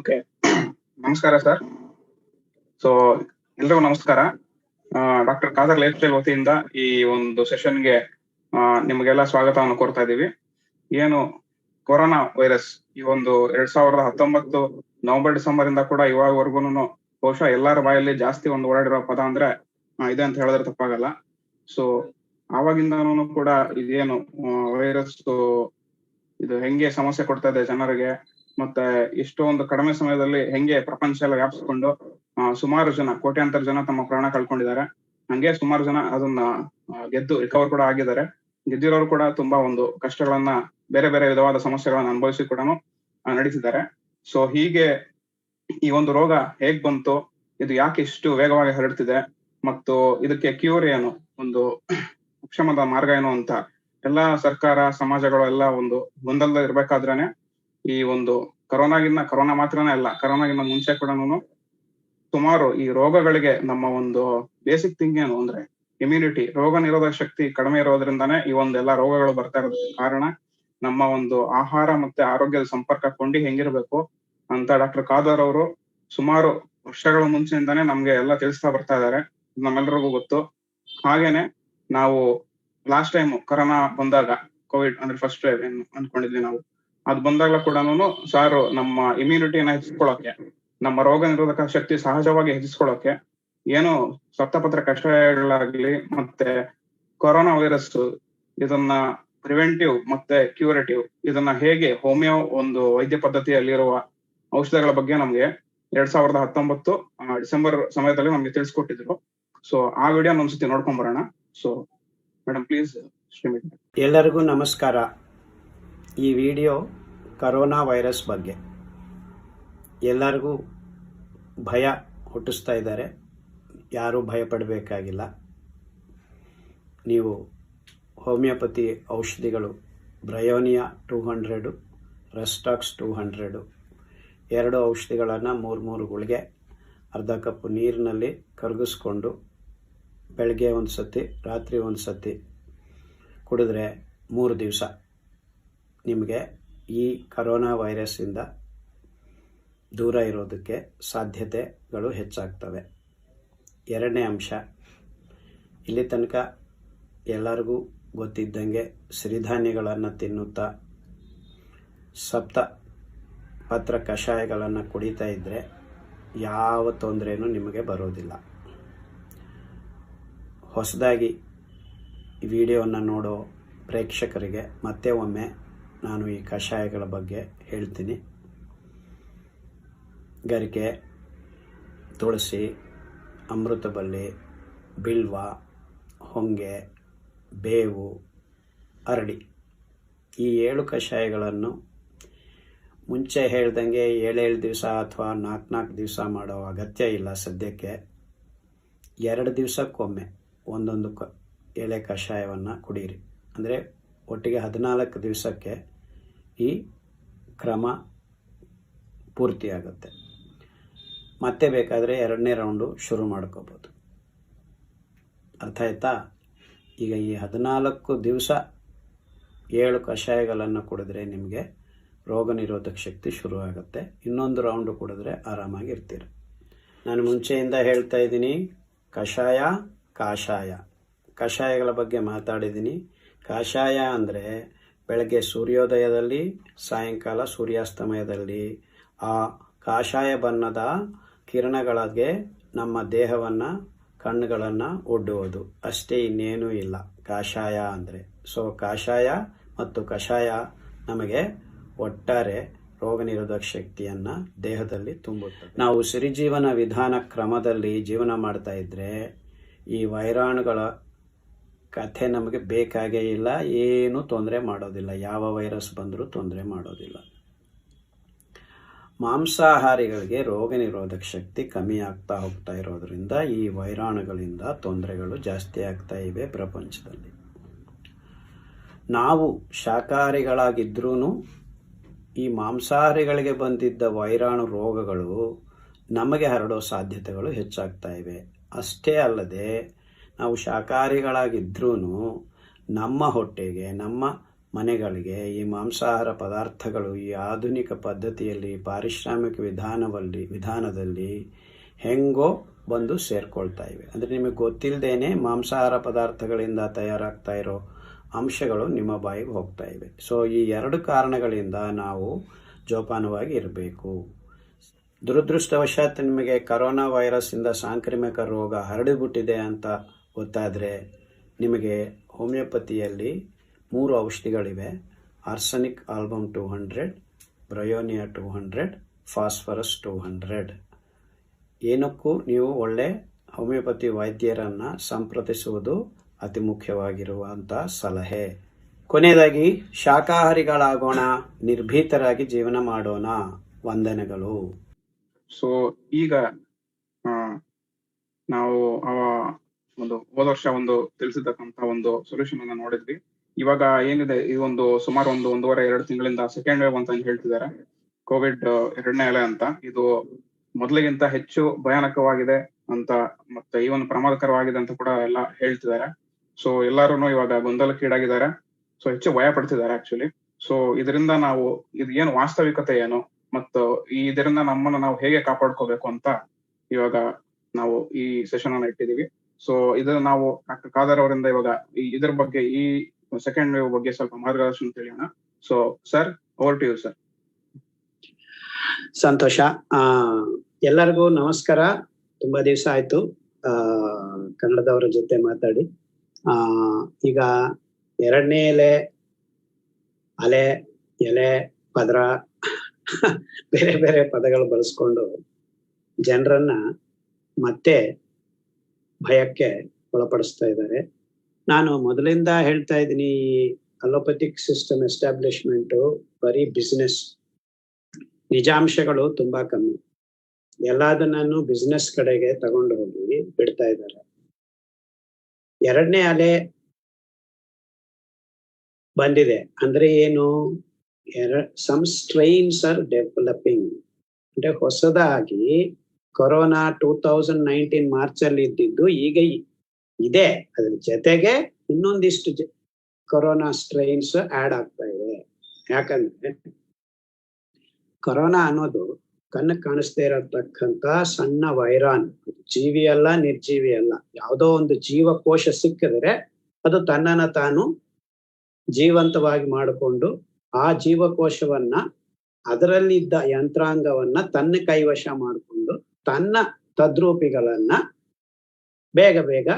Okay. ನಮಸ್ಕಾರ sir. So ಎಲ್ರಿಗೂ ನಮಸ್ಕಾರ. ಡಾಕ್ಟರ್ ಖಾದರ್ ಲೈಫ್ ಸ್ಟೈಲ್ ವತಿಯಿಂದ ಈ ಒಂದು ಸೆಷನ್ಗೆ ನಿಮಗೆಲ್ಲ ಸ್ವಾಗತವನ್ನು ಕೋರ್ತಾ ಇದ್ದೀವಿ. ಏನು ಕೊರೋನಾ ವೈರಸ್ ಈ ಒಂದು 2019 ನವೆಂಬರ್ ಡಿಸೆಂಬರ್ ಇಂದ ಕೂಡ ಇವಾಗವರೆಗೂ ಬಹುಶಃ ಎಲ್ಲರ ಬಾಯಲ್ಲಿ ಜಾಸ್ತಿ ಒಂದು ಓಡಾಡಿರೋ ಪದ ಅಂದ್ರೆ ಇದೆ ಅಂತ ಹೇಳಿದ್ರೆ ತಪ್ಪಾಗಲ್ಲ. ಸೊ ಆವಾಗಿಂದನೂ ಕೂಡ ಇದೇನು ವೈರಸ್ ಇದು ಹೆಂಗೆ ಸಮಸ್ಯೆ ಕೊಡ್ತಾ ಇದೆ ಜನರಿಗೆ, ಮತ್ತೆ ಇಷ್ಟೊಂದು ಕಡಿಮೆ ಸಮಯದಲ್ಲಿ ಹೆಂಗೆ ಪ್ರಪಂಚ ಎಲ್ಲ ವ್ಯಾಪಿಸಿಕೊಂಡು ಸುಮಾರು ಜನ, ಕೋಟ್ಯಾಂತರ ಜನ ತಮ್ಮ ಪ್ರಾಣ ಕಳ್ಕೊಂಡಿದ್ದಾರೆ. ಹಂಗೆ ಸುಮಾರು ಜನ ಅದನ್ನ ಗೆದ್ದು ರಿಕವರ್ ಕೂಡ ಆಗಿದ್ದಾರೆ. ಗೆದ್ದಿರೋರು ಕೂಡ ತುಂಬಾ ಒಂದು ಕಷ್ಟಗಳನ್ನ, ಬೇರೆ ಬೇರೆ ವಿಧವಾದ ಸಮಸ್ಯೆಗಳನ್ನ ಅನುಭವಿಸಿ ಕೂಡ ನಡೀತಿದ್ದಾರೆ. ಸೊ ಹೀಗೆ ಈ ಒಂದು ರೋಗ ಹೇಗ್ ಬಂತು, ಇದು ಯಾಕೆ ಇಷ್ಟು ವೇಗವಾಗಿ ಹರಡ್ತಿದೆ, ಮತ್ತು ಇದಕ್ಕೆ ಕ್ಯೂರ್ ಏನು, ಒಂದು ಉಪಶಮನದ ಮಾರ್ಗ ಏನು ಅಂತ ಎಲ್ಲಾ ಸರ್ಕಾರ, ಸಮಾಜಗಳು ಎಲ್ಲ ಒಂದು ಗೊಂದಲದ ಇರ್ಬೇಕಾದ್ರೇನೆ ಈ ಒಂದು ಕೊರೋನಾ ಮಾತ್ರನೇ ಅಲ್ಲ, ಕೊರೋನಾಗಿನ್ನ ಮುಂಚೆ ಕೂಡ ಸುಮಾರು ಈ ರೋಗಗಳಿಗೆ ನಮ್ಮ ಒಂದು ಬೇಸಿಕ್ ಥಿಂಗ್ ಏನು ಅಂದ್ರೆ ಇಮ್ಯುನಿಟಿ, ರೋಗ ನಿರೋಧಕ ಶಕ್ತಿ ಕಡಿಮೆ ಇರೋದ್ರಿಂದಾನೇ ಈ ಒಂದು ಎಲ್ಲಾ ರೋಗಗಳು ಬರ್ತಾ ಇರೋದಕ್ಕೆ ಕಾರಣ ನಮ್ಮ ಒಂದು ಆಹಾರ ಮತ್ತೆ ಆರೋಗ್ಯದ ಸಂಪರ್ಕ ಕೊಂಡಿ ಹೆಂಗಿರ್ಬೇಕು ಅಂತ ಡಾಕ್ಟರ್ ಖಾದರ್ ಅವರು ಸುಮಾರು ವರ್ಷಗಳ ಮುಂಚೆಯಿಂದಾನೇ ನಮ್ಗೆ ಎಲ್ಲ ತಿಳಿಸ್ತಾ ಬರ್ತಾ ಇದ್ದಾರೆ. ನಮ್ಮೆಲ್ಲರಿಗೂ ಗೊತ್ತು. ಹಾಗೇನೆ ನಾವು ಲಾಸ್ಟ್ ಟೈಮ್ ಕೊರೋನಾ ಬಂದಾಗ, ಕೋವಿಡ್ ಅಂದ್ರೆ ಫಸ್ಟ್ ವೇವ್ ಏನು ಅನ್ಕೊಂಡಿದ್ವಿ ನಾವು, ಅದ್ ಬಂದಾಗ್ಲೂ ಕೂಡ ಸಾರು ನಮ್ಮ ಇಮ್ಯುನಿಟಿನ ಹೆಚ್ಚಿಸ್ಕೊಳ್ಳೋಕೆ, ನಮ್ಮ ರೋಗ ನಿರೋಧಕ ಶಕ್ತಿ ಸಹಜವಾಗಿ ಹೆಚ್ಚಿಸ್ಕೊಳ್ಳೋಕೆ ಏನು ಸಪ್ತಪತ್ರ ಕಷಾಯಗಳಾಗ್ಲಿ ಮತ್ತೆ ಕೊರೋನಾ ವೈರಸ್ ಇದನ್ನ ಪ್ರಿವೆಂಟಿವ್ ಮತ್ತೆ ಕ್ಯೂರೇಟಿವ್ ಇದನ್ನ ಹೇಗೆ ಹೋಮಿಯೋ ಒಂದು ವೈದ್ಯ ಪದ್ಧತಿಯಲ್ಲಿರುವ ಔಷಧಗಳ ಬಗ್ಗೆ ನಮ್ಗೆ 2019 ಡಿಸೆಂಬರ್ ಸಮಯದಲ್ಲಿ ನಮ್ಗೆ ತಿಳಿಸ್ಕೊಟ್ಟಿದ್ರು. ಸೊ ಆ ವಿಡಿಯೋ ಒಂದ್ಸತಿ ನೋಡ್ಕೊಂಡ್ ಬರೋಣ. So madam please. ಎಲ್ಲರಿಗೂ ನಮಸ್ಕಾರ. ಈ ವಿಡಿಯೋ ಕರೋನಾ ವೈರಸ್ ಬಗ್ಗೆ. ಎಲ್ಲರಿಗೂ ಭಯ ಹುಟ್ಟಿಸ್ತಾ ಇದ್ದಾರೆ. ಯಾರೂ ಭಯಪಡಬೇಕಾಗಿಲ್ಲ. ನೀವು ಹೋಮಿಯೋಪತಿ ಔಷಧಿಗಳು ಬ್ರಯೋನಿಯಾ 200, ರೆಸ್ಟಾಕ್ಸ್ 200 ಎರಡು ಔಷಧಿಗಳನ್ನು 3 ಗುಳಿಗೆ ಅರ್ಧ ಕಪ್ ನೀರಿನಲ್ಲಿ ಕರಗಿಸ್ಕೊಂಡು ಬೆಳಗ್ಗೆ ಒಂದು ಸತಿ, ರಾತ್ರಿ ಒಂದು ಸತಿ ಕುಡಿದ್ರೆ 3 ದಿವಸ ನಿಮಗೆ ಈ ಕರೋನಾ ವೈರಸ್ಸಿಂದ ದೂರ ಇರೋದಕ್ಕೆ ಸಾಧ್ಯತೆಗಳು ಹೆಚ್ಚಾಗ್ತವೆ. ಎರಡನೇ ಅಂಶ, ಇಲ್ಲಿ ತನಕ ಎಲ್ಲರಿಗೂ ಗೊತ್ತಿದ್ದಂಗೆ ಸಿರಿಧಾನ್ಯಗಳನ್ನು ತಿನ್ನುತ್ತಾ ಸಪ್ತ ಪತ್ರ ಕಷಾಯಗಳನ್ನು ಕುಡಿತಾ ಇದ್ದರೆ ಯಾವ ತೊಂದರೆನೂ ನಿಮಗೆ ಬರೋದಿಲ್ಲ. ಹೊಸದಾಗಿ ಈ ವಿಡಿಯೋವನ್ನು ನೋಡೋ ಪ್ರೇಕ್ಷಕರಿಗೆ ಮತ್ತೆ ಒಮ್ಮೆ ನಾನು ಈ ಕಷಾಯಗಳ ಬಗ್ಗೆ ಹೇಳ್ತೀನಿ. ಗರಿಕೆ, ತುಳಸಿ, ಅಮೃತಬಳ್ಳಿ, ಬಿಲ್ವ, ಹೊಂಗೆ, ಬೇವು, ಅರಳಿ ಈ 7 ಕಷಾಯಗಳನ್ನು ಮುಂಚೆ ಹೇಳ್ದಂಗೆ 7 ದಿವಸ ಅಥವಾ 4 ದಿವಸ ಮಾಡೋ ಅಗತ್ಯ ಇಲ್ಲ. ಸದ್ಯಕ್ಕೆ 2 ದಿವಸಕ್ಕೊಮ್ಮೆ ಒಂದೊಂದು ಎಲೆ ಕಷಾಯವನ್ನು ಕುಡೀರಿ. ಅಂದರೆ ಒಟ್ಟಿಗೆ 14 ದಿವಸಕ್ಕೆ ಈ ಕ್ರಮ ಪೂರ್ತಿಯಾಗುತ್ತೆ. ಮತ್ತೆ ಬೇಕಾದರೆ 2ನೇ ರೌಂಡು ಶುರು ಮಾಡ್ಕೋಬೋದು. ಅರ್ಥ ಆಯ್ತಾ? ಈಗ ಈ 14 ದಿವಸ 7 ಕಷಾಯಗಳನ್ನು ಕುಡಿದ್ರೆ ನಿಮಗೆ ರೋಗ ನಿರೋಧಕ ಶಕ್ತಿ ಶುರು ಆಗುತ್ತೆ. ಇನ್ನೊಂದು ರೌಂಡು ಕುಡಿದ್ರೆ ಆರಾಮಾಗಿರ್ತೀರ. ನಾನು ಮುಂಚೆಯಿಂದ ಹೇಳ್ತಾ ಇದ್ದೀನಿ, ಕಷಾಯ ಕಾಷಾಯ, ಕಷಾಯಗಳ ಬಗ್ಗೆ ಮಾತಾಡಿದ್ದೀನಿ. ಕಾಷಾಯ ಅಂದರೆ ಬೆಳಗ್ಗೆ ಸೂರ್ಯೋದಯದಲ್ಲಿ, ಸಾಯಂಕಾಲ ಸೂರ್ಯಾಸ್ತಮಯದಲ್ಲಿ ಆ ಕಾಷಾಯ ಬಣ್ಣದ ಕಿರಣಗಳಿಗೆ ನಮ್ಮ ದೇಹವನ್ನು, ಕಣ್ಣುಗಳನ್ನು ಒಡ್ಡುವುದು ಅಷ್ಟೇ, ಇನ್ನೇನೂ ಇಲ್ಲ ಕಾಷಾಯ ಅಂದರೆ. ಸೊ ಕಾಷಾಯ ಮತ್ತು ಕಷಾಯ ನಮಗೆ ಒಟ್ಟಾರೆ ರೋಗ ನಿರೋಧಕ ಶಕ್ತಿಯನ್ನು ದೇಹದಲ್ಲಿ ತುಂಬುತ್ತದೆ. ನಾವು ಸಿರಿಜೀವನ ವಿಧಾನ ಕ್ರಮದಲ್ಲಿ ಜೀವನ ಮಾಡ್ತಾ ಇದ್ದರೆ ಈ ವೈರಾಣುಗಳ ಕಥೆ ನಮಗೆ ಬೇಕಾಗೇ ಇಲ್ಲ. ಏನೂ ತೊಂದರೆ ಮಾಡೋದಿಲ್ಲ. ಯಾವ ವೈರಸ್ ಬಂದರೂ ತೊಂದರೆ ಮಾಡೋದಿಲ್ಲ. ಮಾಂಸಾಹಾರಿಗಳಿಗೆ ರೋಗ ನಿರೋಧಕ ಶಕ್ತಿ ಕಮ್ಮಿ ಆಗ್ತಾ ಹೋಗ್ತಾ ಇರೋದ್ರಿಂದ ಈ ವೈರಾಣುಗಳಿಂದ ತೊಂದರೆಗಳು ಜಾಸ್ತಿ ಆಗ್ತಾ ಇವೆ ಪ್ರಪಂಚದಲ್ಲಿ. ನಾವು ಶಾಕಾಹಾರಿಗಳಾಗಿದ್ರೂ ಈ ಮಾಂಸಾಹಾರಿಗಳಿಗೆ ಬಂದಿದ್ದ ವೈರಾಣು ರೋಗಗಳು ನಮಗೆ ಹರಡೋ ಸಾಧ್ಯತೆಗಳು ಹೆಚ್ಚಾಗ್ತಾ ಇವೆ. ಅಷ್ಟೇ ಅಲ್ಲದೆ ನಾವು ಶಾಕಾಹಾರಿಗಳಾಗಿದ್ರೂ ನಮ್ಮ ಹೊಟ್ಟೆಗೆ, ನಮ್ಮ ಮನೆಗಳಿಗೆ ಈ ಮಾಂಸಾಹಾರ ಪದಾರ್ಥಗಳು ಈ ಆಧುನಿಕ ಪದ್ಧತಿಯಲ್ಲಿ ಪಾರಿಶ್ರಾಮಿಕ ವಿಧಾನದಲ್ಲಿ ಹೆಂಗೋ ಬಂದು ಸೇರ್ಕೊಳ್ತಾ ಇವೆ. ಅಂದರೆ ನಿಮಗೆ ಗೊತ್ತಿಲ್ಲದೇನೆ ಮಾಂಸಾಹಾರ ಪದಾರ್ಥಗಳಿಂದ ತಯಾರಾಗ್ತಾ ಇರೋ ಅಂಶಗಳು ನಿಮ್ಮ ಬಾಯಿಗೆ ಹೋಗ್ತಾ ಇವೆ. ಸೊ ಈ 2 ಕಾರಣಗಳಿಂದ ನಾವು ಜೋಪಾನವಾಗಿ ಇರಬೇಕು. ದುರದೃಷ್ಟವಶಾತ್ ನಿಮಗೆ ಕರೋನಾ ವೈರಸ್ಸಿಂದ ಸಾಂಕ್ರಾಮಿಕ ರೋಗ ಹರಡಿಬಿಟ್ಟಿದೆ ಅಂತ ಗೊತ್ತಾದರೆ ನಿಮಗೆ ಹೋಮಿಯೋಪತಿಯಲ್ಲಿ 3 ಔಷಧಿಗಳಿವೆ. Arsenic album 200, bryonia 200, phosphorus 200. ಏನಕ್ಕೂ ನೀವು ಒಳ್ಳೆ ಹೋಮಿಯೋಪತಿ ವೈದ್ಯರನ್ನು ಸಂಪ್ರದಿಸುವುದು ಅತಿ ಮುಖ್ಯವಾಗಿರುವಂಥ ಸಲಹೆ. ಕೊನೆಯದಾಗಿ, ಶಾಕಾಹಾರಿಗಳಾಗೋಣ, ನಿರ್ಭೀತರಾಗಿ ಜೀವನ ಮಾಡೋಣ. ವಂದನೆಗಳು. ಸೊ ಈಗ ನಾವು ಒಂದು ಹೋದ ವರ್ಷ ತಿಳಿಸಿರ್ತಕ್ಕಂಥ ಒಂದು ಸೊಲ್ಯೂಷನ್ ಅನ್ನ ನೋಡಿದ್ವಿ. ಇವಾಗ ಏನಿದೆ, ಈ ಸುಮಾರು 1.5-2 ತಿಂಗಳಿಂದ ಸೆಕೆಂಡ್ ವೇವ್ ಅಂತ ಹೇಳ್ತಿದ್ದಾರೆ. ಕೋವಿಡ್ 2ನೇ ಅಲೆ ಅಂತ. ಇದು ಮೊದಲಿಗಿಂತ ಹೆಚ್ಚು ಭಯಾನಕವಾಗಿದೆ ಅಂತ, ಮತ್ತೆ ಈವನ್ ಪ್ರಮಾದಕರವಾಗಿದೆ ಅಂತ ಕೂಡ ಎಲ್ಲ ಹೇಳ್ತಿದ್ದಾರೆ. ಸೊ ಎಲ್ಲಾರು ಇವಾಗ ಗೊಂದಲಕ್ಕೀಡಾಗಿದ್ದಾರೆ. ಸೊ ಹೆಚ್ಚು ಭಯ ಪಡ್ತಿದ್ದಾರೆ ಆಕ್ಚುಲಿ. ಸೊ ಇದರಿಂದ ಇದು ಏನು ವಾಸ್ತವಿಕತೆ ಏನು, ಮತ್ತು ಇದರಿಂದ ನಮ್ಮನ್ನು ನಾವು ಹೇಗೆ ಕಾಪಾಡ್ಕೋಬೇಕು ಅಂತ ಇವಾಗ ನಾವು ಈ ಸೆಷನ್ ಅನ್ನ ಇಟ್ಟಿದೀವಿ. ಸೊ ಇದನ್ನ ನಾವು ಡಾಕ್ಟರ್ ಖಾದರ್ ಅವರಿಂದ ಇವಾಗ ಇದ್ರ ಬಗ್ಗೆ, ಈ ಸೆಕೆಂಡ್ ವೇವ್ ಬಗ್ಗೆ ಸ್ವಲ್ಪ ಮಾರ್ಗದರ್ಶನ ತಿಳಿಯೋಣ. So sir, over to you sir. ಸಂತೋಷ. ಎಲ್ಲರಿಗೂ ನಮಸ್ಕಾರ. ತುಂಬಾ ದಿವಸ ಆಯ್ತು ಕನ್ನಡದವರ ಜೊತೆ ಮಾತಾಡಿ. ಈಗ 2ನೇ ಅಲೆ, ಎಲೆ, ಪದರ, ಬೇರೆ ಬೇರೆ ಪದಗಳು ಬಳಸ್ಕೊಂಡು ಜನರನ್ನ ಮತ್ತೆ ಭಯಕ್ಕೆ ಒಳಪಡಿಸ್ತಾ ಇದ್ದಾರೆ. ನಾನು ಮೊದಲಿಂದ ಹೇಳ್ತಾ ಇದ್ದೀನಿ, ಅಲೋಪತಿಕ್ ಸಿಸ್ಟಮ್ ಎಸ್ಟಾಬ್ಲಿಷ್ಮೆಂಟು ಬರೀ ಬಿಸ್ನೆಸ್, ನಿಜಾಂಶಗಳು ತುಂಬಾ ಕಮ್ಮಿ. ಎಲ್ಲದನ್ನೂ ಬಿಸ್ನೆಸ್ ಕಡೆಗೆ ತಗೊಂಡು ಹೋಗಿ ಬಿಡ್ತಾ ಇದ್ದಾರೆ. 2ನೇ ಅಲೆ ಬಂದಿದೆ ಅಂದ್ರೆ ಏನು? Some strains are developing. ಅಂದ್ರೆ ಹೊಸದಾಗಿ ಕೊರೋನಾ 2019 ಮಾರ್ಚಲ್ಲಿ ಇದ್ದಿದ್ದು ಈಗ ಇದೆ. ಅದ್ರ ಜೊತೆಗೆ ಇನ್ನೊಂದಿಷ್ಟು ಕೊರೋನಾ ಸ್ಟ್ರೈನ್ಸ್ ಆಡ್ ಆಗ್ತಾ ಇದೆ. ಯಾಕಂದ್ರೆ ಕೊರೋನಾ ಅನ್ನೋದು ಕಣ್ಣು ಕಾಣಿಸ್ತಾ ಇರತಕ್ಕಂತ ಸಣ್ಣ ವೈರಾನ್. ಜೀವಿ ಅಲ್ಲ, ನಿರ್ಜೀವಿ ಅಲ್ಲ. ಯಾವುದೋ ಒಂದು ಜೀವಕೋಶ ಸಿಕ್ಕಿದ್ರೆ ಅದು ತನ್ನನ್ನ ತಾನು ಜೀವಂತವಾಗಿ ಮಾಡಿಕೊಂಡು ಆ ಜೀವಕೋಶವನ್ನ, ಅದರಲ್ಲಿದ್ದ ಯಂತ್ರಾಂಗವನ್ನ ತನ್ನ ಕೈವಶ ಮಾಡಿಕೊಂಡು ತನ್ನ ತದ್ರೂಪಿಗಳನ್ನ ಬೇಗ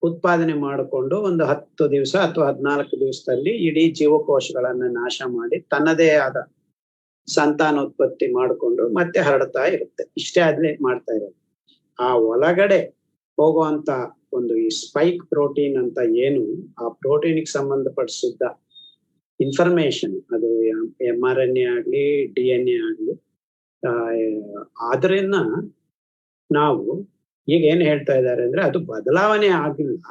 ಉತ್ಪಾದನೆ ಮಾಡಿಕೊಂಡು 10 ದಿವಸ ಅಥವಾ 14 ದಿವಸದಲ್ಲಿ ಇಡೀ ಜೀವಕೋಶಗಳನ್ನ ನಾಶ ಮಾಡಿ ತನ್ನದೇ ಆದ ಸಂತಾನೋತ್ಪತ್ತಿ ಮಾಡಿಕೊಂಡು ಮತ್ತೆ ಹರಡ್ತಾ ಇರುತ್ತೆ. ಇಷ್ಟೇ ಆದ್ಮೇಲೆ ಮಾಡ್ತಾ ಇರೋದು. ಆ ಒಳಗಡೆ ಹೋಗುವಂತ ಈ ಸ್ಪೈಕ್ ಪ್ರೋಟೀನ್ ಅಂತ ಏನು, ಆ ಪ್ರೋಟೀನ್ಗೆ ಸಂಬಂಧಪಡಿಸಿದ್ದ ಇನ್ಫಾರ್ಮೇಶನ್, ಅದು mRNA ಆಗ್ಲಿ DNA ಆಗ್ಲಿ, ಅದರಿಂದ ನಾವು ಈಗ ಏನ್ ಹೇಳ್ತಾ ಇದ್ದಾರೆ ಅಂದ್ರೆ ಅದು ಬದಲಾವಣೆ ಆಗಿಲ್ಲ,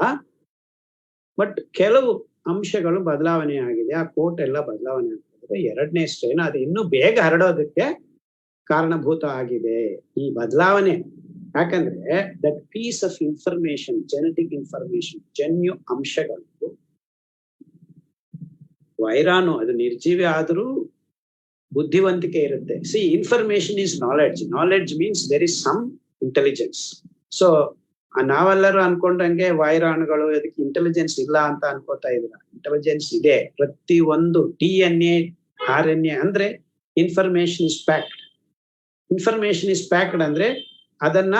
ಬಟ್ ಕೆಲವು ಅಂಶಗಳು ಬದಲಾವಣೆ ಆಗಿದೆ. ಆ ಕೋಟ್ ಎಲ್ಲ ಬದಲಾವಣೆ ಆಗ್ತದೆ. 2ನೇ ಸ್ಟ್ರೈನ್ ಅದು ಇನ್ನೂ ಬೇಗ ಹರಡೋದಕ್ಕೆ ಕಾರಣಭೂತ ಆಗಿದೆ ಈ ಬದಲಾವಣೆ. ಯಾಕಂದ್ರೆ that piece of information, genetic information, ಜನ್ಯು ಅಂಶಗಳು, ವೈರಾಣು ಅದು ನಿರ್ಜೀವಿ ಆದ್ರೂ ಬುದ್ಧಿವಂತಿಕೆ ಇರುತ್ತೆ. See, information is knowledge. Knowledge means there is some intelligence. So ನಾವೆಲ್ಲರೂ ಅನ್ಕೊಂಡಂಗೆ ವೈರಾಣುಗಳು ಅದಕ್ಕೆ ಇಂಟೆಲಿಜೆನ್ಸ್ ಇಲ್ಲ ಅಂತ ಅನ್ಕೋತಾ ಇದ್ರ. ಇಂಟೆಲಿಜೆನ್ಸ್ ಇದೆ. ಪ್ರತಿಯೊಂದು DNA, RNA ಅಂದ್ರೆ information is packed. Information is packed ಅಂದ್ರೆ ಅದನ್ನ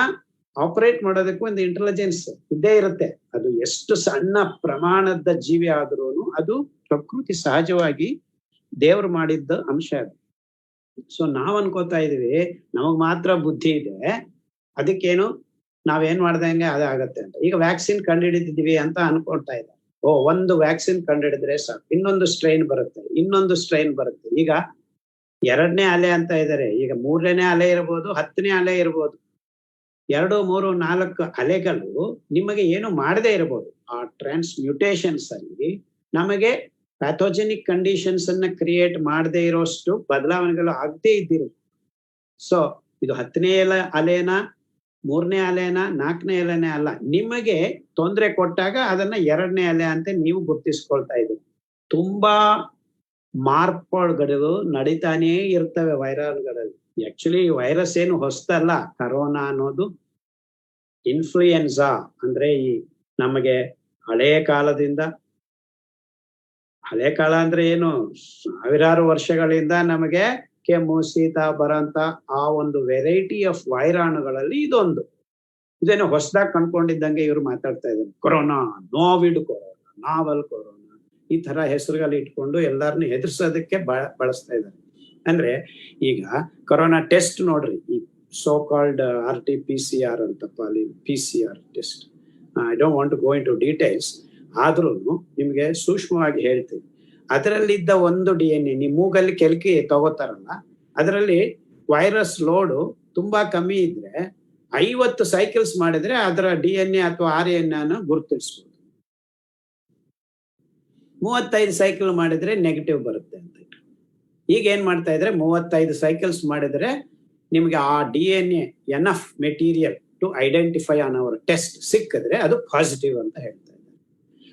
ಆಪರೇಟ್ ಮಾಡೋದಕ್ಕೂ ಒಂದು ಇಂಟೆಲಿಜೆನ್ಸ್ ಇದ್ದೇ ಇರುತ್ತೆ. ಅದು ಎಷ್ಟು ಸಣ್ಣ ಪ್ರಮಾಣದ ಜೀವಿ ಆದ್ರೂ ಅದು ಪ್ರಕೃತಿ ಸಹಜವಾಗಿ ದೇವ್ರು ಮಾಡಿದ್ದ ಅಂಶ ಅದು. ಸೊ ನಾವ್ ಅನ್ಕೋತಾ ಇದೀವಿ ನಮಗ್ ಮಾತ್ರ ಬುದ್ಧಿ ಇದೆ, ಅದಕ್ಕೇನು ನಾವೇನ್ ಮಾಡ್ದಂಗೆ ಅದೇ ಆಗತ್ತೆ ಅಂತ. ಈಗ ವ್ಯಾಕ್ಸಿನ್ ಕಂಡುಹಿಡಿದಿದೀವಿ ಅಂತ ಅನ್ಕೊಳ್ತಾ ಇದ್ದಾರೆ. ಒಂದು ವ್ಯಾಕ್ಸಿನ್ ಕಂಡುಹಿಡಿದ್ರೆ ಸಾಕು, ಇನ್ನೊಂದು ಸ್ಟ್ರೈನ್ ಬರುತ್ತೆ, ಇನ್ನೊಂದು ಸ್ಟ್ರೈನ್ ಬರುತ್ತೆ. ಈಗ 2ನೇ ಅಲೆ ಅಂತ ಇದ್ದಾರೆ. ಈಗ 3ನೇ ಅಲೆ ಇರ್ಬೋದು, 10ನೇ ಅಲೆ ಇರ್ಬೋದು. 2, 3, 4 ಅಲೆಗಳು ನಿಮಗೆ ಏನು ಮಾಡದೇ ಇರಬಹುದು. ಆ ಟ್ರಾನ್ಸ್ಮ್ಯೂಟೇಷನ್ಸ್ ಅಲ್ಲಿ ನಮಗೆ ಪ್ಯಾಥೋಜೆನಿಕ್ ಕಂಡೀಷನ್ಸ್ ಅನ್ನ ಕ್ರಿಯೇಟ್ ಮಾಡದೇ ಇರೋಷ್ಟು ಬದಲಾವಣೆಗಳು ಆಗದೇ ಇದ್ದಿರುತ್ತೆ. ಸೊ ಇದು 10ನೇ ಅಲೆನ, 3ನೇ ಅಲೆನ, 4ನೇ ಅಲೆನೇ ಅಲ್ಲ. ನಿಮಗೆ ತೊಂದರೆ ಕೊಟ್ಟಾಗ ಅದನ್ನ 2ನೇ ಅಲೆ ಅಂತ ನೀವು ಗುರ್ತಿಸ್ಕೊಳ್ತಾ ಇದ್ದೀರಿ. ತುಂಬಾ ಮಾರ್ಪಾಡುಗಳು ನಡೀತಾನೇ ಇರ್ತವೆ ವೈರಾಣುಗಳಲ್ಲಿ. ಆಕ್ಚುಲಿ ವೈರಸ್ ಏನು ಹೊಸದಲ್ಲ. ಕರೋನಾ ಅನ್ನೋದು ಇನ್ಫ್ಲೂಯೆನ್ಸಾ ಅಂದ್ರೆ ಈ ನಮಗೆ ಹಳೆಯ ಕಾಲ ಅಂದ್ರೆ ಏನು, ಸಾವಿರಾರು ವರ್ಷಗಳಿಂದ ನಮಗೆ ಕೆಮ್ಮು ಶೀತ ಬರಂತ ಆ ಒಂದು ವೆರೈಟಿ ಆಫ್ ವೈರಾಣುಗಳಲ್ಲಿ ಇದೊಂದು. ಇದೇನು ಹೊಸದಾಗಿ ಕಂಡ್ಕೊಂಡಿದ್ದಂಗೆ ಇವ್ರು ಮಾತಾಡ್ತಾ ಇದ್ದಾರೆ. ಕೊರೋನಾ, ನೋವಿಡ್ ಕೊರೋನಾ, ನಾವಲ್ ಕೊರೋನಾ, ಈ ತರ ಹೆಸರುಗಳು ಇಟ್ಕೊಂಡು ಎಲ್ಲಾರನ್ನು ಹೆದರ್ಸೋದಕ್ಕೆ ಬಳಸ್ತಾ ಇದ್ದಾರೆ. ಅಂದ್ರೆ ಈಗ ಕೊರೋನಾ ಟೆಸ್ಟ್ ನೋಡ್ರಿ, ಈ ಸೋ ಕಾಲ್ಡ್ RT-PCR ಅಂತಪ್ಪ, ಅಲ್ಲಿ PCR test. I don't want to go into details. ಆದ್ರೂ ನಿಮ್ಗೆ ಸೂಕ್ಷ್ಮವಾಗಿ ಹೇಳ್ತೀನಿ. ಅದರಲ್ಲಿದ್ದ ಒಂದು DNA, ನೀವು ಮೂಗಲ್ಲಿ ಕೆಲ್ಕಿ ತಗೋತಾರಲ್ಲ, ಅದರಲ್ಲಿ ವೈರಸ್ ಲೋಡು ತುಂಬಾ ಕಮ್ಮಿ ಇದ್ರೆ 50 ಸೈಕಲ್ಸ್ ಮಾಡಿದ್ರೆ ಅದರ DNA ಅಥವಾ RNA ಗುರುತಿಸ್ಬೋದು. 35 ಸೈಕಲ್ ಮಾಡಿದ್ರೆ ನೆಗೆಟಿವ್ ಬರುತ್ತೆ ಅಂತ. ಈಗ ಏನ್ ಮಾಡ್ತಾ ಇದ್ರೆ 35 ಸೈಕಲ್ಸ್ ಮಾಡಿದ್ರೆ ನಿಮ್ಗೆ ಆ DNA enough material to identify on our test ಸಿಕ್ಕಿದ್ರೆ ಅದು ಪಾಸಿಟಿವ್ ಅಂತ ಹೇಳ್ತಾ ಇದ್ದಾರೆ.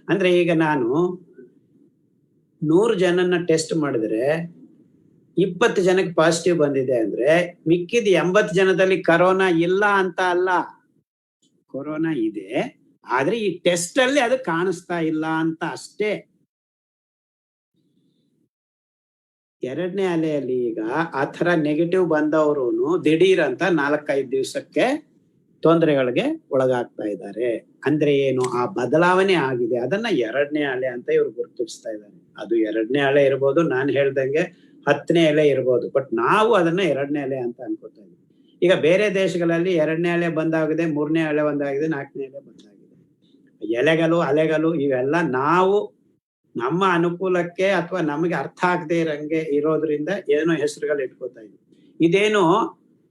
ಅಂದ್ರೆ ಈಗ ನಾನು 100 ಜನನ್ನ ಟೆಸ್ಟ್ ಮಾಡಿದ್ರೆ 20 ಜನಕ್ಕೆ ಪಾಸಿಟಿವ್ ಬಂದಿದೆ ಅಂದ್ರೆ ಮಿಕ್ಕಿದ 80 ಜನದಲ್ಲಿ ಕರೋನಾ ಇಲ್ಲ ಅಂತ ಅಲ್ಲ, ಕೊರೋನಾ ಇದೆ, ಆದ್ರೆ ಈ ಟೆಸ್ಟ್ ಅಲ್ಲಿ ಅದು ಕಾಣಿಸ್ತಾ ಇಲ್ಲ ಅಂತ ಅಷ್ಟೇ. ಎರಡನೇ ಅಲೆಯಲ್ಲಿ ಈಗ ಆ ತರ ನೆಗೆಟಿವ್ ಬಂದವರು ದಿಢೀರ್ ಅಂತ 4-5 ದಿವಸಕ್ಕೆ ತೊಂದರೆಗಳಿಗೆ ಒಳಗಾಗ್ತಾ ಇದ್ದಾರೆ. ಅಂದ್ರೆ ಏನು, ಆ ಬದಲಾವಣೆ ಆಗಿದೆ. ಅದನ್ನ ಎರಡನೇ ಅಲೆ ಅಂತ ಇವ್ರು ಗುರುತಿಸ್ತಾ ಇದ್ದಾರೆ. ಅದು ಎರಡನೇ ಅಲೆ ಇರ್ಬೋದು, ನಾನು ಹೇಳ್ದಂಗೆ 10ನೇ ಅಲೆ ಇರ್ಬೋದು, ಬಟ್ ನಾವು ಅದನ್ನ ಎರಡನೇ ಅಲೆ ಅಂತ ಅನ್ಕೋತಾ ಇದ್ದೀವಿ. ಈಗ ಬೇರೆ ದೇಶಗಳಲ್ಲಿ ಎರಡನೇ ಅಲೆ ಬಂದಾಗಿದೆ, 3ನೇ ಅಲೆ ಬಂದಾಗಿದೆ, 4ನೇ ಅಲೆ ಬಂದಾಗಿದೆ. ಅಲೆಗಳು ಇವೆಲ್ಲ ನಾವು ನಮ್ಮ ಅನುಕೂಲಕ್ಕೆ ಅಥವಾ ನಮಗೆ ಅರ್ಥ ಆಗದೆ ಇರಂಗೆ ಇರೋದ್ರಿಂದ ಏನೋ ಹೆಸರುಗಳು ಇಟ್ಕೋತಾ ಇದ್ವಿ. ಇದೇನು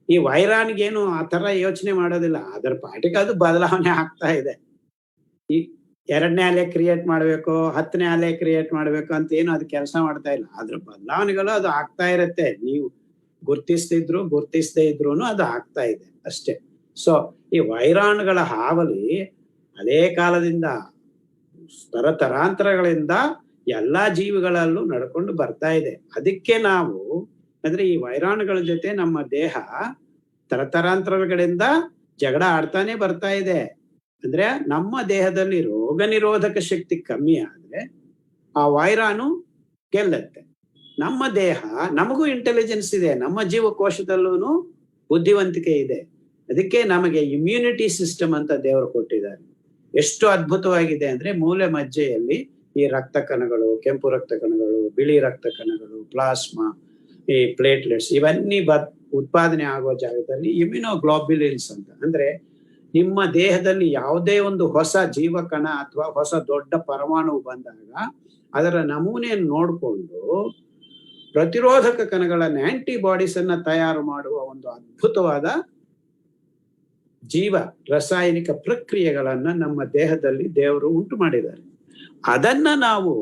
ಈ ವೈರಾಣಿಗೇನು ಆ ತರ ಯೋಚನೆ ಮಾಡೋದಿಲ್ಲ, ಅದರ ಪಾಟಿಗೆ ಅದು ಬದಲಾವಣೆ ಆಗ್ತಾ ಇದೆ. ಈ 2ನೇ ಅಲೆ ಕ್ರಿಯೇಟ್ ಮಾಡ್ಬೇಕು, 10ನೇ ಅಲೆ ಕ್ರಿಯೇಟ್ ಮಾಡ್ಬೇಕು ಅಂತ ಏನು ಅದು ಕೆಲಸ ಮಾಡ್ತಾ ಇಲ್ಲ. ಅದ್ರ ಬದಲಾವಣೆಗಳು ಅದು ಆಗ್ತಾ ಇರತ್ತೆ. ನೀವು ಗುರ್ತಿಸದೇ ಇದ್ರು ಅದು ಆಗ್ತಾ ಇದೆ ಅಷ್ಟೇ. ಸೊ ಈ ವೈರಾಣುಗಳ ಹಾವಳಿ ಹಳೇ ಕಾಲದಿಂದ ತರತರಾಂತರಗಳಿಂದ ಎಲ್ಲಾ ಜೀವಿಗಳಲ್ಲೂ ನಡ್ಕೊಂಡು ಬರ್ತಾ ಇದೆ. ಅದಕ್ಕೆ ನಾವು ಅಂದ್ರೆ ಈ ವೈರಾಣುಗಳ ಜೊತೆ ನಮ್ಮ ದೇಹ ತರತರಾಂತರಗಳಿಂದ ಜಗಳ ಆಡ್ತಾನೆ ಬರ್ತಾ ಇದೆ. ಅಂದ್ರೆ ನಮ್ಮ ದೇಹದಲ್ಲಿ ರೋಗ ನಿರೋಧಕ ಶಕ್ತಿ ಕಮ್ಮಿ ಆದ್ರೆ ಆ ವೈರಾಣು ಗೆಲ್ಲತ್ತೆ. ನಮ್ಮ ದೇಹ, ನಮಗೂ ಇಂಟೆಲಿಜೆನ್ಸ್ ಇದೆ, ನಮ್ಮ ಜೀವಕೋಶದಲ್ಲೂ ಬುದ್ಧಿವಂತಿಕೆ ಇದೆ. ಅದಕ್ಕೆ ನಮಗೆ ಇಮ್ಯುನಿಟಿ ಸಿಸ್ಟಮ್ ಅಂತ ದೇವರು ಕೊಟ್ಟಿದ್ದಾರೆ. ಎಷ್ಟು ಅದ್ಭುತವಾಗಿದೆ ಅಂದ್ರೆ ಮೂಲೆ ಮಜ್ಜೆಯಲ್ಲಿ ಈ ರಕ್ತ ಕಣಗಳು, ಕೆಂಪು ರಕ್ತ ಕಣಗಳು, ಬಿಳಿ ರಕ್ತ ಕಣಗಳು, ಪ್ಲಾಸ್ಮಾ, ಈ ಪ್ಲೇಟ್ಲೆಟ್ಸ್ ಇವನ್ನಿ ಉತ್ಪಾದನೆ ಆಗೋ ಜಾಗದಲ್ಲಿ ಇಮ್ಯುನೋಗ್ಲೋಬ್ಯುಲಿನ್ಸ್ ಅಂತ, ಅಂದ್ರೆ ನಿಮ್ಮ ದೇಹದಲ್ಲಿ ಯಾವುದೇ ಒಂದು ಹೊಸ ಜೀವಕಣ ಅಥವಾ ಹೊಸ ದೊಡ್ಡ ಪರಮಾಣು ಬಂದಾಗ ಅದರ ನಮೂನೆಯನ್ನು ನೋಡಿಕೊಂಡು ಪ್ರತಿರೋಧಕ ಕಣಗಳನ್ನ, ಆಂಟಿಬಾಡೀಸ್ ಅನ್ನ ತಯಾರು ಮಾಡುವ ಒಂದು ಅದ್ಭುತವಾದ ಜೀವ ರಾಸಾಯನಿಕ ಪ್ರಕ್ರಿಯೆಗಳನ್ನ ನಮ್ಮ ದೇಹದಲ್ಲಿ ದೇವರು ಉಂಟು ಮಾಡಿದ್ದಾರೆ. ಅದನ್ನ ನಾವು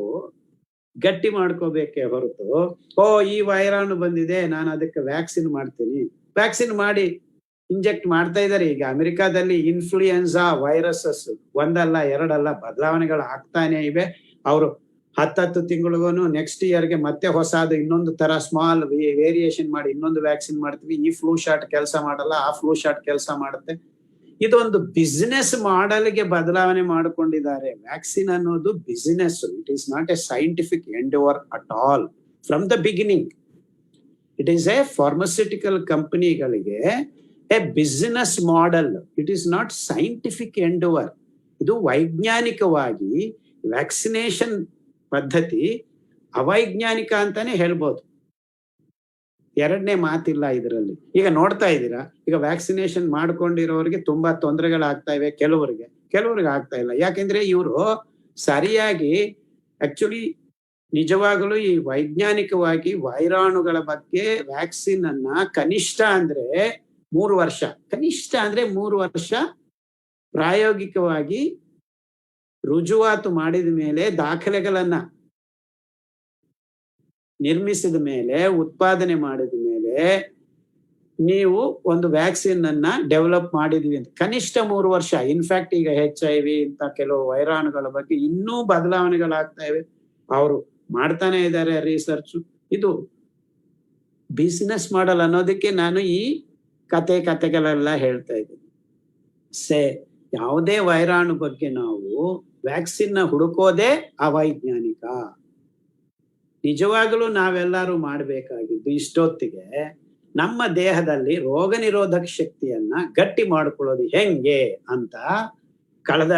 ಗಟ್ಟಿ ಮಾಡ್ಕೋಬೇಕೇ ಹೊರತು, ಈ ವೈರಾಣು ಬಂದಿದೆ, ನಾನು ಅದಕ್ಕೆ ವ್ಯಾಕ್ಸಿನ್ ಮಾಡ್ತೀನಿ, ವ್ಯಾಕ್ಸಿನ್ ಮಾಡಿ ಇಂಜೆಕ್ಟ್ ಮಾಡ್ತಾ ಇದ್ದಾರೆ. ಈಗ ಅಮೆರಿಕಾದಲ್ಲಿ ಇನ್ಫ್ಲೂಯೆನ್ಸಾ ವೈರಸಸ್ ಒಂದಲ್ಲ ಎರಡಲ್ಲ ಬದಲಾವಣೆಗಳು ಆಗ್ತಾನೆ ಇವೆ. ಅವರು 10 ತಿಂಗಳಿಗೂ ನೆಕ್ಸ್ಟ್ ಇಯರ್ಗೆ ಮತ್ತೆ ಹೊಸದು ಇನ್ನೊಂದು ತರ ಸ್ಮಾಲ್ ವೇರಿಯೇಷನ್ ಮಾಡಿ ಇನ್ನೊಂದು ವ್ಯಾಕ್ಸಿನ್ ಮಾಡ್ತೀವಿ. ಈ ಫ್ಲೂ ಶಾಟ್ ಕೆಲಸ ಮಾಡಲ್ಲ, ಆ ಫ್ಲೂ ಶಾಟ್ ಕೆಲಸ ಮಾಡುತ್ತೆ. ಇದೊಂದು ಬಿಸಿನೆಸ್ ಮಾಡೆಲ್ಗೆ ಬದಲಾವಣೆ ಮಾಡಿಕೊಂಡಿದ್ದಾರೆ. ವ್ಯಾಕ್ಸಿನ್ ಅನ್ನೋದು business, it is not a scientific endeavour at all from the beginning. It is a pharmaceutical ಕಂಪನಿಗಳಿಗೆ a business model. It is not scientific endeavour. ಇದು ವೈಜ್ಞಾನಿಕವಾಗಿ ವ್ಯಾಕ್ಸಿನೇಷನ್ ಪದ್ಧತಿ ಅವೈಜ್ಞಾನಿಕ ಅಂತಾನೆ ಹೇಳ್ಬೋದು. ಎರಡನೇ ಮಾತಿಲ್ಲ ಇದರಲ್ಲಿ. ಈಗ ನೋಡ್ತಾ ಇದ್ದೀರಾ, ಈಗ ವ್ಯಾಕ್ಸಿನೇಷನ್ ಮಾಡ್ಕೊಂಡಿರೋರಿಗೆ ತುಂಬಾ ತೊಂದರೆಗಳಾಗ್ತಾ ಇವೆ. ಕೆಲವರಿಗೆ ಆಗ್ತಾ ಇಲ್ಲ. ಯಾಕೆಂದ್ರೆ ಇವರು ಸರಿಯಾಗಿ ಆಕ್ಚುಲಿ ನಿಜವಾಗಲೂ ಈ ವೈಜ್ಞಾನಿಕವಾಗಿ ವೈರಾಣುಗಳ ಬಗ್ಗೆ ವ್ಯಾಕ್ಸಿನ್ ಅನ್ನ ಕನಿಷ್ಠ ಅಂದ್ರೆ 3 ವರ್ಷ ಪ್ರಾಯೋಗಿಕವಾಗಿ ರುಜುವಾತು ಮಾಡಿದ ಮೇಲೆ, ದಾಖಲೆಗಳನ್ನ ನಿರ್ಮಿಸಿದ ಮೇಲೆ, ಉತ್ಪಾದನೆ ಮಾಡಿದ ಮೇಲೆ ನೀವು ಒಂದು ವ್ಯಾಕ್ಸಿನ್ ಅನ್ನ ಡೆವಲಪ್ ಮಾಡಿದ್ವಿ ಅಂತ ಕನಿಷ್ಠ 3 ವರ್ಷ. ಇನ್ಫ್ಯಾಕ್ಟ್ ಈಗ HIV ಇಂತ ಕೆಲವು ವೈರಾಣುಗಳ ಬಗ್ಗೆ ಇನ್ನೂ ಬದಲಾವಣೆಗಳಾಗ್ತಾ ಇವೆ. ಅವರು ಮಾಡ್ತಾನೆ ಇದ್ದಾರೆ ರಿಸರ್ಚ್. ಇದು ಬಿಸಿನೆಸ್ ಮಾಡಲ್ ಅನ್ನೋದಕ್ಕೆ ನಾನು ಈ ಕತೆಗಳೆಲ್ಲ ಹೇಳ್ತಾ ಇದ್ದೀನಿ. ಯಾವುದೇ ವೈರಾಣು ಬಗ್ಗೆ ನಾವು ವ್ಯಾಕ್ಸಿನ್ ನ ಹುಡುಕೋದೇ ಅವೈಜ್ಞಾನಿಕ. ನಿಜವಾಗಲೂ ನಾವೆಲ್ಲರೂ ಮಾಡಬೇಕಾಗಿದ್ದು ಇಷ್ಟೊತ್ತಿಗೆ ನಮ್ಮ ದೇಹದಲ್ಲಿ ರೋಗ ನಿರೋಧಕ ಶಕ್ತಿಯನ್ನ ಗಟ್ಟಿ ಮಾಡ್ಕೊಳ್ಳೋದು ಹೆಂಗೆ ಅಂತ ಕಳೆದ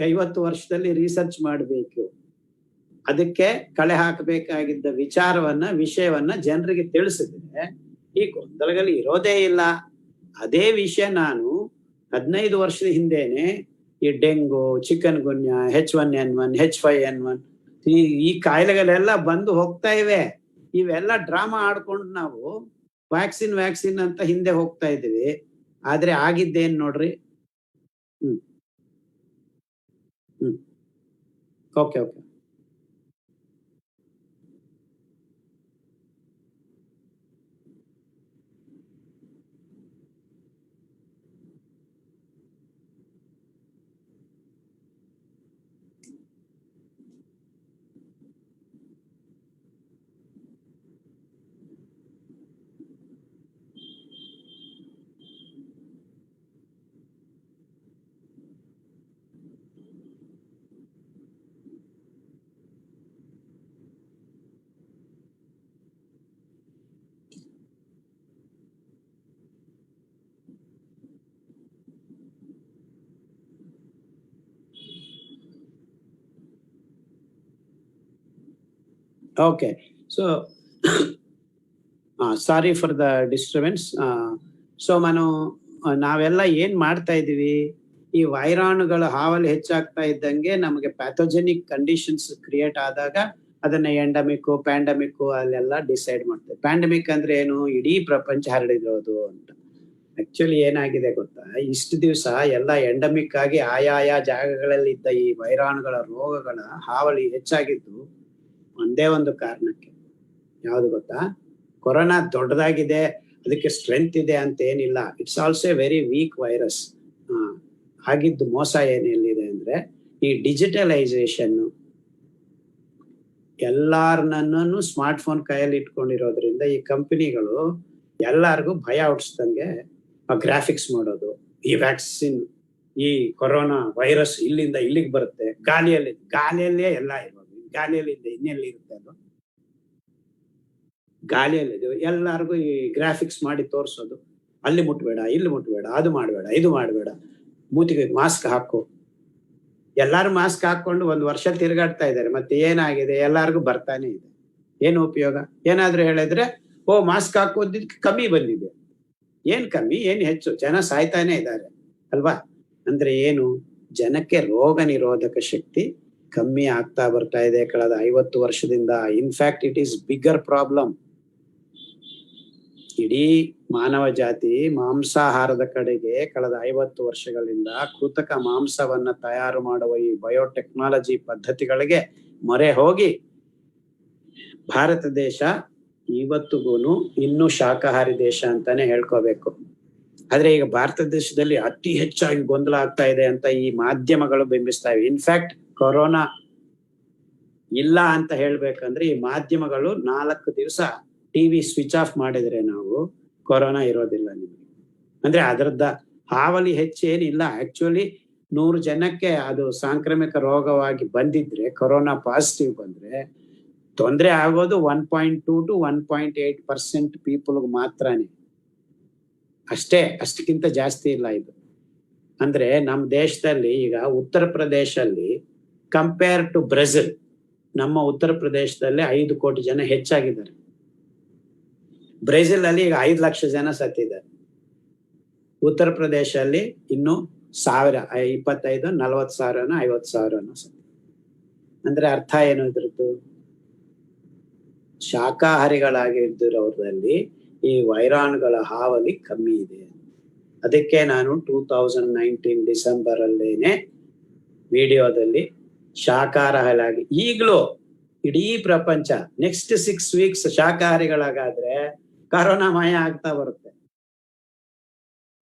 50 ವರ್ಷದಲ್ಲಿ ರಿಸರ್ಚ್ ಮಾಡಬೇಕು. ಅದಕ್ಕೆ ಕಳೆ ಹಾಕಬೇಕಾಗಿದ್ದ ವಿಷಯವನ್ನ ಜನರಿಗೆ ತಿಳಿಸಿದ್ರೆ ಈ ಗೊಂದಲಗಳು ಇರೋದೇ ಇಲ್ಲ. ಅದೇ ವಿಷಯ ನಾನು 15 ವರ್ಷದ ಹಿಂದೆನೆ ಈ ಡೆಂಗು, ಚಿಕನ್ ಗುನ್ಯಾ, H1N1, H5N1 ಈ ಕಾಯಿಲೆಗಳೆಲ್ಲ ಬಂದು ಹೋಗ್ತಾ ಇವೆ. ಇವೆಲ್ಲ ಡ್ರಾಮಾ ಆಡ್ಕೊಂಡು ನಾವು ವ್ಯಾಕ್ಸಿನ್ ಅಂತ ಹಿಂದೆ ಹೋಗ್ತಾ ಇದೀವಿ. ಆದ್ರೆ ಆಗಿದ್ದೇನ್ ನೋಡ್ರಿ. Okay. Okay, so sorry for the disturbance. So ನಾವೆಲ್ಲ ಏನ್ ಮಾಡ್ತಾ ಇದೀವಿ, ಈ ವೈರಾಣುಗಳ ಹಾವಳಿ ಹೆಚ್ಚಾಗ್ತಾ ಇದ್ದಂಗೆ ನಮಗೆ ಪ್ಯಾಥೋಜೆನಿಕ್ ಕಂಡೀಷನ್ಸ್ ಕ್ರಿಯೇಟ್ ಆದಾಗ ಅದನ್ನ ಎಂಡಮಿಕ್, ಪ್ಯಾಂಡಮಿಕ್ ಅಲ್ಲೆಲ್ಲ ಡಿಸೈಡ್ ಮಾಡ್ತೇವೆ. ಪ್ಯಾಂಡಮಿಕ್ ಅಂದ್ರೆ ಏನು? ಇಡೀ ಪ್ರಪಂಚ ಹರಡಿರೋದು ಅಂತ. ಆಕ್ಚುಲಿ ಏನಾಗಿದೆ ಗೊತ್ತಾ, ಇಷ್ಟು ದಿವಸ ಎಲ್ಲ ಎಂಡಮಿಕ್ ಆಗಿ ಆಯಾಯ ಜಾಗಗಳಲ್ಲಿ ಇದ್ದ ಈ ವೈರಾಣುಗಳ ರೋಗಗಳ ಹಾವಳಿ ಹೆಚ್ಚಾಗಿದ್ದು ಒಂದೇ ಒಂದು ಕಾರಣಕ್ಕೆ. ಯಾವ್ದು ಗೊತ್ತಾ? ಕೊರೋನಾ ದೊಡ್ಡದಾಗಿದೆ, ಅದಕ್ಕೆ ಸ್ಟ್ರೆಂತ್ ಇದೆ ಅಂತ ಏನಿಲ್ಲ. It's also a very weak virus. ಆಗಿದ್ದು ಮೋಸ ಏನೆಲ್ಲಿದೆ ಅಂದ್ರೆ ಈ ಡಿಜಿಟಲೈಸೇಷನ್, ಎಲ್ಲಾರನ್ನೂ ಸ್ಮಾರ್ಟ್ ಫೋನ್ ಕೈಯಲ್ಲಿ ಇಟ್ಕೊಂಡಿರೋದ್ರಿಂದ ಈ ಕಂಪನಿಗಳು ಎಲ್ಲಾರ್ಗು ಭಯ ಹುಟ್ಟಿಸ್ದಂಗೆ ಗ್ರಾಫಿಕ್ಸ್ ಮಾಡೋದು. ಈ ವ್ಯಾಕ್ಸಿನ್, ಈ ಕೊರೋನಾ ವೈರಸ್ ಇಲ್ಲಿಂದ ಇಲ್ಲಿಗೆ ಬರುತ್ತೆ, ಗಾಳಿಯಲ್ಲೇ ಎಲ್ಲ ಇರೋದು. ಗಾಳಿಯಲ್ಲಿ ಇನ್ನೆಲ್ಲಿ ಇರುತ್ತೆ ಅದು? ಗಾಳಿಯಲ್ಲಿ ಎಲ್ಲಾರ್ಗು ಈ ಗ್ರಾಫಿಕ್ಸ್ ಮಾಡಿ ತೋರ್ಸೋದು. ಅಲ್ಲಿ ಮುಟ್ಬೇಡ, ಇಲ್ಲಿ ಮುಟ್ಬೇಡ, ಅದು ಮಾಡ್ಬೇಡ, ಇದು ಮಾಡ್ಬೇಡ, ಮೂತಿಗೆ ಮಾಸ್ಕ್ ಹಾಕು. ಎಲ್ಲಾರು ಮಾಸ್ಕ್ ಹಾಕೊಂಡು 1 ವರ್ಷ ತಿರುಗಾಡ್ತಾ ಇದ್ದಾರೆ. ಮತ್ತೆ ಏನಾಗಿದೆ? ಎಲ್ಲಾರ್ಗು ಬರ್ತಾನೆ ಇದೆ. ಏನು ಉಪಯೋಗ? ಏನಾದ್ರೂ ಹೇಳಿದ್ರೆ ಮಾಸ್ಕ್ ಹಾಕೋದಕ್ಕೆ ಕಮ್ಮಿ ಬಂದಿದೆ. ಏನ್ ಕಮ್ಮಿ, ಏನ್ ಹೆಚ್ಚು? ಜನ ಸಾಯ್ತಾನೆ ಇದ್ದಾರೆ ಅಲ್ವಾ? ಅಂದ್ರೆ ಏನು? ಜನಕ್ಕೆ ರೋಗ ನಿರೋಧಕ ಶಕ್ತಿ ಕಮ್ಮಿ ಆಗ್ತಾ ಬರ್ತಾ ಇದೆ ಕಳೆದ 50 ವರ್ಷದಿಂದ. In fact it is bigger problem. ಇಡೀ ಮಾನವ ಜಾತಿ ಮಾಂಸಾಹಾರದ ಕಡೆಗೆ ಕಳೆದ 50 ವರ್ಷಗಳಿಂದ ಕೃತಕ ಮಾಂಸವನ್ನ ತಯಾರು ಮಾಡುವ ಈ ಬಯೋಟೆಕ್ನಾಲಜಿ ಪದ್ಧತಿಗಳಿಗೆ ಮೊರೆ ಹೋಗಿ ಭಾರತ ದೇಶ ಇವತ್ತಿಗೂ ಇನ್ನೂ ಶಾಕಾಹಾರಿ ದೇಶ ಅಂತಾನೆ ಹೇಳ್ಕೋಬೇಕು. ಆದ್ರೆ ಈಗ ಭಾರತ ದೇಶದಲ್ಲಿ ಅತಿ ಹೆಚ್ಚಾಗಿ ಗೊಂದಲ ಆಗ್ತಾ ಇದೆ ಅಂತ ಈ ಮಾಧ್ಯಮಗಳು ಬಿಂಬಿಸ್ತಾ ಇವೆ. ಇನ್ಫ್ಯಾಕ್ಟ್ ಕೊರೋನಾ ಇಲ್ಲ ಅಂತ ಹೇಳ್ಬೇಕಂದ್ರೆ ಈ ಮಾಧ್ಯಮಗಳು 4 ದಿವಸ ಟಿವಿ ಸ್ವಿಚ್ ಆಫ್ ಮಾಡಿದ್ರೆ ನಾವು ಕೊರೋನಾ ಇರೋದಿಲ್ಲ ನಿಮಗೆ. ಅಂದ್ರೆ ಅದರದ ಹಾವಳಿ ಹೆಚ್ಚೇನಿಲ್ಲ. ಆಕ್ಚುಲಿ 100 ಜನಕ್ಕೆ ಅದು ಸಾಂಕ್ರಾಮಿಕ ರೋಗವಾಗಿ ಬಂದಿದ್ರೆ, ಕೊರೋನಾ ಪಾಸಿಟಿವ್ ಬಂದ್ರೆ ತೊಂದರೆ ಆಗೋದು 1.2 to 1.8% ಪೀಪಲ್ಗೆ ಮಾತ್ರನೇ. ಅಷ್ಟಕ್ಕಿಂತ ಜಾಸ್ತಿ ಇಲ್ಲ ಇದು. ಅಂದ್ರೆ ನಮ್ಮ ದೇಶದಲ್ಲಿ ಈಗ ಉತ್ತರ ಪ್ರದೇಶಲ್ಲಿ ಕಂಪೇರ್ ಟು ಬ್ರೆಜಿಲ್, ನಮ್ಮ ಉತ್ತರ ಪ್ರದೇಶದಲ್ಲಿ 5 ಕೋಟಿ ಜನ ಹೆಚ್ಚಾಗಿದ್ದಾರೆ. ಬ್ರೆಜಿಲ್ ಅಲ್ಲಿ ಈಗ 5 ಲಕ್ಷ ಜನ ಸತ್ತಿದ್ದಾರೆ. ಉತ್ತರ ಪ್ರದೇಶಲ್ಲಿ ಇನ್ನು 1000, 25, 40 ಸಾವಿರನೋ 50 ಸಾವಿರನೋ ಸತ್ತಿದ್ದಾರೆ. ಅಂದ್ರೆ ಅರ್ಥ ಏನು ಇದ್ರದ್ದು? ಶಾಕಾಹಾರಿಗಳಾಗಿದ್ದಿರೋದ್ರಲ್ಲಿ ಈ ವೈರಾಣುಗಳ ಹಾವಳಿ ಕಮ್ಮಿ ಇದೆ. ಅದಕ್ಕೆ ನಾನು 2019 ಡಿಸೆಂಬರ್ ಅಲ್ಲೇನೆ ವಿಡಿಯೋದಲ್ಲಿ ಶಾಕಾಹಾರಿಗಳಾಗಿ, ಈಗಲೂ ಇಡೀ ಪ್ರಪಂಚ ನೆಕ್ಸ್ಟ್ 6 ವೀಕ್ಸ್ ಶಾಕಾಹಾರಿಗಳಾಗಾದ್ರೆ ಕರೋನಾ ಮಾಯ ಆಗ್ತಾ ಬರುತ್ತೆ.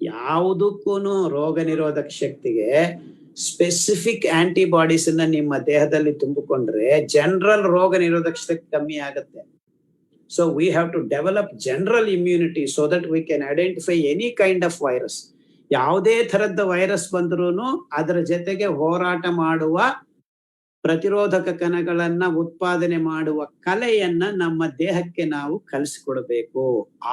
ಯಾವುದಕ್ಕೂ ರೋಗ ನಿರೋಧಕ ಶಕ್ತಿಗೆ ಸ್ಪೆಸಿಫಿಕ್ ಆಂಟಿಬಾಡೀಸ್ ಅನ್ನ ನಿಮ್ಮ ದೇಹದಲ್ಲಿ ತುಂಬಿಕೊಂಡ್ರೆ ಜನರಲ್ ರೋಗ ನಿರೋಧಕ ಶಕ್ತಿ ಕಮ್ಮಿ ಆಗುತ್ತೆ. So we have to develop general immunity so that we can identify any kind of virus. ಯಾವುದೇ ತರದ್ದು ವೈರಸ್ ಬಂದ್ರೂ ಅದರ ಜೊತೆಗೆ ಹೋರಾಟ ಮಾಡುವ ಪ್ರತಿರೋಧಕ ಕಣಗಳನ್ನ ಉತ್ಪಾದನೆ ಮಾಡುವ ಕಲೆಯನ್ನ ನಮ್ಮ ದೇಹಕ್ಕೆ ನಾವು ಕಲಿಸಿಕೊಡ್ಬೇಕು.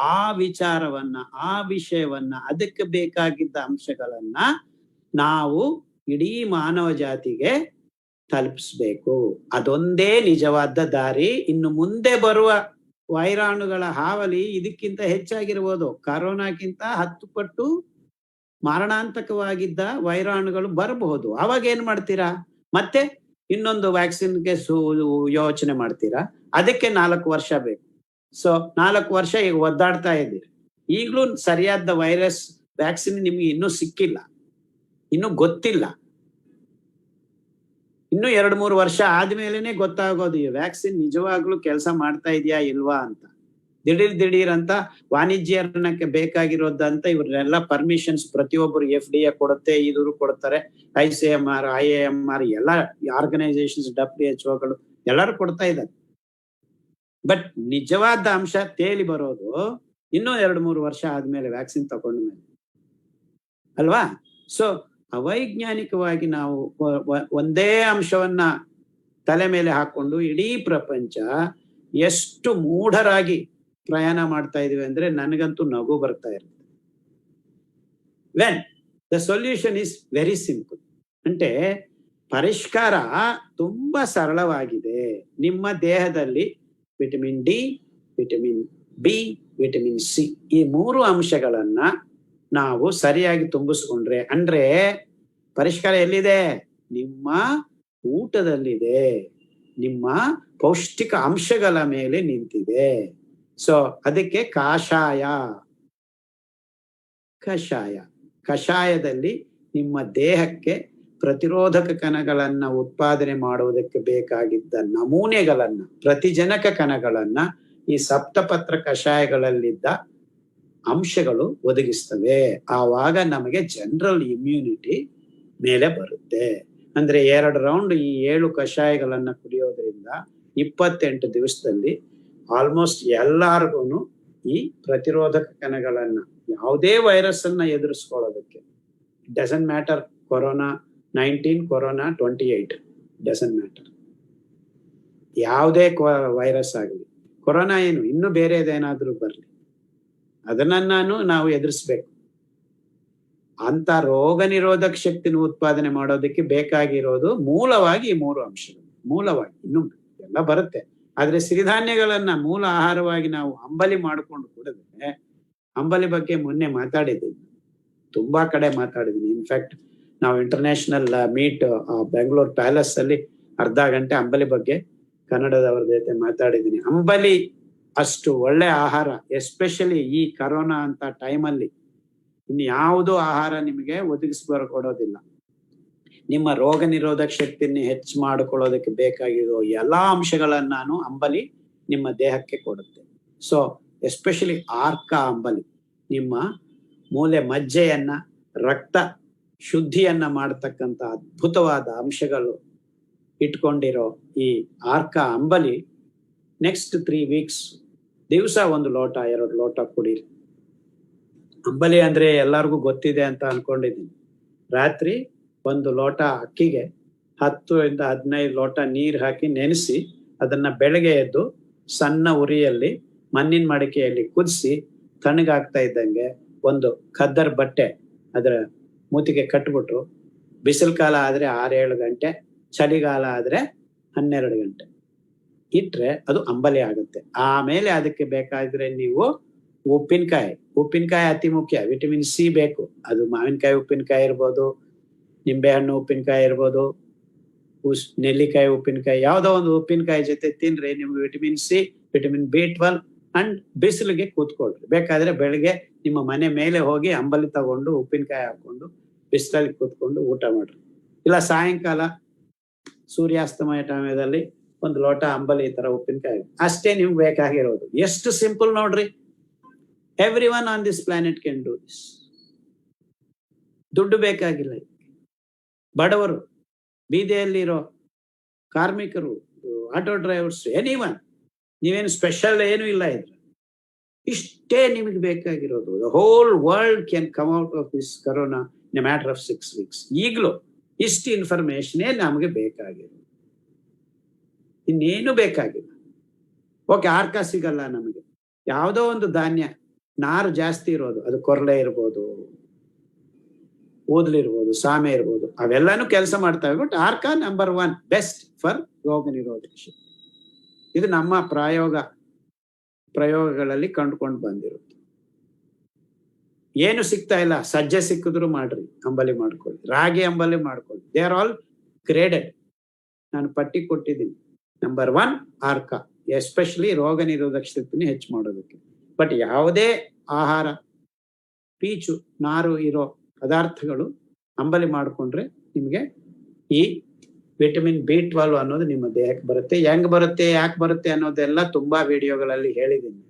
ಆ ವಿಚಾರವನ್ನ, ಆ ವಿಷಯವನ್ನ, ಅದಕ್ಕೆ ಬೇಕಾಗಿದ್ದ ಅಂಶಗಳನ್ನ ನಾವು ಇಡೀ ಮಾನವ ಜಾತಿಗೆ ತಲುಪಿಸ್ಬೇಕು. ಅದೊಂದೇ ನಿಜವಾದ ದಾರಿ. ಇನ್ನು ಮುಂದೆ ಬರುವ ವೈರಾಣುಗಳ ಹಾವಳಿ ಇದಕ್ಕಿಂತ ಹೆಚ್ಚಾಗಿರ್ಬೋದು. ಕರೋನಾಕ್ಕಿಂತ 10 ಪಟ್ಟು ಮಾರಣಾಂತಕವಾಗಿದ್ದ ವೈರಾಣುಗಳು ಬರಬಹುದು. ಅವಾಗ ಏನ್ ಮಾಡ್ತೀರಾ? ಮತ್ತೆ ಇನ್ನೊಂದು ವ್ಯಾಕ್ಸಿನ್ಗೆ ಯೋಚನೆ ಮಾಡ್ತೀರಾ? ಅದಕ್ಕೆ 4 ವರ್ಷ ಬೇಕು. ಸೊ 4 ವರ್ಷ ಈಗ ಒದ್ದಾಡ್ತಾ ಇದ್ದೀರಿ. ಈಗಲೂ ಸರಿಯಾದ ವೈರಸ್ ವ್ಯಾಕ್ಸಿನ್ ನಿಮ್ಗೆ ಇನ್ನೂ ಸಿಕ್ಕಿಲ್ಲ, ಇನ್ನೂ ಗೊತ್ತಿಲ್ಲ. ಇನ್ನು 2-3 ವರ್ಷ ಆದ್ಮೇಲೆನೆ ಗೊತ್ತಾಗೋದು ಈ ವ್ಯಾಕ್ಸಿನ್ ನಿಜವಾಗ್ಲೂ ಕೆಲಸ ಮಾಡ್ತಾ ಇದೆಯಾ ಇಲ್ವಾ ಅಂತ. ದಿಢೀರ್ ಅಂತ ವಾಣಿಜ್ಯೀಕರಣಕ್ಕೆ ಬೇಕಾಗಿರೋದಂತ ಇವ್ರನ್ನೆಲ್ಲ ಪರ್ಮಿಷನ್ಸ್ ಪ್ರತಿಯೊಬ್ಬರು FDA ಕೊಡುತ್ತೆ, ಇವರು ಕೊಡ್ತಾರೆ, ICMR, IAMR ಎಲ್ಲ ಆರ್ಗನೈಸೇಷನ್ಸ್, WHO ಎಲ್ಲರೂ ಕೊಡ್ತಾ ಇದ್ದಾರೆ. ಬಟ್ ನಿಜವಾದ ಅಂಶ ತೇಲಿ ಬರೋದು ಇನ್ನೂ 2-3 ವರ್ಷ ಆದ್ಮೇಲೆ ವ್ಯಾಕ್ಸಿನ್ ತಗೊಂಡ ಮೇಲೆ ಅಲ್ವಾ? ಸೊ ಅವೈಜ್ಞಾನಿಕವಾಗಿ ನಾವು ಒಂದೇ ಅಂಶವನ್ನ ತಲೆ ಮೇಲೆ ಹಾಕೊಂಡು ಇಡೀ ಪ್ರಪಂಚ ಎಷ್ಟು ಮೂಢರಾಗಿ ಪ್ರಯಾಣ ಮಾಡ್ತಾ ಇದೀವಿ ಅಂದ್ರೆ ನನಗಂತೂ ನಗು ಬರ್ತಾ ಇರುತ್ತೆ. When the solution is very simple. అంటే ಪರಿಷ್ಕಾರ ತುಂಬಾ ಸರಳವಾಗಿದೆ. ನಿಮ್ಮ ದೇಹದಲ್ಲಿ vitamin D, vitamin B, vitamin C ಈ 3 ಅಂಶಗಳನ್ನ ನಾವು ಸರಿಯಾಗಿ ತುಂಬಿಸ್ಕೊಂಡ್ರೆ, ಅಂದ್ರೆ ಪರಿಷ್ಕಾರ ಎಲ್ಲಿದೆ? ನಿಮ್ಮ ಊಟದಲ್ಲಿದೆ, ನಿಮ್ಮ ಪೌಷ್ಟಿಕ ಅಂಶಗಳ ಮೇಲೆ ನಿಂತಿದೆ. ಸೊ ಅದಕ್ಕೆ ಕಷಾಯದಲ್ಲಿ ನಿಮ್ಮ ದೇಹಕ್ಕೆ ಪ್ರತಿರೋಧಕ ಕಣಗಳನ್ನ ಉತ್ಪಾದನೆ ಮಾಡುವುದಕ್ಕೆ ಬೇಕಾಗಿದ್ದ ನಮೂನೆಗಳನ್ನ, ಪ್ರತಿಜನಕ ಕಣಗಳನ್ನ ಈ ಸಪ್ತಪತ್ರ ಕಷಾಯಗಳಲ್ಲಿದ್ದ ಅಂಶಗಳು ಒದಗಿಸ್ತವೆ. ಆವಾಗ ನಮಗೆ ಜನರಲ್ ಇಮ್ಯುನಿಟಿ ಮೇಲೆ ಬರುತ್ತೆ. ಅಂದ್ರೆ 2 ರೌಂಡ್ ಈ 7 ಕಷಾಯಗಳನ್ನ ಕುಡಿಯೋದ್ರಿಂದ 28 ದಿವಸದಲ್ಲಿ ಆಲ್ಮೋಸ್ಟ್ ಎಲ್ಲಾರ್ಗು ಈ ಪ್ರತಿರೋಧಕ ಕಣಗಳನ್ನ, ಯಾವುದೇ ವೈರಸ್ ಅನ್ನ ಎದುರಿಸ್ಕೊಳ್ಳೋದಕ್ಕೆ, doesn't matter corona 19, corona 28, doesn't matter. ಯಾವುದೇ ವೈರಸ್ ಆಗಲಿ, ಕೊರೋನಾ ಏನು ಇನ್ನು ಬೇರೆದೇನಾದ್ರೂ ಬರ್ಲಿ, ಅದನ್ನ ನಾವು ಎದುರಿಸ್ಬೇಕು. ಅಂತ ರೋಗ ನಿರೋಧಕ ಶಕ್ತಿನ ಉತ್ಪಾದನೆ ಮಾಡೋದಕ್ಕೆ ಬೇಕಾಗಿರೋದು ಮೂಲವಾಗಿ ಈ 3 ಅಂಶಗಳು. ಮೂಲವಾಗಿ ಇನ್ನು ಎಲ್ಲ ಬರುತ್ತೆ, ಆದ್ರೆ ಸಿರಿಧಾನ್ಯಗಳನ್ನ ಮೂಲ ಆಹಾರವಾಗಿ ನಾವು ಅಂಬಲಿ ಮಾಡಿಕೊಂಡು ಕುಡಿದ್ರೆ, ಅಂಬಲಿ ಬಗ್ಗೆ ಮೊನ್ನೆ ಮಾತಾಡಿದ್ದೀನಿ, ತುಂಬಾ ಕಡೆ ಮಾತಾಡಿದ್ದೀನಿ. ಇನ್ಫ್ಯಾಕ್ಟ್ ನಾವು ಇಂಟರ್ನ್ಯಾಷನಲ್ ಮೀಟ್ ಬೆಂಗಳೂರು ಪ್ಯಾಲೇಸ್ ಅಲ್ಲಿ ಅರ್ಧ ಗಂಟೆ ಅಂಬಲಿ ಬಗ್ಗೆ ಕನ್ನಡದವ್ರ ಜೊತೆ ಮಾತಾಡಿದ್ದೀನಿ. ಅಂಬಲಿ ಅಷ್ಟು ಒಳ್ಳೆ ಆಹಾರ, ಎಸ್ಪೆಷಲಿ ಈ ಕರೋನಾ ಅಂತ ಟೈಮಲ್ಲಿ ಇನ್ನು ಯಾವುದೋ ಆಹಾರ ನಿಮಗೆ ಕೊಡೋದಿಲ್ಲ. ನಿಮ್ಮ ರೋಗ ನಿರೋಧಕ ಶಕ್ತಿಯನ್ನು ಹೆಚ್ಚು ಮಾಡಿಕೊಳ್ಳೋದಕ್ಕೆ ಬೇಕಾಗಿರೋ ಎಲ್ಲಾ ಅಂಶಗಳನ್ನ ಅಂಬಲಿ ನಿಮ್ಮ ದೇಹಕ್ಕೆ ಕೊಡುತ್ತೆ. ಸೊ ಎಸ್ಪೆಷಲಿ ಆರ್ಕ ಅಂಬಲಿ ನಿಮ್ಮ ಮೂಲೆ ಮಜ್ಜೆಯನ್ನ, ರಕ್ತ ಶುದ್ಧಿಯನ್ನ ಮಾಡತಕ್ಕಂತ ಅದ್ಭುತವಾದ ಅಂಶಗಳು ಇಟ್ಕೊಂಡಿರೋ ಈ ಆರ್ಕ ಅಂಬಲಿ ನೆಕ್ಸ್ಟ್ 3 ವೀಕ್ಸ್ ದಿವಸ 1 ಲೋಟ 2 ಲೋಟ ಕುಡೀರಿ. ಅಂಬಲಿ ಅಂದ್ರೆ ಎಲ್ಲರಿಗೂ ಗೊತ್ತಿದೆ ಅಂತ ಅನ್ಕೊಂಡಿದ್ದೀನಿ. ರಾತ್ರಿ 1 ಲೋಟ ಅಕ್ಕಿಗೆ 10 ಇಂದ 15 ಲೋಟ ನೀರು ಹಾಕಿ ನೆನೆಸಿ, ಅದನ್ನ ಬೆಳಗ್ಗೆ ಎದ್ದು ಸಣ್ಣ ಉರಿಯಲ್ಲಿ ಮಣ್ಣಿನ ಮಡಿಕೆಯಲ್ಲಿ ಕುದಿಸಿ ತಣ್ಣಗಾಗ್ತಾ ಇದ್ದಂಗೆ ಒಂದು ಖದ್ದರ್ ಬಟ್ಟೆ ಅದರ ಮೂತಿಗೆ ಕಟ್ಬಿಟ್ಟು, ಬಿಸಿಲು ಕಾಲ ಆದ್ರೆ 6-7 ಗಂಟೆ, ಚಳಿಗಾಲ ಆದ್ರೆ 12 ಗಂಟೆ ಇಟ್ರೆ ಅದು ಅಂಬಲಿ ಆಗುತ್ತೆ. ಆಮೇಲೆ ಅದಕ್ಕೆ ಬೇಕಾದ್ರೆ ನೀವು ಉಪ್ಪಿನಕಾಯಿ ಅತಿ ಮುಖ್ಯ. ವಿಟಮಿನ್ ಸಿ ಬೇಕು. ಅದು ಮಾವಿನಕಾಯಿ ಉಪ್ಪಿನಕಾಯಿ ಇರ್ಬೋದು, ನಿಂಬೆಹಣ್ಣು ಉಪ್ಪಿನಕಾಯಿ ಇರ್ಬೋದು, ನೆಲ್ಲಿಕಾಯಿ ಉಪ್ಪಿನಕಾಯಿ, ಯಾವ್ದೋ ಒಂದು ಉಪ್ಪಿನಕಾಯಿ ಜೊತೆ ತಿನ್ರಿ. ನಿಮ್ಗೆ vitamin C, vitamin B12 and ಬಿಸಿಲಿಗೆ ಕೂತ್ಕೊಳ್ರಿ. ಬೇಕಾದ್ರೆ ಬೆಳಿಗ್ಗೆ ನಿಮ್ಮ ಮನೆ ಮೇಲೆ ಹೋಗಿ ಅಂಬಲಿ ತಗೊಂಡು ಉಪ್ಪಿನಕಾಯಿ ಹಾಕೊಂಡು ಬಿಸಿಲಲ್ಲಿ ಕೂತ್ಕೊಂಡು ಊಟ ಮಾಡ್ರಿ. ಇಲ್ಲ ಸಾಯಂಕಾಲ ಸೂರ್ಯಾಸ್ತಮಯ ಟೈಮದಲ್ಲಿ 1 ಲೋಟ ಅಂಬಲಿ ಈ ತರ ಉಪ್ಪಿನಕಾಯಿ, ಅಷ್ಟೇ ನಿಮ್ಗೆ ಬೇಕಾಗಿರೋದು. ಎಷ್ಟು ಸಿಂಪಲ್ ನೋಡ್ರಿ. Everyone on this planet can do this. ದುಡ್ಡು ಬೇಕಾಗಿಲ್ಲ. ಬಡವರು, ಬೀದಿಯಲ್ಲಿರೋ ಕಾರ್ಮಿಕರು, ಆಟೋ ಡ್ರೈವರ್ಸ್, ಎನಿವನ್, ನೀವೇನು ಸ್ಪೆಷಲ್ ಏನೂ ಇಲ್ಲ ಇದ್ರ. ಇಷ್ಟೇ ನಿಮಗೆ ಬೇಕಾಗಿರೋದು. The whole world can come out of this corona in a matter of 6 weeks. ಈಗಲೂ ಇಷ್ಟು ಇನ್ಫಾರ್ಮೇಶನೇ ನಮಗೆ ಬೇಕಾಗಿರೋದು, ಇನ್ನೇನು ಬೇಕಾಗಿಲ್ಲ. ಓಕೆ, ಆರ್ಕ ಸಿಗಲ್ಲ ನಮಗೆ, ಯಾವುದೋ ಒಂದು ಧಾನ್ಯ ನಾರು ಜಾಸ್ತಿ ಇರೋದು, ಅದು ಕೊರಲೆ ಇರ್ಬೋದು, ಓದ್ಲಿರ್ಬೋದು, ಸಾಮೆ ಇರ್ಬೋದು, ಅವೆಲ್ಲಾನು ಕೆಲಸ ಮಾಡ್ತವೆ. ಬಟ್ ಆರ್ಕ ನಂಬರ್ 1 ಬೆಸ್ಟ್ ಫಾರ್ ರೋಗ ನಿರೋಧಕ ಶಕ್ತಿ. ಇದು ನಮ್ಮ ಪ್ರಯೋಗಗಳಲ್ಲಿ ಕಂಡುಕೊಂಡು ಬಂದಿರುತ್ತೆ. ಏನು ಸಿಗ್ತಾ ಇಲ್ಲ, ಸಜ್ಜೆ ಸಿಕ್ಕಿದ್ರು ಮಾಡ್ರಿ, ಅಂಬಲಿ ಮಾಡ್ಕೊಳ್ಳಿ, ರಾಗಿ ಅಂಬಲಿ ಮಾಡ್ಕೊಳ್ಳಿ. They are all graded. ನಾನು ಪಟ್ಟಿ ಕೊಟ್ಟಿದ್ದೀನಿ. ನಂಬರ್ 1 ಆರ್ಕ, ಎಸ್ಪೆಷಲಿ ರೋಗ ನಿರೋಧಕ ಶಕ್ತಿನ ಹೆಚ್ಚು ಮಾಡೋದಕ್ಕೆ. ಬಟ್ ಯಾವುದೇ ಆಹಾರ, ಪೀಚು, ನಾರು ಇರೋ ಪದಾರ್ಥಗಳು ಅಂಬಲಿ ಮಾಡಿಕೊಂಡ್ರೆ ನಿಮಗೆ ಈ ವಿಟಮಿನ್ B12 ಅನ್ನೋದು ನಿಮ್ಮ ದೇಹಕ್ಕೆ ಬರುತ್ತೆ. ಹೆಂಗ್ ಬರುತ್ತೆ, ಯಾಕೆ ಬರುತ್ತೆ ಅನ್ನೋದೆಲ್ಲ ತುಂಬಾ ವಿಡಿಯೋಗಳಲ್ಲಿ ಹೇಳಿದ್ದೀನಿ.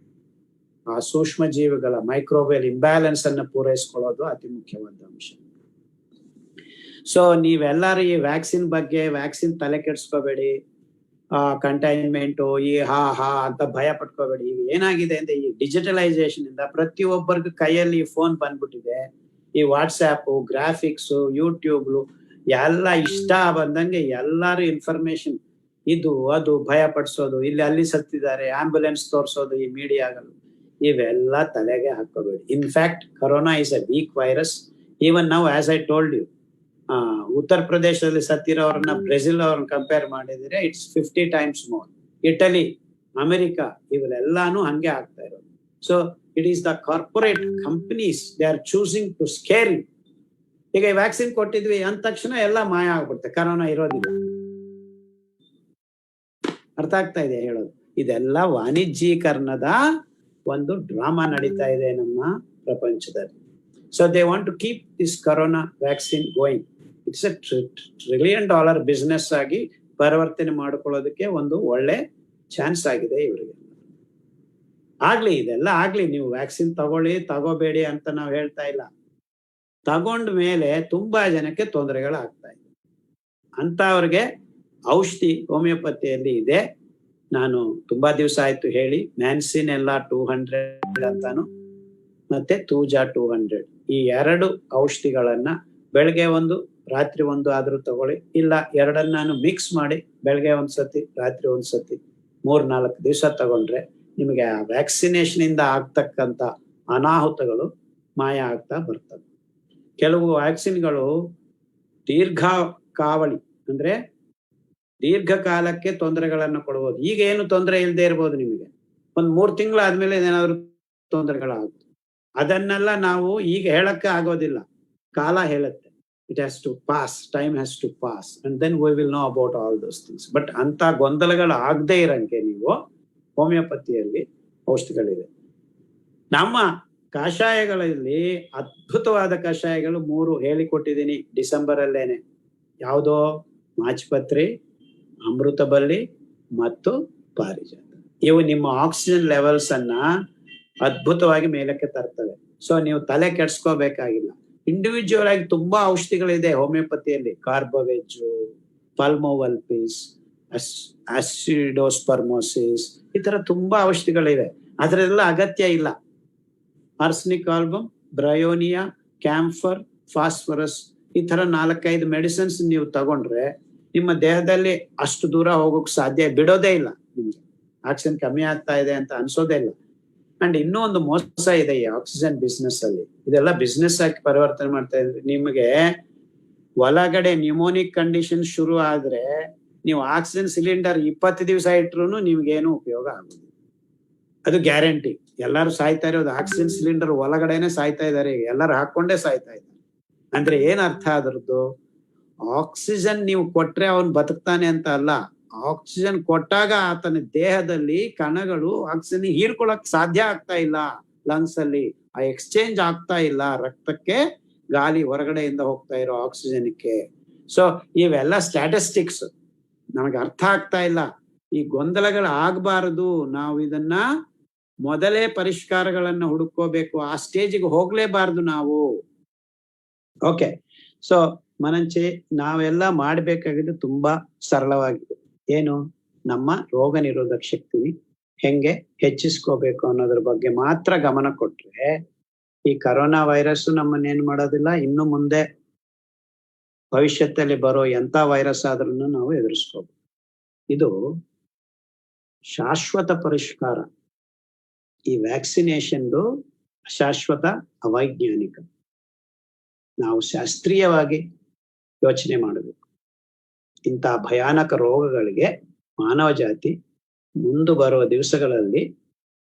ಆ ಸೂಕ್ಷ್ಮ ಜೀವಿಗಳ ಮೈಕ್ರೋಬಿಯಲ್ ಇಂಬ್ಯಾಲೆನ್ಸ್ ಅನ್ನು ಪೂರೈಸ್ಕೊಳ್ಳೋದು ಅತಿ ಮುಖ್ಯವಾದ ಅಂಶ. ಸೊ ನೀವೆಲ್ಲರೂ ಈ ವ್ಯಾಕ್ಸಿನ್ ತಲೆ ಕೆಡಿಸ್ಕೋಬೇಡಿ. ಕಂಟೈನ್ಮೆಂಟು, ಈ ಹಾ ಅಂತ ಭಯ ಪಟ್ಕೋಬೇಡಿ. ಈಗ ಏನಾಗಿದೆ ಅಂದ್ರೆ, ಈ ಡಿಜಿಟಲೈಸೇಷನ್ ಇಂದ ಪ್ರತಿಯೊಬ್ಬರಿಗೂ ಕೈಯಲ್ಲಿ ಫೋನ್ ಬಂದ್ಬಿಟ್ಟಿದೆ. ಈ ವಾಟ್ಸ್ಆಪ್, ಗ್ರಾಫಿಕ್ಸ್, ಯೂಟ್ಯೂಬ್ ಎಲ್ಲ ಇಷ್ಟ ಬಂದಂಗೆ ಎಲ್ಲಾರು ಇನ್ಫಾರ್ಮೇಶನ್, ಇದು ಅದು ಭಯ ಪಡಿಸೋದು, ಇಲ್ಲಿ ಅಲ್ಲಿ ಸತ್ತಿದ್ದಾರೆ, ಆಂಬ್ಯುಲೆನ್ಸ್ ತೋರಿಸೋದು ಈ ಮೀಡಿಯಾಗಳು, ಇವೆಲ್ಲ ತಲೆಗೆ ಹಾಕೋಬೇಡಿ. In fact corona is a weak virus. Even ನಾವು, as I told you, Uttar ಪ್ರದೇಶದಲ್ಲಿ ಸತ್ತಿರೋರನ್ನ ಬ್ರೆಜಿಲ್ ಅವ್ರನ್ನ ಕಂಪೇರ್ ಮಾಡಿದ್ರೆ it's 50 times more. Italy, America, ಇವರೆಲ್ಲಾನು ಹಂಗೆ ಆಗ್ತಾ ಇರೋದು. So it is the corporate companies, they are choosing to scare you. ಈಗ ವ್ಯಾಕ್ಸಿನ್ ಕೊಟ್ಟಿದ್ವಿ ಅಂದ ತಕ್ಷಣ ಎಲ್ಲ ಮಾಯ ಆಗ್ಬಿಡುತ್ತೆ, ಕರೋನಾ ಇರೋದಿಲ್ಲ. ಅರ್ಥ ಆಗ್ತಾ ಇದೆ ಹೇಳೋದು? ಇದೆಲ್ಲ ವಾಣಿಜ್ಯೀಕರಣದ ಒಂದು ಡ್ರಾಮಾ ನಡೀತಾ ಇದೆ ನಮ್ಮ ಪ್ರಪಂಚದಲ್ಲಿ. So they want to keep this corona vaccine going. It's a $1 trillion business ಆಗಿ ಪರಿವರ್ತನೆ ಮಾಡಿಕೊಳ್ಳೋದಕ್ಕೆ ಒಂದು ಒಳ್ಳೆ ಚಾನ್ಸ್ ಆಗಿದೆ ಇವರಿಗೆ. ಆಗ್ಲಿ, ಇದೆಲ್ಲ ಆಗ್ಲಿ. ನೀವು ವ್ಯಾಕ್ಸಿನ್ ತಗೋಬೇಡಿ ಅಂತ ನಾವು ಹೇಳ್ತಾ ಇಲ್ಲ. ತಗೊಂಡ ಮೇಲೆ ತುಂಬಾ ಜನಕ್ಕೆ ತೊಂದರೆಗಳಾಗ್ತಾ ಇದೆ. ಅಂತ ಅವ್ರಿಗೆ ಔಷಧಿ ಹೋಮಿಯೋಪತಿಯಲ್ಲಿ ಇದೆ. ನಾನು ತುಂಬಾ ದಿವಸ ಆಯ್ತು ಹೇಳಿ, ಮ್ಯಾನ್ಸಿನ್ ಎಲ್ಲ 200 ಅಂತಾನು, ಮತ್ತೆ ತೂಜಾ 200, ಈ 2 ಔಷಧಿಗಳನ್ನ ಬೆಳಗ್ಗೆ 1 ರಾತ್ರಿ 1 ಆದ್ರೂ ತಗೊಳ್ಳಿ. ಇಲ್ಲ, ಎರಡನ್ನಾನು ಮಿಕ್ಸ್ ಮಾಡಿ ಬೆಳಗ್ಗೆ 1 ಸತಿ ರಾತ್ರಿ 1 ಸತಿ 3-4 ದಿವಸ ತಗೊಂಡ್ರೆ ನಿಮಗೆ ಆ ವ್ಯಾಕ್ಸಿನೇಷನ್ ಇಂದ ಆಗ್ತಕ್ಕಂಥ ಅನಾಹುತಗಳು ಮಾಯ ಆಗ್ತಾ ಬರ್ತವೆ. ಕೆಲವು ವ್ಯಾಕ್ಸಿನ್ಗಳು ದೀರ್ಘಕಾವಳಿ ಅಂದ್ರೆ ದೀರ್ಘಕಾಲಕ್ಕೆ ತೊಂದರೆಗಳನ್ನು ಕೊಡಬಹುದು. ಈಗ ಏನು ತೊಂದರೆ ಇಲ್ಲದೆ ಇರ್ಬೋದು, ನಿಮಗೆ 3 ತಿಂಗಳಾದ್ಮೇಲೆ ಏನಾದ್ರು ತೊಂದರೆಗಳಾಗುತ್ತೆ. ಅದನ್ನೆಲ್ಲ ನಾವು ಈಗ ಹೇಳಕ್ಕೆ ಆಗೋದಿಲ್ಲ, ಕಾಲ ಹೇಳುತ್ತೆ. It has to pass, time has to pass, and then we will know about all those things. But ಅಂತ ಗೊಂದಲಗಳು ಆಗದೆ ಇರಂಗೆ ನೀವು ಹೋಮಿಯೋಪತಿಯಲ್ಲಿ ಔಷಧಿಗಳಿದೆ. ನಮ್ಮ ಕಷಾಯಗಳಲ್ಲಿ ಅದ್ಭುತವಾದ ಕಷಾಯಗಳು 3 ಹೇಳಿಕೊಟ್ಟಿದ್ದೀನಿ ಡಿಸೆಂಬರ್ ಅಲ್ಲೇನೆ. ಯಾವುದೋ ಮಾಚಿಪತ್ರಿ, ಅಮೃತಬಳ್ಳಿ ಮತ್ತು ಪಾರಿಜಾತ. ಇವು ನಿಮ್ಮ ಆಕ್ಸಿಜನ್ ಲೆವೆಲ್ಸ್ ಅನ್ನ ಅದ್ಭುತವಾಗಿ ಮೇಲಕ್ಕೆ ತರ್ತವೆ. ಸೊ ನೀವು ತಲೆ ಕೆಡ್ಸ್ಕೋಬೇಕಾಗಿಲ್ಲ. ಇಂಡಿವಿಜುವಲ್ ಆಗಿ ತುಂಬಾ ಔಷಧಿಗಳಿದೆ ಹೋಮಿಯೋಪತಿಯಲ್ಲಿ. ಕಾರ್ಬೋವೆಜು, ಪಲ್ಮೋವಲ್ಪಿಸ್, ಆಸಿಡೋಸ್ಪರ್ಮೋಸಿಸ್, ಈ ತರ ತುಂಬಾ ಔಷಧಿಗಳಿವೆ. ಅದರೆಲ್ಲ ಅಗತ್ಯ ಇಲ್ಲ. Arsenic album, bryonia, camphor, phosphorus, ಈ ತರ 4-5 ಮೆಡಿಸಿನ್ಸ್ ನೀವು ತಗೊಂಡ್ರೆ ನಿಮ್ಮ ದೇಹದಲ್ಲಿ ಅಷ್ಟು ದೂರ ಹೋಗೋಕ್ ಬಿಡೋದೇ ಇಲ್ಲ. ನಿಮ್ಗೆ ಆಕ್ಸಿಜನ್ ಕಮ್ಮಿ ಆಗ್ತಾ ಇದೆ ಅಂತ ಅನ್ಸೋದೇ ಇಲ್ಲ. ಅಂಡ್ ಇನ್ನೂ ಒಂದು ಮೋಸ ಇದೆ ಈ ಆಕ್ಸಿಜನ್ ಬಿಸ್ನೆಸ್ ಅಲ್ಲಿ. ಇದೆಲ್ಲ ಬಿಸ್ನೆಸ್ ಆಗಿ ಪರಿವರ್ತನೆ ಮಾಡ್ತಾ ಇದ್ರೆ ನಿಮ್ಗೆ ಒಳಗಡೆ ನ್ಯೂಮೋನಿಕ್ ಕಂಡೀಷನ್ ಶುರು ಆದ್ರೆ ನೀವು ಆಕ್ಸಿಜನ್ ಸಿಲಿಂಡರ್ 20 ದಿವಸ ಇಟ್ರು ನಿಮ್ಗೇನು ಉಪಯೋಗ ಆಗುದಿಲ್ಲ. ಅದು ಗ್ಯಾರಂಟಿ. ಎಲ್ಲರೂ ಸಾಯ್ತಾ ಇರೋದು ಆಕ್ಸಿಜನ್ ಸಿಲಿಂಡರ್ ಒಳಗಡೆನೆ ಸಾಯ್ತಾ ಇದಾರೆ. ಎಲ್ಲರೂ ಹಾಕೊಂಡೇ ಸಾಯ್ತಾ ಇದ್ದಾರೆ. ಅಂದ್ರೆ ಏನ್ ಅರ್ಥ ಅದರದ್ದು? ಆಕ್ಸಿಜನ್ ನೀವು ಕೊಟ್ರೆ ಅವನ್ ಬದುಕ್ತಾನೆ ಅಂತ ಅಲ್ಲ. ಆಕ್ಸಿಜನ್ ಕೊಟ್ಟಾಗ ಆತನ ದೇಹದಲ್ಲಿ ಕಣಗಳು ಆಕ್ಸಿಜನ್ ಹೀರ್ಕೊಳಕ್ ಸಾಧ್ಯ ಆಗ್ತಾ ಇಲ್ಲ. ಲಂಗ್ಸ್ ಅಲ್ಲಿ ಆ ಎಕ್ಸ್ಚೇಂಜ್ ಆಗ್ತಾ ಇಲ್ಲ. ರಕ್ತಕ್ಕೆ ಗಾಳಿ ಹೊರಗಡೆಯಿಂದ ಹೋಗ್ತಾ ಇರೋ ಆಕ್ಸಿಜನ್ಕ್ಕೆ. ಸೊ ಇವೆಲ್ಲ ಸ್ಟ್ಯಾಟಿಸ್ಟಿಕ್ಸ್ ನಮಗೆ ಅರ್ಥ ಆಗ್ತಾ ಇಲ್ಲ. ಈ ಗೊಂದಲಗಳು ಆಗ್ಬಾರದು. ನಾವು ಇದನ್ನ ಮೊದಲೇ ಪರಿಷ್ಕಾರಗಳನ್ನ ಹುಡುಕೋಬೇಕು. ಆ ಸ್ಟೇಜಿಗೆ ಹೋಗ್ಲೇಬಾರ್ದು ನಾವು. ಓಕೆ, ಸೊ ಮನಂಚೆ ನಾವೆಲ್ಲ ಮಾಡಬೇಕಾಗಿದ್ದು ತುಂಬಾ ಸರಳವಾಗಿದೆ. ಏನು? ನಮ್ಮ ರೋಗ ನಿರೋಧಕ ಶಕ್ತಿ ಹೆಂಗೆ ಹೆಚ್ಚಿಸ್ಕೋಬೇಕು ಅನ್ನೋದ್ರ ಬಗ್ಗೆ ಮಾತ್ರ ಗಮನ ಕೊಟ್ರೆ ಈ ಕರೋನಾ ವೈರಸ್ ನಮ್ಮನ್ನೇನ್ ಮಾಡೋದಿಲ್ಲ. ಇನ್ನು ಮುಂದೆ ಭವಿಷ್ಯದಲ್ಲಿ ಬರೋ ಎಂತ ವೈರಸ್ ಆದ್ರೂ ನಾವು ಎದುರಿಸ್ಕೋಬಹುದು. ಇದು ಶಾಶ್ವತ ಪರಿಷ್ಕಾರ. ಈ ವ್ಯಾಕ್ಸಿನೇಷನ್ದು ಶಾಶ್ವತ ಅವೈಜ್ಞಾನಿಕ. ನಾವು ಶಾಸ್ತ್ರೀಯವಾಗಿ ಯೋಚನೆ ಮಾಡಬೇಕು. ಇಂಥ ಭಯಾನಕ ರೋಗಗಳಿಗೆ ಮಾನವ ಜಾತಿ ಮುಂದೆ ಬರುವ ದಿವಸಗಳಲ್ಲಿ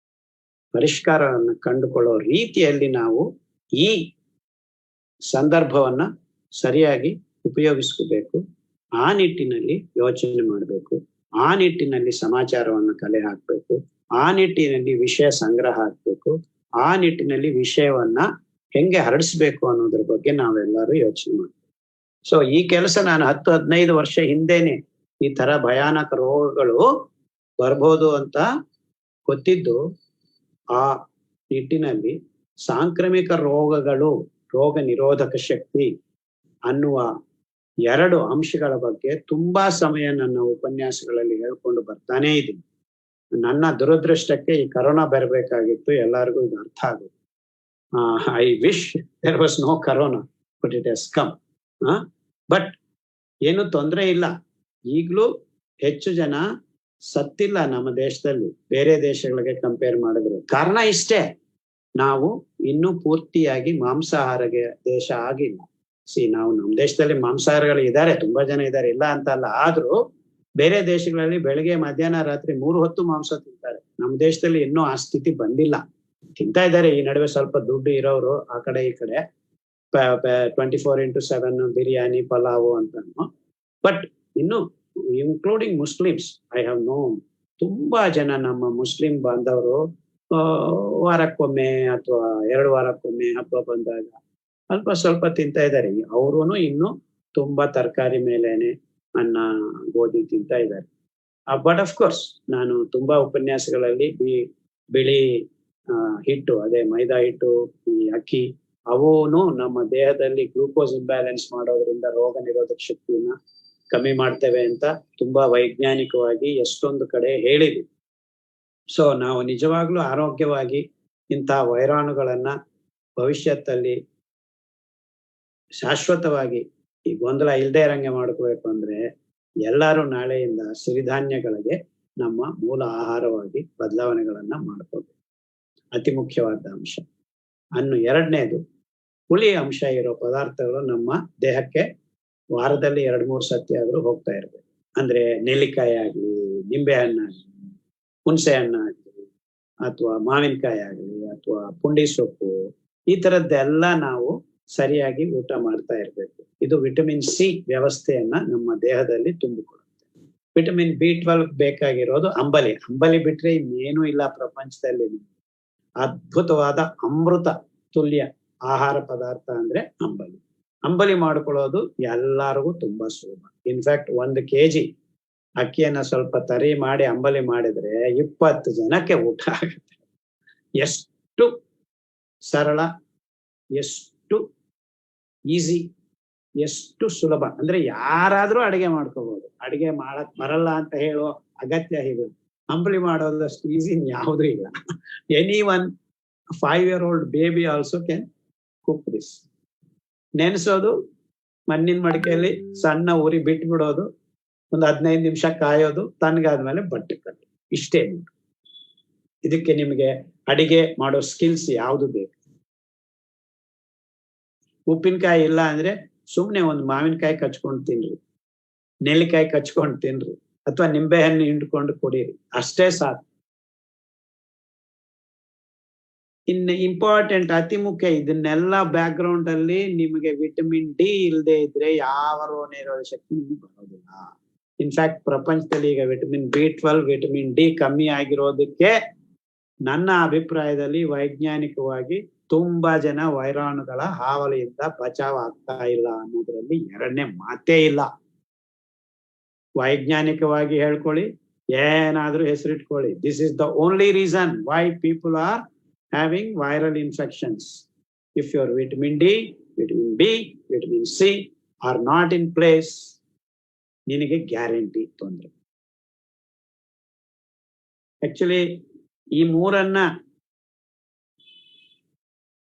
ಪರಿಷ್ಕಾರವನ್ನು ಕಂಡುಕೊಳ್ಳೋ ರೀತಿಯಲ್ಲಿ ನಾವು ಈ ಸಂದರ್ಭವನ್ನ ಸರಿಯಾಗಿ ಉಪಯೋಗಿಸ್ಕೋಬೇಕು. ಆ ನಿಟ್ಟಿನಲ್ಲಿ ಯೋಚನೆ ಮಾಡಬೇಕು. ಆ ನಿಟ್ಟಿನಲ್ಲಿ ಸಮಾಚಾರವನ್ನು ಕಲೆ ಹಾಕ್ಬೇಕು. ಆ ನಿಟ್ಟಿನಲ್ಲಿ ವಿಷಯ ಸಂಗ್ರಹ ಹಾಕ್ಬೇಕು. ಆ ನಿಟ್ಟಿನಲ್ಲಿ ವಿಷಯವನ್ನ ಹೆಂಗೆ ಹರಡಿಸ್ಬೇಕು ಅನ್ನೋದ್ರ ಬಗ್ಗೆ ನಾವೆಲ್ಲರೂ ಯೋಚನೆ ಮಾಡ್ಬೇಕು. ಸೊ ಈ ಕೆಲಸ ನಾನು 10-15 ವರ್ಷ ಹಿಂದೆನೆ ಈ ತರ ಭಯಾನಕ ರೋಗಗಳು ಬರ್ಬೋದು ಅಂತ ಗೊತ್ತಿದ್ದು, ಆ ನಿಟ್ಟಿನಲ್ಲಿ ಸಾಂಕ್ರಾಮಿಕ ರೋಗಗಳು, ರೋಗ ನಿರೋಧಕ ಶಕ್ತಿ ಅನ್ನುವ 2 ಅಂಶಗಳ ಬಗ್ಗೆ ತುಂಬಾ ಸಮಯ ನನ್ನ ಉಪನ್ಯಾಸಗಳಲ್ಲಿ ಹೇಳ್ಕೊಂಡು ಬರ್ತಾನೇ ಇದ್ದೀನಿ. ನನ್ನ ದುರದೃಷ್ಟಕ್ಕೆ ಈ ಕರೋನಾ ಬರಬೇಕಾಗಿತ್ತು, ಎಲ್ಲರಿಗೂ ಇದು ಅರ್ಥ ಆಗುತ್ತೆ. I wish there was no corona, but it has come. But ಏನು ತೊಂದರೆ ಇಲ್ಲ. ಈಗಲೂ ಹೆಚ್ಚು ಜನ ಸತ್ತಿಲ್ಲ ನಮ್ಮ ದೇಶದಲ್ಲಿ ಬೇರೆ ದೇಶಗಳಿಗೆ ಕಂಪೇರ್ ಮಾಡಿದ್ರೆ. ಕಾರಣ ಇಷ್ಟೇ, ನಾವು ಇನ್ನೂ ಪೂರ್ತಿಯಾಗಿ ಮಾಂಸಾಹಾರಗೆ ದೇಶ ಆಗಿಲ್ಲ. ನಾವು ನಮ್ಮ ದೇಶದಲ್ಲಿ ಮಾಂಸಾಹಾರಗಳು ಇದ್ದಾರೆ, ತುಂಬಾ ಜನ ಇದ್ದಾರೆ, ಇಲ್ಲ ಅಂತ ಅಲ್ಲ. ಆದ್ರೂ ಬೇರೆ ದೇಶಗಳಲ್ಲಿ ಬೆಳಗ್ಗೆ ಮಧ್ಯಾಹ್ನ ರಾತ್ರಿ 3 ಹೊತ್ತು ಮಾಂಸ ತಿಂತಾರೆ. ನಮ್ಮ ದೇಶದಲ್ಲಿ ಇನ್ನೂ ಆ ಸ್ಥಿತಿ ಬಂದಿಲ್ಲ. ತಿಂತಾ ಇದ್ದಾರೆ ಈ ನಡುವೆ ಸ್ವಲ್ಪ ದುಡ್ಡು ಇರೋರು ಆ ಕಡೆ ಈ ಕಡೆ 24x7 ಬಿರಿಯಾನಿ ಪಲಾವು ಅಂತಾನು. ಬಟ್ ಇನ್ನು including Muslims, I have known ತುಂಬಾ ಜನ ನಮ್ಮ ಮುಸ್ಲಿಂ ಬಾಂಧವರು ವಾರಕ್ಕೊಮ್ಮೆ ಅಥವಾ 2 ವಾರಕ್ಕೊಮ್ಮೆ ಹಬ್ಬ ಬಂದಾಗ ಅಲ್ಪ ಸ್ವಲ್ಪ ತಿಂತಾ ಇದ್ದಾರೆ. ಅವ್ರು ಇನ್ನು ತುಂಬಾ ತರಕಾರಿ ಮೇಲೇನೆ ಅನ್ನ ಗೋಧಿ ತಿಂತಾ ಇದ್ದಾರೆ. ಬಟ್ ಆಫ್ ಕೋರ್ಸ್ ನಾನು ತುಂಬಾ ಉಪನ್ಯಾಸಗಳಲ್ಲಿ ಬಿಳಿ ಹಿಟ್ಟು, ಅದೇ ಮೈದಾ ಹಿಟ್ಟು, ಈ ಅಕ್ಕಿ, ಅವೂನು ನಮ್ಮ ದೇಹದಲ್ಲಿ ಗ್ಲೂಕೋಸ್ ಇಂಬ್ಯಾಲೆನ್ಸ್ ಮಾಡೋದ್ರಿಂದ ರೋಗ ನಿರೋಧಕ ಶಕ್ತಿಯನ್ನ ಕಮ್ಮಿ ಮಾಡ್ತೇವೆ ಅಂತ ತುಂಬಾ ವೈಜ್ಞಾನಿಕವಾಗಿ ಎಷ್ಟೊಂದು ಕಡೆ ಹೇಳಿದ್ವಿ. ಸೊ ನಾವು ನಿಜವಾಗ್ಲೂ ಆರೋಗ್ಯವಾಗಿ ಇಂಥ ವೈರಾಣುಗಳನ್ನ ಭವಿಷ್ಯದಲ್ಲಿ ಶಾಶ್ವತವಾಗಿ ಈ ಗೊಂದಲ ಇಲ್ಲದೆ ಇರಂಗೆ ಮಾಡ್ಕೋಬೇಕು ಅಂದ್ರೆ ಎಲ್ಲರೂ ನಾಳೆಯಿಂದ ಸಿರಿಧಾನ್ಯಗಳಿಗೆ ನಮ್ಮ ಮೂಲ ಆಹಾರವಾಗಿ ಬದಲಾವಣೆಗಳನ್ನ ಮಾಡ್ಕೋಬೇಕು. ಅತಿ ಮುಖ್ಯವಾದ ಅಂಶ. ಅನ್ನು 2ನೇದು, ಹುಳಿ ಅಂಶ ಇರೋ ಪದಾರ್ಥಗಳು ನಮ್ಮ ದೇಹಕ್ಕೆ ವಾರದಲ್ಲಿ 2-3 ಸತಿ ಆದ್ರೂ ಹೋಗ್ತಾ ಇರ್ಬೇಕು. ಅಂದ್ರೆ ನೆಲ್ಲಿಕಾಯಿ ಆಗ್ಲಿ, ನಿಂಬೆ ಹಣ್ಣಾಗ್ಲಿ, ಹುಣಸೆ ಹಣ್ಣಾಗ್ಲಿ, ಅಥವಾ ಮಾವಿನಕಾಯಿ ಆಗ್ಲಿ, ಅಥವಾ ಪುಂಡಿ ಸೊಪ್ಪು, ಈ ತರದ್ದೆಲ್ಲ ನಾವು ಸರಿಯಾಗಿ ಊಟ ಮಾಡ್ತಾ ಇರ್ಬೇಕು. ಇದು ವಿಟಮಿನ್ ಸಿ ವ್ಯವಸ್ಥೆಯನ್ನ ನಮ್ಮ ದೇಹದಲ್ಲಿ ತುಂಬಿಕೊಡುತ್ತೆ. ವಿಟಮಿನ್ B12 ಬೇಕಾಗಿರೋದು ಅಂಬಲಿ. ಅಂಬಲಿ ಬಿಟ್ರೆ ಇನ್ನೇನು ಇಲ್ಲ ಪ್ರಪಂಚದಲ್ಲಿ. ಅದ್ಭುತವಾದ ಅಮೃತ ತುಲ್ಯ ಆಹಾರ ಪದಾರ್ಥ ಅಂದ್ರೆ ಅಂಬಲಿ. ಅಂಬಲಿ ಮಾಡ್ಕೊಳ್ಳೋದು ಎಲ್ಲರಿಗೂ ತುಂಬಾ ಸುಲಭ. ಇನ್ಫ್ಯಾಕ್ಟ್ 1 kg ಅಕ್ಕಿಯನ್ನ ಸ್ವಲ್ಪ ತರಿ ಮಾಡಿ ಅಂಬಲಿ ಮಾಡಿದ್ರೆ 20 ಜನಕ್ಕೆ ಊಟ ಆಗುತ್ತೆ. ಎಷ್ಟು ಸರಳ, ಎಷ್ಟು ಈಸಿ, ಎಷ್ಟು ಸುಲಭ ಅಂದ್ರೆ ಯಾರಾದ್ರೂ ಅಡಿಗೆ ಮಾಡ್ಕೋಬಹುದು. ಅಡಿಗೆ ಮಾಡಕ್ ಬರಲ್ಲ ಅಂತ ಹೇಳೋ ಅಗತ್ಯ ಇದೆ. ಅಂಬಲಿ ಮಾಡೋದಷ್ಟು ಈಸಿ ಯಾವುದೂ ಇಲ್ಲ. Any 5-year-old baby also can cook this. ನೆನೆಸೋದು, ಮಣ್ಣಿನ ಮಡಿಕೆಯಲ್ಲಿ ಸಣ್ಣ ಉರಿ ಬಿಟ್ಬಿಡೋದು, ಒಂದು 15 ನಿಮಿಷ ಕಾಯೋದು, ತಣ್ಣಗಾದ್ಮೇಲೆ ಬಟ್ಟೆ ಕಟ್ಟಿ, ಇಷ್ಟೇ. ಇದಕ್ಕೆ ನಿಮಗೆ ಅಡಿಗೆ ಮಾಡೋ ಸ್ಕಿಲ್ಸ್ ಯಾವ್ದು ಬೇಕು. ಉಪ್ಪಿನಕಾಯಿ ಇಲ್ಲ ಅಂದ್ರೆ ಸುಮ್ನೆ ಒಂದು ಮಾವಿನಕಾಯಿ ಕಚ್ಕೊಂಡು ತಿನ್ರಿ, ನೆಲ್ಲಿಕಾಯಿ ಕಚ್ಕೊಂಡು ತಿನ್ರಿ, ಅಥವಾ ನಿಂಬೆ ಹಣ್ಣು ಹಿಂಡ್ಕೊಂಡು ಕುಡೀರಿ, ಅಷ್ಟೇ ಸಾಕು. ಇನ್ನು ಇಂಪಾರ್ಟೆಂಟ್, ಅತಿ ಮುಖ್ಯ, ಇದನ್ನೆಲ್ಲ ಬ್ಯಾಕ್ ಗ್ರೌಂಡ್ ಅಲ್ಲಿ ನಿಮಗೆ ವಿಟಮಿನ್ ಡಿ ಇಲ್ಲದೆ ಇದ್ರೆ ಯಾವ ರೋಗ ನಿರೋಧಕ ಶಕ್ತಿ ನಿಮ್ಗೆ ಬರೋದಿಲ್ಲ. ಇನ್ಫ್ಯಾಕ್ಟ್ ಪ್ರಪಂಚದಲ್ಲಿ ಈಗ ವಿಟಮಿನ್ B12, ವಿಟಮಿನ್ ಡಿ ಕಮ್ಮಿ ಆಗಿರೋದಕ್ಕೆ ನನ್ನ ಅಭಿಪ್ರಾಯದಲ್ಲಿ ವೈಜ್ಞಾನಿಕವಾಗಿ ತುಂಬಾ ಜನ ವೈರಾಣುಗಳ ಹಾವಳಿಯಿಂದ ಬಚಾವ್ ಆಗ್ತಾ ಇಲ್ಲ ಅನ್ನೋದ್ರಲ್ಲಿ 2ನೇ ಮಾತೇ ಇಲ್ಲ. ವೈಜ್ಞಾನಿಕವಾಗಿ ಹೇಳ್ಕೊಳ್ಳಿ, ಏನಾದ್ರೂ ಹೆಸರಿಟ್ಕೊಳ್ಳಿ. This is the only reason why people are having viral infections. If your vitamin D, vitamin B, vitamin C are not in place, ನಿನಗೆ ಗ್ಯಾರಂಟಿ ತೊಂದರೆ. ಆಕ್ಚುಲಿ ಈ ಮೂರನ್ನ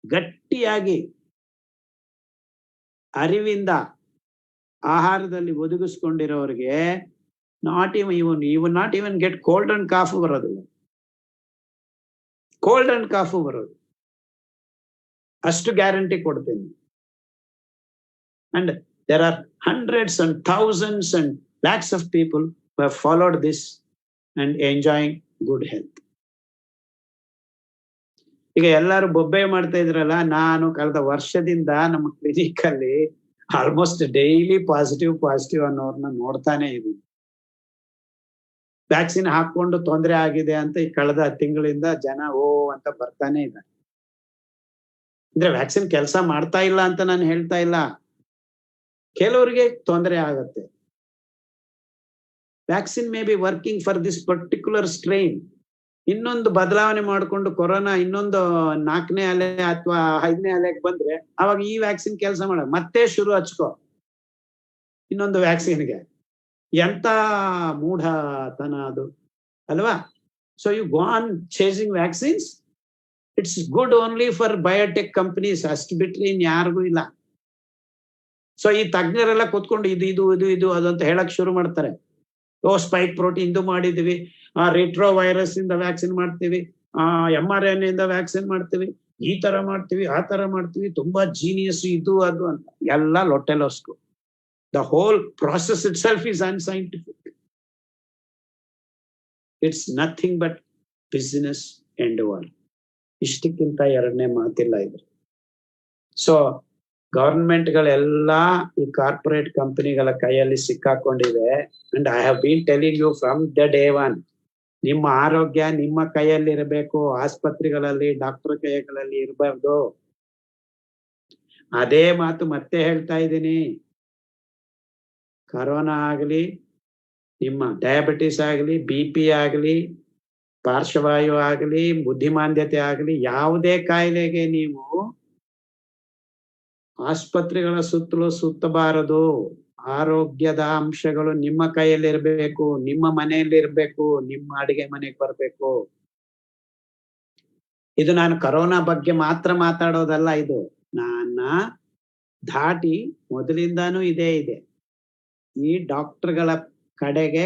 ಗಟ್ಟಿಯಾಗಿ ಅರಿವಿಂದ ಆಹಾರದಲ್ಲಿ ಒದಗಿಸ್ಕೊಂಡಿರೋರಿಗೆ not even not even get cold and cough ಬರೋದಿಲ್ಲ. Cold and cough ಬರೋದು ಅಷ್ಟು ಗ್ಯಾರಂಟಿ ಕೊಡ್ತೀನಿ. And there are hundreds and thousands and lakhs of people who have followed this and enjoying good health. ಈಗ ಎಲ್ಲರೂ ಬೊಬ್ಬೆ ಮಾಡ್ತಾ ಇದ್ರಲ್ಲ, ನಾನು ಕಳೆದ ವರ್ಷದಿಂದ ನಮ್ಮ ಕ್ಲಿನಿಕ್ ಅಲ್ಲಿ ಆಲ್ಮೋಸ್ಟ್ ಡೈಲಿ ಪಾಸಿಟಿವ್ ಅನ್ನೋರ್ನ ನೋಡ್ತಾನೆ ಇದ್ದೀನಿ. ವ್ಯಾಕ್ಸಿನ್ ಹಾಕೊಂಡು ತೊಂದರೆ ಆಗಿದೆ ಅಂತ ಈ ಕಳೆದ ತಿಂಗಳಿಂದ ಜನ ಅಂತ ಬರ್ತಾನೆ ಇದ್ದಾರೆ. ಅಂದ್ರೆ ವ್ಯಾಕ್ಸಿನ್ ಕೆಲಸ ಮಾಡ್ತಾ ಇಲ್ಲ ಅಂತ ನಾನು ಹೇಳ್ತಾ ಇಲ್ಲ, ಕೆಲವರಿಗೆ ತೊಂದರೆ ಆಗತ್ತೆ. Vaccine may be working for this particular strain. ಇನ್ನೊಂದು ಬದಲಾವಣೆ ಮಾಡಿಕೊಂಡು ಕೊರೋನಾ ಇನ್ನೊಂದು 4ನೇ ಅಲೆ ಅಥವಾ 5ನೇ ಅಲೆಗೆ ಬಂದ್ರೆ ಅವಾಗ ಈ ವ್ಯಾಕ್ಸಿನ್ ಕೆಲಸ ಮಾಡ ಮತ್ತೆ ಶುರು ಹಚ್ಕೋ ಇನ್ನೊಂದು ವ್ಯಾಕ್ಸಿನ್ಗೆ. ಎಂತ ಮೂಢತನ ಅದು ಅಲ್ವಾ? So you go on chasing vaccines. It's good only for biotech companies, ಅಷ್ಟು ಬಿಟ್ರೆ ಇನ್ ಯಾರಿಗೂ ಇಲ್ಲ. ಸೊ ಈ ತಜ್ಞರೆಲ್ಲ ಕೂತ್ಕೊಂಡು ಇದು ಅದು ಅಂತ ಹೇಳಕ್ ಶುರು ಮಾಡ್ತಾರೆ. ಸ್ಪೈಕ್ ಪ್ರೋಟೀನ್ ಇದು ಮಾಡಿದೀವಿ, ರೆಟ್ರೋ ವೈರಸ್ ಇಂದ ವ್ಯಾಕ್ಸಿನ್ ಮಾಡ್ತೀವಿ, mRNA ಇಂದ ವ್ಯಾಕ್ಸಿನ್ ಮಾಡ್ತೀವಿ, ಈ ತರ ಮಾಡ್ತೀವಿ, ಆ ತರ ಮಾಡ್ತೀವಿ, ತುಂಬಾ ಜೀನಿಯಸ್ ಇದು ಅದು ಅಂತ ಎಲ್ಲ ಲೊಟ್ಟೆಲೋಸ್ಕು. The whole process itself is unscientific. It's nothing but business endeavour. ಇಷ್ಟಕ್ಕಿಂತ ಎರಡನೇ ಮಾತಿಲ್ಲ ಇದು. ಸೊ ಗವರ್ಮೆಂಟ್ಗಳೆಲ್ಲ ಈ ಕಾರ್ಪೊರೇಟ್ ಕಂಪನಿಗಳ ಕೈಯಲ್ಲಿ ಸಿಕ್ಕಾಕೊಂಡಿವೆ. And I have been telling you from the day one, ನಿಮ್ಮ ಆರೋಗ್ಯ ನಿಮ್ಮ ಕೈಯಲ್ಲಿ ಇರಬೇಕು, ಆಸ್ಪತ್ರೆಗಳಲ್ಲಿ ಡಾಕ್ಟರ್ ಕೈಗಳಲ್ಲಿ ಇರಬಾರ್ದು. ಅದೇ ಮಾತು ಮತ್ತೆ ಹೇಳ್ತಾ ಇದ್ದೀನಿ. ಕರೋನಾ ಆಗಲಿ, ನಿಮ್ಮ ಡಯಾಬಿಟಿಸ್ ಆಗಲಿ, BP ಆಗಲಿ, ಪಾರ್ಶ್ವವಾಯು ಆಗಲಿ, ಬುದ್ಧಿಮಾಂದ್ಯತೆ ಆಗಲಿ, ಯಾವುದೇ ಕಾಯಿಲೆಗೆ ನೀವು ಆಸ್ಪತ್ರೆಗಳ ಸುತ್ತಲೂ ಸುತ್ತಬಾರದು. ಆರೋಗ್ಯದ ಅಂಶಗಳು ನಿಮ್ಮ ಕೈಯಲ್ಲಿ ಇರಬೇಕು, ನಿಮ್ಮ ಮನೆಯಲ್ಲಿ ಇರಬೇಕು, ನಿಮ್ಮ ಅಡಿಗೆ ಮನೆಗೆ ಬರಬೇಕು. ಇದು ನಾನು ಕರೋನಾ ಬಗ್ಗೆ ಮಾತ್ರ ಮಾತಾಡೋದಲ್ಲ, ಇದು ನನ್ನ ಧಾಟಿ ಮೊದಲಿಂದಾನು ಇದೇ ಇದೆ. ಈ ಡಾಕ್ಟರ್ಗಳ ಕಡೆಗೆ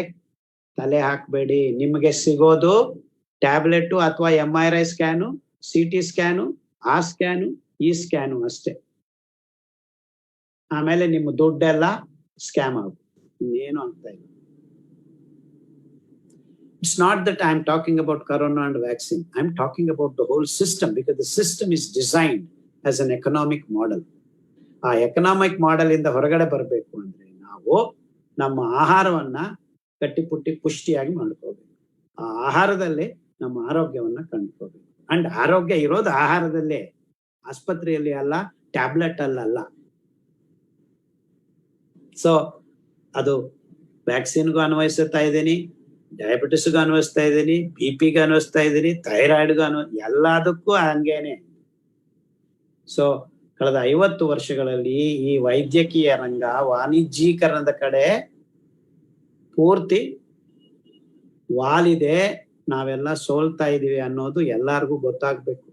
ತಲೆ ಹಾಕ್ಬೇಡಿ. ನಿಮಗೆ ಸಿಗೋದು ಟ್ಯಾಬ್ಲೆಟ್ ಅಥವಾ MRI ಸ್ಕ್ಯಾನು, CT ಸ್ಕ್ಯಾನು, ಆ ಸ್ಕ್ಯಾನು, ಈ ಸ್ಕ್ಯಾನು ಅಷ್ಟೇ. ಆಮೇಲೆ ನಿಮ್ಮ ದುಡ್ಡೆಲ್ಲ ಸ್ಕ್ಯಾಮ್ ಆಗುತ್ತೆ, ಇನ್ನೇನು ಆಗ್ತಾ ಇಲ್ಲ. It's not that I am talking about corona and vaccine. I am talking about the whole system, because the system is designed as an economic model. ಆ ಎಕನಾಮಿಕ್ ಮಾಡೆಲ್ ಇಂದ ಹೊರಗಡೆ ಬರಬೇಕು ಅಂದ್ರೆ ನಾವು ನಮ್ಮ ಆಹಾರವನ್ನ ಗಟ್ಟಿಪುಟ್ಟಿ ಪುಷ್ಟಿಯಾಗಿ ಮಾಡ್ಕೋಬೇಕು. ಆ ಆಹಾರದಲ್ಲೇ ನಮ್ಮ ಆರೋಗ್ಯವನ್ನ ಕಂಡುಕೋಬೇಕು. ಅಂಡ್ ಆರೋಗ್ಯ ಇರೋದು ಆಹಾರದಲ್ಲೇ, ಆಸ್ಪತ್ರೆಯಲ್ಲಿ ಅಲ್ಲ, ಟ್ಯಾಬ್ಲೆಟ್ ಅಲ್ಲ. ಸೊ ಅದು ವ್ಯಾಕ್ಸಿನ್ಗೂ ಅನ್ವಯಿಸ್ತಾ ಇದ್ದೀನಿ, ಡಯಾಬಿಟಿಸ್ಗೂ ಅನ್ವಯಿಸ್ತಾ ಇದ್ದೀನಿ, BP-ಗೆ ಅನ್ವಯಿಸ್ತಾ ಇದ್ದೀನಿ, ಥೈರಾಯ್ಡ್ಗೂ ಎಲ್ಲದಕ್ಕೂ ಹಂಗೇನೆ. ಸೊ ಕಳೆದ 50 ವರ್ಷಗಳಲ್ಲಿ ಈ ವೈದ್ಯಕೀಯ ರಂಗ ವಾಣಿಜ್ಯೀಕರಣದ ಕಡೆ ಪೂರ್ತಿ ವಾಲಿದೆ. ನಾವೆಲ್ಲ ಸೋಲ್ತಾ ಇದೀವಿ ಅನ್ನೋದು ಎಲ್ಲಾರ್ಗೂ ಗೊತ್ತಾಗ್ಬೇಕು.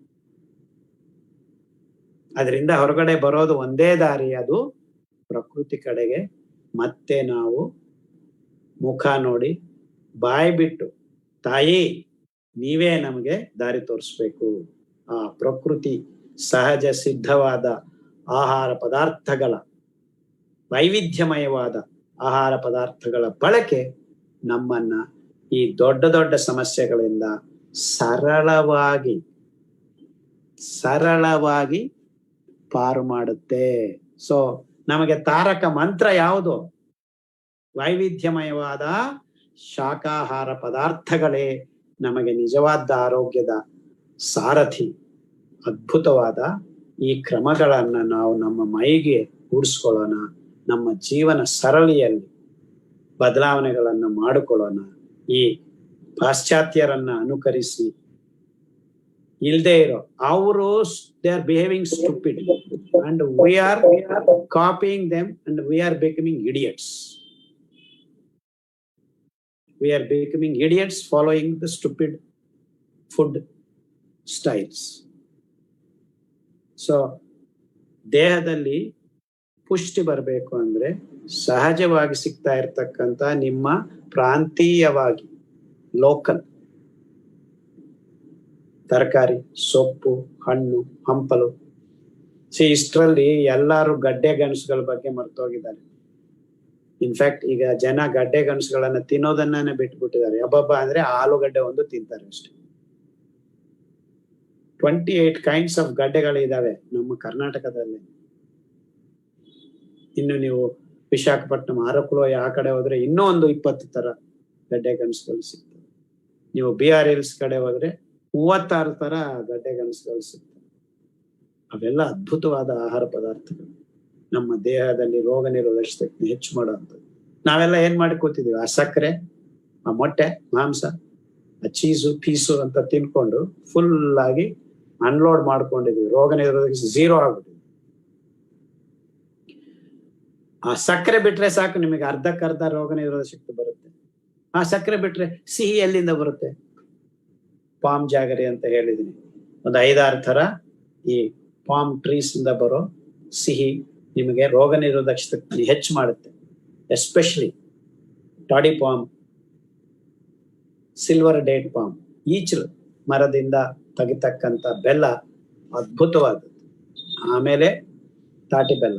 ಅದರಿಂದ ಹೊರಗಡೆ ಬರೋದು ಒಂದೇ ದಾರಿ, ಅದು ಪ್ರಕೃತಿ ಕಡೆಗೆ ಮತ್ತೆ ನಾವು ಮುಖ ನೋಡಿ ಬಾಯಿ ಬಿಟ್ಟು, ತಾಯಿ ನೀವೇ ನಮಗೆ ದಾರಿ ತೋರಿಸ್ಬೇಕು. ಆ ಪ್ರಕೃತಿ ಸಹಜ ಸಿದ್ಧವಾದ ಆಹಾರ ಪದಾರ್ಥಗಳ, ವೈವಿಧ್ಯಮಯವಾದ ಆಹಾರ ಪದಾರ್ಥಗಳ ಬಳಕೆ ನಮ್ಮನ್ನ ಈ ದೊಡ್ಡ ದೊಡ್ಡ ಸಮಸ್ಯೆಗಳಿಂದ ಸರಳವಾಗಿ ಪಾರು ಮಾಡುತ್ತೆ. ಸೊ ನಮಗೆ ತಾರಕ ಮಂತ್ರ ಯಾವುದು? ವೈವಿಧ್ಯಮಯವಾದ ಶಾಕಾಹಾರ ಪದಾರ್ಥಗಳೇ ನಮಗೆ ನಿಜವಾದ ಆರೋಗ್ಯದ ಸಾರಥಿ. ಅದ್ಭುತವಾದ ಈ ಕ್ರಮಗಳನ್ನ ನಾವು ನಮ್ಮ ಮೈಗೆ ಕೂಡಿಸ್ಕೊಳ್ಳೋಣ. ನಮ್ಮ ಜೀವನ ಸರಳಿಯಲ್ಲಿ ಬದಲಾವಣೆಗಳನ್ನು ಮಾಡಿಕೊಳ್ಳೋಣ. ಈ ಪಾಶ್ಚಾತ್ಯರನ್ನ ಅನುಕರಿಸಿ ಇಲ್ದೇ ಇರೋ ಅವರು they are behaving stupid and we are copying them and we are becoming idiots. We are becoming idiots following the stupid food styles. So ದೇಹದಲ್ಲಿ ಪುಷ್ಟಿ ಬರಬೇಕು ಅಂದ್ರೆ ಸಹಜವಾಗಿ ಸಿಗ್ತಾ ಇರ್ತಕ್ಕಂಥ ನಿಮ್ಮ ಪ್ರಾಂತೀಯವಾಗಿ ಲೋಕಲ್ ತರಕಾರಿ, ಸೊಪ್ಪು, ಹಣ್ಣು, ಹಂಪಲು. ಇಷ್ಟರಲ್ಲಿ ಎಲ್ಲಾರು ಗಡ್ಡೆ ಗೆಣಸುಗಳ ಬಗ್ಗೆ ಮರ್ತೋಗಿದ್ದಾರೆ. ಇನ್ಫ್ಯಾಕ್ಟ್ ಈಗ ಜನ ಗಡ್ಡೆ ಗೆಣಸುಗಳನ್ನ ತಿನ್ನೋದನ್ನ ಬಿಟ್ಬಿಟ್ಟಿದ್ದಾರೆ. ಹಬ್ಬಬ್ಬ ಅಂದ್ರೆ ಆಲೂಗಡ್ಡೆ ಒಂದು ತಿಂತಾರೆ ಅಷ್ಟೇ. 28 ಕೈಂಡ್ಸ್ ಆಫ್ ಗಡ್ಡೆಗಳಿದಾವೆ ನಮ್ಮ ಕರ್ನಾಟಕದಲ್ಲಿ. ಇನ್ನು ನೀವು ವಿಶಾಖಪಟ್ಟಣಂ, ಅರಕುಲೋಯ ಆ ಕಡೆ ಹೋದ್ರೆ ಇನ್ನೂ ಒಂದು 20 ತರ ಗಡ್ಡೆ ಗೆಣಸುಗಳು ಸಿಗ್ತವೆ. ನೀವು BR ಹಿಲ್ಸ್ ಕಡೆ ಹೋದ್ರೆ 36 ತರ ಗಡ್ಡೆ ಗೆಣಸುಗಳು ಸಿಗ್ತವೆ. ಅವೆಲ್ಲ ಅದ್ಭುತವಾದ ಆಹಾರ ಪದಾರ್ಥಗಳು, ನಮ್ಮ ದೇಹದಲ್ಲಿ ರೋಗ ನಿರೋಧಕ ಶಕ್ತಿ ಹೆಚ್ಚು ಮಾಡುವಂಥದ್ದು. ನಾವೆಲ್ಲ ಏನ್ ಮಾಡಿ ಕೂತಿದೀವಿ, ಆ ಸಕ್ಕರೆ, ಆ ಮೊಟ್ಟೆ, ಮಾಂಸ, ಆ ಚೀಸು ಪೀಸು ಅಂತ ತಿನ್ಕೊಂಡು ಫುಲ್ ಆಗಿ ಅನ್ಲೋಡ್ ಮಾಡ್ಕೊಂಡಿದೀವಿ. ರೋಗ ನಿರೋಧಕ 0 ಆಗ್ಬಿಟ್ಟಿದೆ. ಆ ಸಕ್ಕರೆ ಬಿಟ್ರೆ ಸಾಕು, ನಿಮಗೆ ಅರ್ಧಕ್ಕರ್ಧ ರೋಗ ನಿರೋಧಕ ಶಕ್ತಿ ಬರುತ್ತೆ. ಆ ಸಕ್ಕರೆ ಬಿಟ್ರೆ ಸಿಹಿ ಎಲ್ಲಿಂದ ಬರುತ್ತೆ? ಪಾಮ್ ಜಾಗರಿ ಅಂತ ಹೇಳಿದೀನಿ, ಒಂದು 5-6 ತರ ಈ ಪಾಮ್ ಟ್ರೀಸ್ ಇಂದ ಬರೋ ಸಿಹಿ ನಿಮಗೆ ರೋಗ ನಿರೋಧಕ ಶಕ್ತಿ ಹೆಚ್ಚು ಮಾಡುತ್ತೆ. Especially toddy palm, silver date palm, ಈಚ್ ಮರದಿಂದ ತೆಗಿತಕ್ಕಂಥ ಬೆಲ್ಲ ಅದ್ಭುತವಾದದ್ದು. ಆಮೇಲೆ ತಾಟಿ ಬೆಲ್ಲ,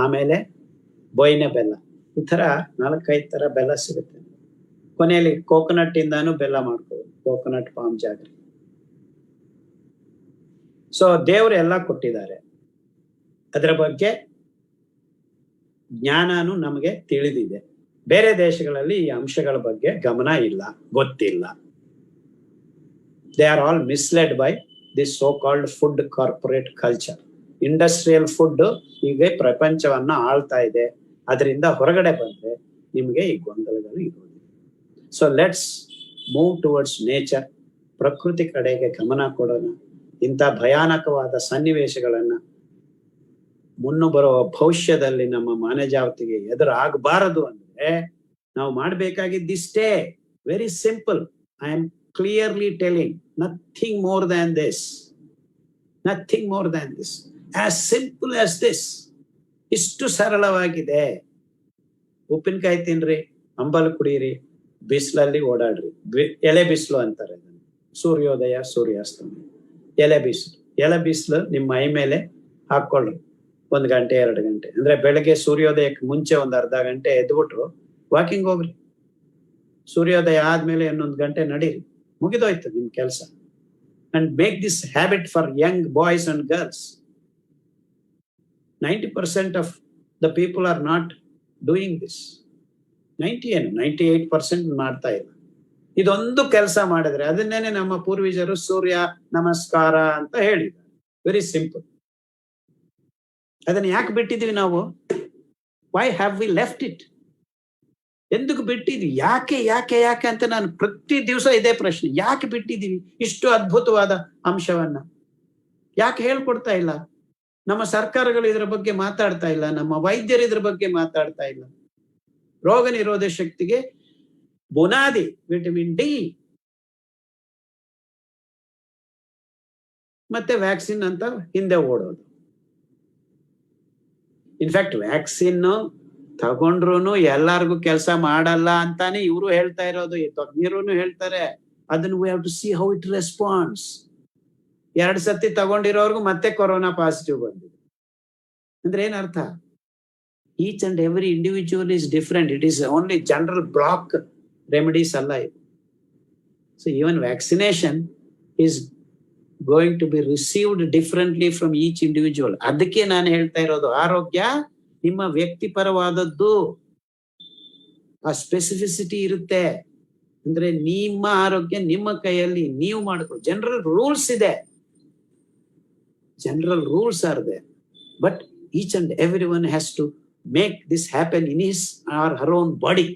ಆಮೇಲೆ ಬೊಯ್ನೆ ಬೆಲ್ಲ, ಈ ತರ 4-5 ತರ ಬೆಲ್ಲ ಸಿಗುತ್ತೆ. ಕೊನೆಯಲ್ಲಿ ಕೋಕೋನಟ್ ಇಂದಾನು ಬೆಲ್ಲ ಮಾಡ್ಕೋಬಹುದು, ಕೋಕೋನಟ್ ಪಾಮ್ ಜಾಗರಿ. ಸೊ ದೇವರು ಎಲ್ಲ ಕೊಟ್ಟಿದ್ದಾರೆ. ಅದರ ಬಗ್ಗೆ ಜ್ಞಾನನು ನಮಗೆ ತಿಳಿದಿದೆ. ಬೇರೆ ದೇಶಗಳಲ್ಲಿ ಈ ಅಂಶಗಳ ಬಗ್ಗೆ ಗಮನ ಇಲ್ಲ, ಗೊತ್ತಿಲ್ಲ. They are all ಮಿಸ್ಲೆಡ್ by this so called food corporate culture. Industrial food ಈಗ ಪ್ರಪಂಚವನ್ನ ಆಳ್ತಾ ಇದೆ. ಅದರಿಂದ ಹೊರಗಡೆ ಬಂದ್ರೆ ನಿಮಗೆ ಈ ಗೊಂದಲಗಳು ಇರುವುದಿಲ್ಲ. So let's move towards nature. ಪ್ರಕೃತಿ ಕಡೆಗೆ ಗಮನ ಕೊಡೋಣ. ಇಂಥ ಭಯಾನಕವಾದ ಸನ್ನಿವೇಶಗಳನ್ನ ಮುನ್ನು ಬರುವ ಭವಿಷ್ಯದಲ್ಲಿ ನಮ್ಮ ಮಾನವಜಾತಿಗೆ ಎದುರಾಗಬಾರದು ಅಂದ್ರೆ ನಾವು ಮಾಡಬೇಕಾಗಿದ್ದಿಷ್ಟೇ. Very simple. I am clearly telling, nothing more than this, nothing more than this, as simple as this. ಇಷ್ಟು ಸರಳವಾಗಿದೆ. ಉಪ್ಪಿನಕಾಯಿ ತಿನ್ರಿ, ಅಂಬಲ್ ಕುಡೀರಿ, ಬಿಸಿಲಲ್ಲಿ ಓಡಾಡ್ರಿ. ಎಲೆ ಬಿಸಿಲು ಅಂತಾರೆ, ಸೂರ್ಯೋದಯ ಸೂರ್ಯಾಸ್ತಮಯ. ಎಲೆ ಬಿಸಿಲು, ಎಲೆ ಬಿಸಿಲು ನಿಮ್ಮ ಮೈ ಮೇಲೆ ಹಾಕೊಳ್ಳ್ರಿ 1 ಗಂಟೆ 2 ಗಂಟೆ. ಅಂದ್ರೆ ಬೆಳಗ್ಗೆ ಸೂರ್ಯೋದಯಕ್ಕೆ ಮುಂಚೆ ಒಂದು ಅರ್ಧ ಗಂಟೆ ಎದ್ಬಿಟ್ರು ವಾಕಿಂಗ್ ಹೋಗ್ರಿ. ಸೂರ್ಯೋದಯ ಆದ್ಮೇಲೆ 1 ಗಂಟೆ ನಡೀರಿ, ಮುಗಿದೋಯ್ತು ನಿಮ್ ಕೆಲಸ. And make this habit for Young boys and girls. 90% of the people are not doing this. 98% ಮಾಡ್ತಾ ಇಲ್ಲ. ಇದೊಂದು ಕೆಲಸ ಮಾಡಿದ್ರೆ, ಅದನ್ನೇನೆ ನಮ್ಮ ಪೂರ್ವಜರು ಸೂರ್ಯ ನಮಸ್ಕಾರ ಅಂತ ಹೇಳಿದ್ದಾರೆ. Very simple. ಅದನ್ನ ಯಾಕೆ ಬಿಟ್ಟಿದ್ವಿ ನಾವು? Why have we left it? ಎಂದಕ್ಕೆ ಬಿಟ್ಟಿದ್ವಿ? ಯಾಕೆ ಯಾಕೆ ಯಾಕೆ ಅಂತ ನಾನು ಪ್ರತಿ ದಿವಸ ಇದೇ ಪ್ರಶ್ನೆ. ಯಾಕೆ ಬಿಟ್ಟಿದೀವಿ ಇಷ್ಟು ಅದ್ಭುತವಾದ ಅಂಶವನ್ನ? ಯಾಕೆ ಹೇಳ್ಕೊಡ್ತಾ ಇಲ್ಲ? ನಮ್ಮ ಸರ್ಕಾರಗಳು ಇದರ ಬಗ್ಗೆ ಮಾತಾಡ್ತಾ ಇಲ್ಲ, ನಮ್ಮ ವೈದ್ಯರು ಇದ್ರ ಬಗ್ಗೆ ಮಾತಾಡ್ತಾ ಇಲ್ಲ. ರೋಗ ನಿರೋಧಕ ಶಕ್ತಿಗೆ ಬುನಾದಿ ವಿಟಮಿನ್ ಡಿ ಮತ್ತೆ ವ್ಯಾಕ್ಸಿನ್ ಅಂತ ಹಿಂದೆ ಓಡೋದು. ಇನ್ಫ್ಯಾಕ್ಟ್ ವ್ಯಾಕ್ಸಿನ್ ತಗೊಂಡ್ರು ಎಲ್ಲಾರ್ಗು ಕೆಲಸ ಮಾಡಲ್ಲ ಅಂತಾನೆ ಇವರು ಹೇಳ್ತಾ ಇರೋದು, ತಜ್ಞರು ಹೇಳ್ತಾರೆ. ಅದನ್ನ we have to see how it response. 2 ಸತಿ ತಗೊಂಡಿರೋರ್ಗು ಮತ್ತೆ ಕೊರೋನಾ ಪಾಸಿಟಿವ್ ಬಂದಿದೆ ಅಂದ್ರೆ ಏನ್ ಅರ್ಥ? Each and every individual is different. It is only general block remedies ಅಲ್ಲ ಇದು. So even vaccination is going to be received differently from each individual. ಅದಕ್ಕೆ ನಾನು ಹೇಳ್ತಾ ಇರೋದು, ಆರೋಗ್ಯ ನಿಮ್ಮ ವ್ಯಕ್ತಿಪರವಾದದ್ದು. ಆ ಸ್ಪೆಸಿಫಿಸಿಟಿ ಇರುತ್ತೆ. ಅಂದ್ರೆ ನಿಮ್ಮ ಆರೋಗ್ಯ ನಿಮ್ಮ ಕೈಯಲ್ಲಿ, ನೀವು ಮಾಡ್ಕೊ. ಜನರಲ್ ರೂಲ್ಸ್ ಇದೆ, general rules are there, but each and every one has to make this happen in his or her own body.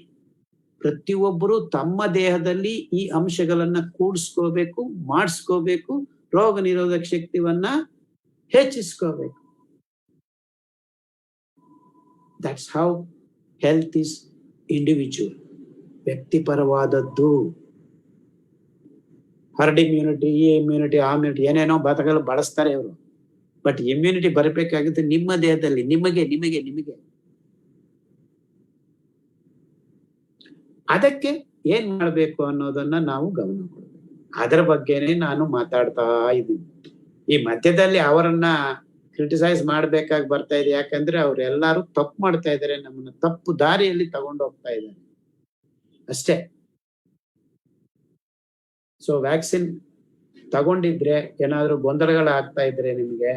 ಪ್ರತಿಯೊಬ್ಬರು ತಮ್ಮ ದೇಹದಲ್ಲಿ ಈ ಅಂಶಗಳನ್ನ ಕೂಡಿಸ್ಕೋಬೇಕು, ಮಾಡಿಸ್ಕೋಬೇಕು. ರೋಗ ನಿರೋಧಕ ಶಕ್ತಿವನ್ನ ಹೆಚ್ಚಿಸ್ಕೋಬೇಕು. That's how health is individual, ವ್ಯಕ್ತಿಪರವಾದದ್ದು. ಹರ್ಡ್ ಇಮ್ಯುನಿಟಿ, ಈ ಇಮ್ಯುನಿಟಿ, ಆ ಇಮ್ಯುನಿಟಿ ಏನೇನೋ ಬತಗಳು ಬಳಸ್ತಾರೆ ಇವರು. ಬಟ್ ಇಮ್ಯುನಿಟಿ ಬರಬೇಕಾಗುತ್ತೆ ನಿಮ್ಮ ದೇಹದಲ್ಲಿ, ನಿಮಗೆ ನಿಮಗೆ ನಿಮಗೆ. ಅದಕ್ಕೆ ಏನ್ ಮಾಡಬೇಕು ಅನ್ನೋದನ್ನ ನಾವು ಗಮನ ಕೊಡಬೇಕು. ಅದರ ಬಗ್ಗೆನೇ ನಾನು ಮಾತಾಡ್ತಾ ಇದ್ದೀನಿ. ಈ ಮಧ್ಯದಲ್ಲಿ ಅವರನ್ನ ಕ್ರಿಟಿಸೈಸ್ ಮಾಡ್ಬೇಕಾಗಿ ಬರ್ತಾ ಇದೆ. ಯಾಕಂದ್ರೆ ಅವ್ರೆಲ್ಲಾರು ತಪ್ಪು ಮಾಡ್ತಾ ಇದ್ದಾರೆ, ನಮ್ಮನ್ನ ತಪ್ಪು ದಾರಿಯಲ್ಲಿ ತಗೊಂಡು ಹೋಗ್ತಾ ಇದ್ದಾರೆ ಅಷ್ಟೇ. ಸೊ ವ್ಯಾಕ್ಸಿನ್ ತಗೊಂಡಿದ್ರೆ ಏನಾದ್ರು ಗೊಂದಲಗಳಾಗ್ತಾ ಇದ್ರೆ ನಿಮ್ಗೆ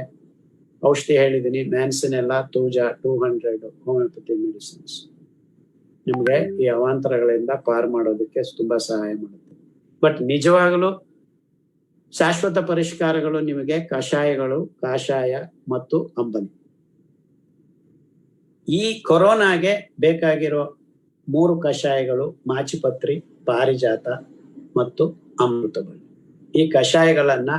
ಔಷಧಿ ಹೇಳಿದೀನಿ, ಮ್ಯಾನ್ಸಿನೆಲ್ಲ, ತೂಜಾ 200 ಹೋಮಿಯೋಪತಿ ಮೆಡಿಸಿನ್ಸ್ ನಿಮ್ಗೆ ಈ ಅವಾಂತರಗಳಿಂದ ಪಾರ್ ಮಾಡೋದಕ್ಕೆ ತುಂಬಾ ಸಹಾಯ ಮಾಡುತ್ತೆ. ಬಟ್ ನಿಜವಾಗಲೂ ಶಾಶ್ವತ ಪರಿಷ್ಕಾರಗಳು ನಿಮಗೆ ಕಷಾಯಗಳು, ಕಾಷಾಯ ಮತ್ತು ಅಂಬಲಿ. ಈ ಕೊರೋನಾಗೆ ಬೇಕಾಗಿರೋ 3 ಕಷಾಯಗಳು ಮಾಚಿಪತ್ರಿ, ಪಾರಿಜಾತ ಮತ್ತು ಅಮೃತಬಳ್ಳಿ. ಈ ಕಷಾಯಗಳನ್ನ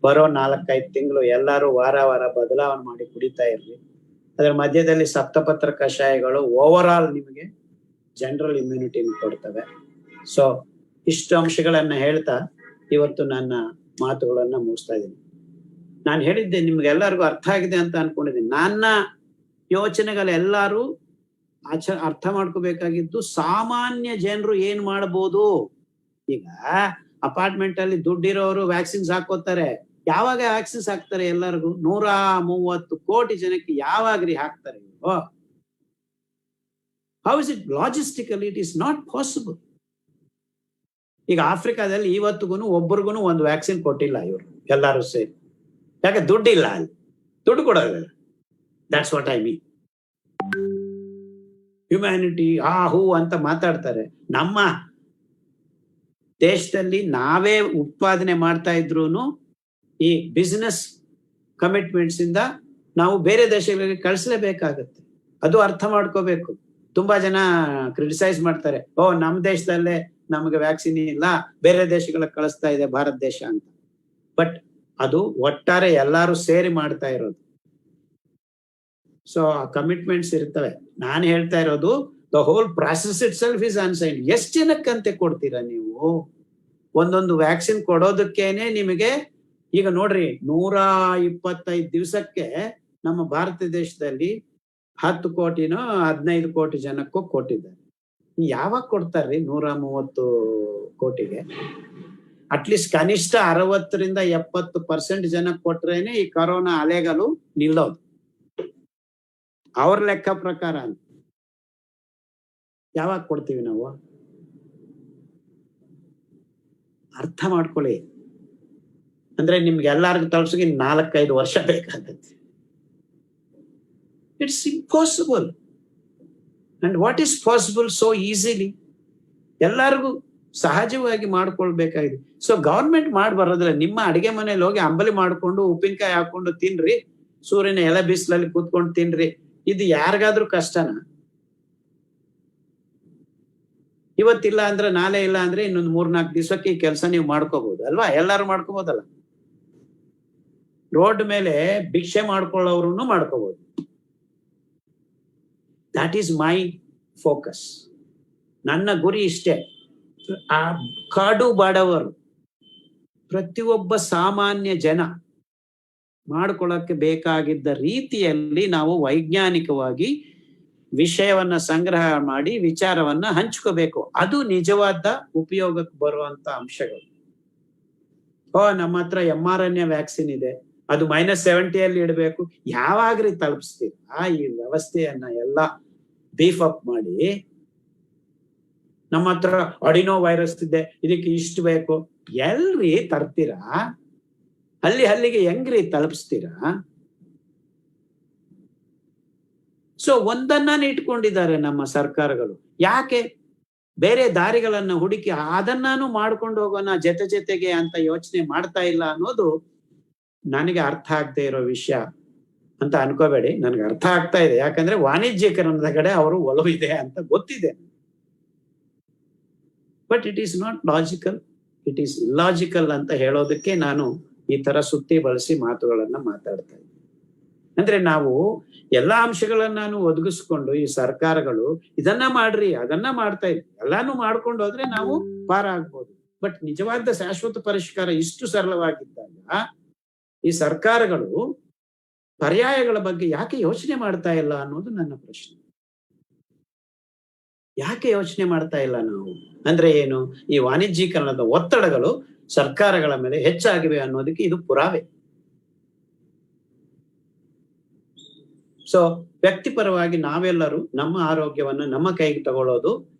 ಬರೋ 4-5 ತಿಂಗಳು ಎಲ್ಲರೂ ವಾರ ವಾರ ಬದಲಾವಣೆ ಮಾಡಿ ಕುಡಿತಾ ಇರ್ರಿ. ಅದರ ಮಧ್ಯದಲ್ಲಿ ಸಪ್ತಪತ್ರ ಕಷಾಯಗಳು ಓವರ್ ಆಲ್ ನಿಮಗೆ ಜನರಲ್ ಇಮ್ಯುನಿಟಿ ಕೊಡ್ತವೆ. ಸೊ ಇಷ್ಟು ಅಂಶಗಳನ್ನ ಹೇಳ್ತಾ ಇವತ್ತು ನನ್ನ ಮಾತುಗಳನ್ನ ಮುಗಿಸ್ತಾ ಇದ್ದೀನಿ. ನಾನು ಹೇಳಿದ್ದೆ ನಿಮ್ಗೆಲ್ಲರಿಗೂ ಅರ್ಥ ಆಗಿದೆ ಅಂತ ಅನ್ಕೊಂಡಿದ್ದೀನಿ. ನನ್ನ ಯೋಚನೆಗಳೆಲ್ಲರೂ ಅರ್ಥ ಮಾಡ್ಕೋಬೇಕಾಗಿದ್ದು ಸಾಮಾನ್ಯ ಜನರು ಏನ್ ಮಾಡ್ಬೋದು. ಈಗ ಅಪಾರ್ಟ್ಮೆಂಟ್ ಅಲ್ಲಿ ದುಡ್ಡಿರೋರು ವ್ಯಾಕ್ಸಿನ್ಸ್ ಹಾಕೋತಾರೆ. ಯಾವಾಗ ವ್ಯಾಕ್ಸಿನ್ಸ್ ಹಾಕ್ತಾರೆ ಎಲ್ಲರಿಗೂ? 130 ಕೋಟಿ ಜನಕ್ಕೆ ಯಾವಾಗ್ರಿ ಹಾಕ್ತಾರೆ ಇವರು? How is it logistically? It is not possible. ಈಗ ಆಫ್ರಿಕಾದಲ್ಲಿ ಇವತ್ತಿಗೂ ಒಬ್ಬರಿಗೂ ಒಂದು ವ್ಯಾಕ್ಸಿನ್ ಕೊಟ್ಟಿಲ್ಲ ಇವರು ಎಲ್ಲಾರು ಸೇರಿ. ಯಾಕೆ? ದುಡ್ಡಿಲ್ಲ, ಅಲ್ಲಿ ದುಡ್ಡು ಕೊಡೋದಿಲ್ಲ. That's what I mean. Humanity ಹೂ ಅಂತ ಮಾತಾಡ್ತಾರೆ. ನಮ್ಮ ದೇಶದಲ್ಲಿ ನಾವೇ ಉತ್ಪಾದನೆ ಮಾಡ್ತಾ ಇದ್ರು ಈ ಬಿಸಿನೆಸ್ ಕಮಿಟ್ಮೆಂಟ್ಸ್ ಇಂದ ನಾವು ಬೇರೆ ದೇಶಗಳಿಗೆ ಕಳಿಸ್ಲೇಬೇಕಾಗತ್ತೆ. ಅದು ಅರ್ಥ ಮಾಡ್ಕೋಬೇಕು. ತುಂಬಾ ಜನ ಕ್ರಿಟಿಸೈಸ್ ಮಾಡ್ತಾರೆ, ನಮ್ಮ ದೇಶದಲ್ಲೇ ನಮಗೆ ವ್ಯಾಕ್ಸಿನ್ ಇಲ್ಲ, ಬೇರೆ ದೇಶಗಳಿಗೆ ಕಳಿಸ್ತಾ ಇದೆ ಭಾರತ ದೇಶ ಅಂತ. ಬಟ್ ಅದು ಒಟ್ಟಾರೆ ಎಲ್ಲಾರು ಸೇರಿ ಮಾಡ್ತಾ ಇರೋದು. ಸೊ ಆ ಕಮಿಟ್ಮೆಂಟ್ಸ್ ಇರ್ತವೆ. ನಾನು ಹೇಳ್ತಾ ಇರೋದು the whole process itself is unscientific. ಎಷ್ಟು ಜನಕ್ಕಂತೆ ಕೊಡ್ತೀರಾ ನೀವು? ಒಂದೊಂದು ವ್ಯಾಕ್ಸಿನ್ ಕೊಡೋದಕ್ಕೇನೆ ನಿಮಗೆ ಈಗ ನೋಡ್ರಿ 125 ದಿವಸಕ್ಕೆ ನಮ್ಮ ಭಾರತ ದೇಶದಲ್ಲಿ 10 ಕೋಟಿನೋ 15 ಕೋಟಿ ಜನಕ್ಕೂ ಕೊಟ್ಟಿದ್ದಾರೆ. ಯಾವಾಗ ಕೊಡ್ತಾರ್ರಿ 130 ಕೋಟಿಗೆ? ಅಟ್ಲೀಸ್ಟ್ ಕನಿಷ್ಠ 60-70% ಜನಕ್ಕೆ ಕೊಟ್ರೇನೆ ಈ ಕೊರೋನಾ ಅಲೆಗಳು ನಿಲ್ಲೋದು, ಅವ್ರ ಲೆಕ್ಕ ಪ್ರಕಾರ. ಯಾವಾಗ ಕೊಡ್ತೀವಿ ನಾವು? ಅರ್ಥ ಮಾಡ್ಕೊಳ್ಳಿ. ಅಂದ್ರೆ ನಿಮ್ಗೆ ಎಲ್ಲಾರ್ಗು ತಲುಪಿಸಿ 4-5 ವರ್ಷ ಬೇಕಾಗತ್ತೆ. It's impossible. And what is possible so easily? ಎಲ್ಲರಿಗೂ ಸಹಜವಾಗಿ ಮಾಡ್ಕೊಳ್ಬೇಕಾಗಿದೆ. ಸೊ ಗವರ್ಮೆಂಟ್ ಮಾಡಿ ಬರೋದಿಲ್ಲ. ನಿಮ್ಮ ಅಡಿಗೆ ಮನೇಲಿ ಹೋಗಿ ಅಂಬಲಿ ಮಾಡ್ಕೊಂಡು ಉಪ್ಪಿನಕಾಯಿ ಹಾಕೊಂಡು ತಿನ್ರಿ, ಸೂರ್ಯನ ಎಲೆ ಬಿಸಿಲಲ್ಲಿ ಕೂತ್ಕೊಂಡು ತಿನ್ರಿ. ಇದು ಯಾರಿಗಾದ್ರೂ ಕಷ್ಟನಾ? ಇವತ್ತಿಲ್ಲ ಅಂದ್ರೆ ನಾಳೆ ಇಲ್ಲ ಅಂದ್ರೆ ಇನ್ನೊಂದು 3-4 ದಿವಸಕ್ಕೆ ಈ ಕೆಲಸ ನೀವು ಮಾಡ್ಕೋಬಹುದು ಅಲ್ವಾ? ಎಲ್ಲಾರು ಮಾಡ್ಕೋಬಹುದಲ್ಲ. ರೋಡ್ ಮೇಲೆ ಭಿಕ್ಷೆ ಮಾಡ್ಕೊಳ್ಳೋರು ಮಾಡ್ಕೋಬಹುದು. That is my focus. ನನ್ನ ಗುರಿ ಇಷ್ಟೇ. ಆ ಕಾಡು ಬಾಡವರು, ಪ್ರತಿಯೊಬ್ಬ ಸಾಮಾನ್ಯ ಜನ ಮಾಡ್ಕೊಳ್ಳಕ್ಕೆ ಬೇಕಾಗಿದ್ದ ರೀತಿಯಲ್ಲಿ ನಾವು ವೈಜ್ಞಾನಿಕವಾಗಿ ವಿಷಯವನ್ನ ಸಂಗ್ರಹ ಮಾಡಿ ವಿಚಾರವನ್ನ ಹಂಚ್ಕೋಬೇಕು. ಅದು ನಿಜವಾದ ಉಪಯೋಗಕ್ಕೆ ಬರುವಂತ ಅಂಶಗಳು. ನಮ್ಮ ಹತ್ರ mRNA ವ್ಯಾಕ್ಸಿನ್ ಇದೆ, ಅದು -70 ಅಲ್ಲಿ ಇಡಬೇಕು. ಯಾವಾಗ್ರಿ ತಲುಪಿಸ್ತೀರಾ ಈ ವ್ಯವಸ್ಥೆಯನ್ನ ಎಲ್ಲ ಬೀಫ್ ಅಪ್ ಮಾಡಿ? ನಮ್ಮ ಹತ್ರ ಅಡಿನೋ ವೈರಸ್ ಇದೆ, ಇದಕ್ಕೆ ಇಷ್ಟು ಬೇಕು, ಎಲ್ರಿ ತರ್ತೀರಾ? ಹಲ್ಲಿಗೆ ಹೆಂಗ್ರಿ ತಲುಪಿಸ್ತೀರಾ? ಸೊ ಒಂದನ್ನ ಇಟ್ಕೊಂಡಿದ್ದಾರೆ ನಮ್ಮ ಸರ್ಕಾರಗಳು. ಯಾಕೆ ಬೇರೆ ದಾರಿಗಳನ್ನ ಹುಡುಕಿ ಅದನ್ನಾನು ಮಾಡ್ಕೊಂಡು ಹೋಗೋಣ ಜೊತೆಗೆ ಅಂತ ಯೋಚನೆ ಮಾಡ್ತಾ ಇಲ್ಲ ಅನ್ನೋದು ನನಗೆ ಅರ್ಥ ಆಗದೆ ಇರೋ ವಿಷಯ ಅಂತ ಅನ್ಕೋಬೇಡಿ. ನನಗೆ ಅರ್ಥ ಆಗ್ತಾ ಇದೆ. ಯಾಕಂದ್ರೆ ವಾಣಿಜ್ಯೀಕರಣದ ಕಡೆ ಅವರು ಒಲವು ಇದೆ ಅಂತ ಗೊತ್ತಿದೆ. But it is not logical, it is illogical ಅಂತ ಹೇಳೋದಕ್ಕೆ ನಾನು ಈ ತರ ಸುತ್ತಿ ಬಳಸಿ ಮಾತುಗಳನ್ನ ಮಾತಾಡ್ತಾ ಇದ್ದೀವಿ. ಅಂದ್ರೆ ನಾವು ಎಲ್ಲಾ ಅಂಶಗಳನ್ನ ನಾನು ಒದಗಿಸ್ಕೊಂಡು ಈ ಸರ್ಕಾರಗಳು ಇದನ್ನ ಮಾಡ್ರಿ ಅದನ್ನ ಮಾಡ್ತಾ ಇದ್ವಿ, ಎಲ್ಲಾನು ಮಾಡ್ಕೊಂಡು ಹೋದ್ರೆ ನಾವು ಪಾರ ಆಗ್ಬೋದು. ಬಟ್ ನಿಜವಾದ ಶಾಶ್ವತ ಪರಿಷ್ಕಾರ ಇಷ್ಟು ಸರಳವಾಗಿದ್ದಾಗ ಈ ಸರ್ಕಾರಗಳು ಪರ್ಯಾಯಗಳ ಬಗ್ಗೆ ಯಾಕೆ ಯೋಚನೆ ಮಾಡ್ತಾ ಇಲ್ಲ ಅನ್ನೋದು ನನ್ನ ಪ್ರಶ್ನೆ. ಯಾಕೆ ಯೋಚನೆ ಮಾಡ್ತಾ ಇಲ್ಲ ನಾವು? ಅಂದ್ರೆ ಏನು? ಈ ವಾಣಿಜ್ಯೀಕರಣದ ಒತ್ತಡಗಳು ಸರ್ಕಾರಗಳ ಮೇಲೆ ಹೆಚ್ಚಾಗಿವೆ ಅನ್ನೋದಕ್ಕೆ ಇದು ಪುರಾವೆ. ಸೊ ವ್ಯಕ್ತಿಪರವಾಗಿ ನಾವೆಲ್ಲರೂ ನಮ್ಮ ಆರೋಗ್ಯವನ್ನ ನಮ್ಮ ಕೈಗೆ ತಗೊಳ್ಳೋದು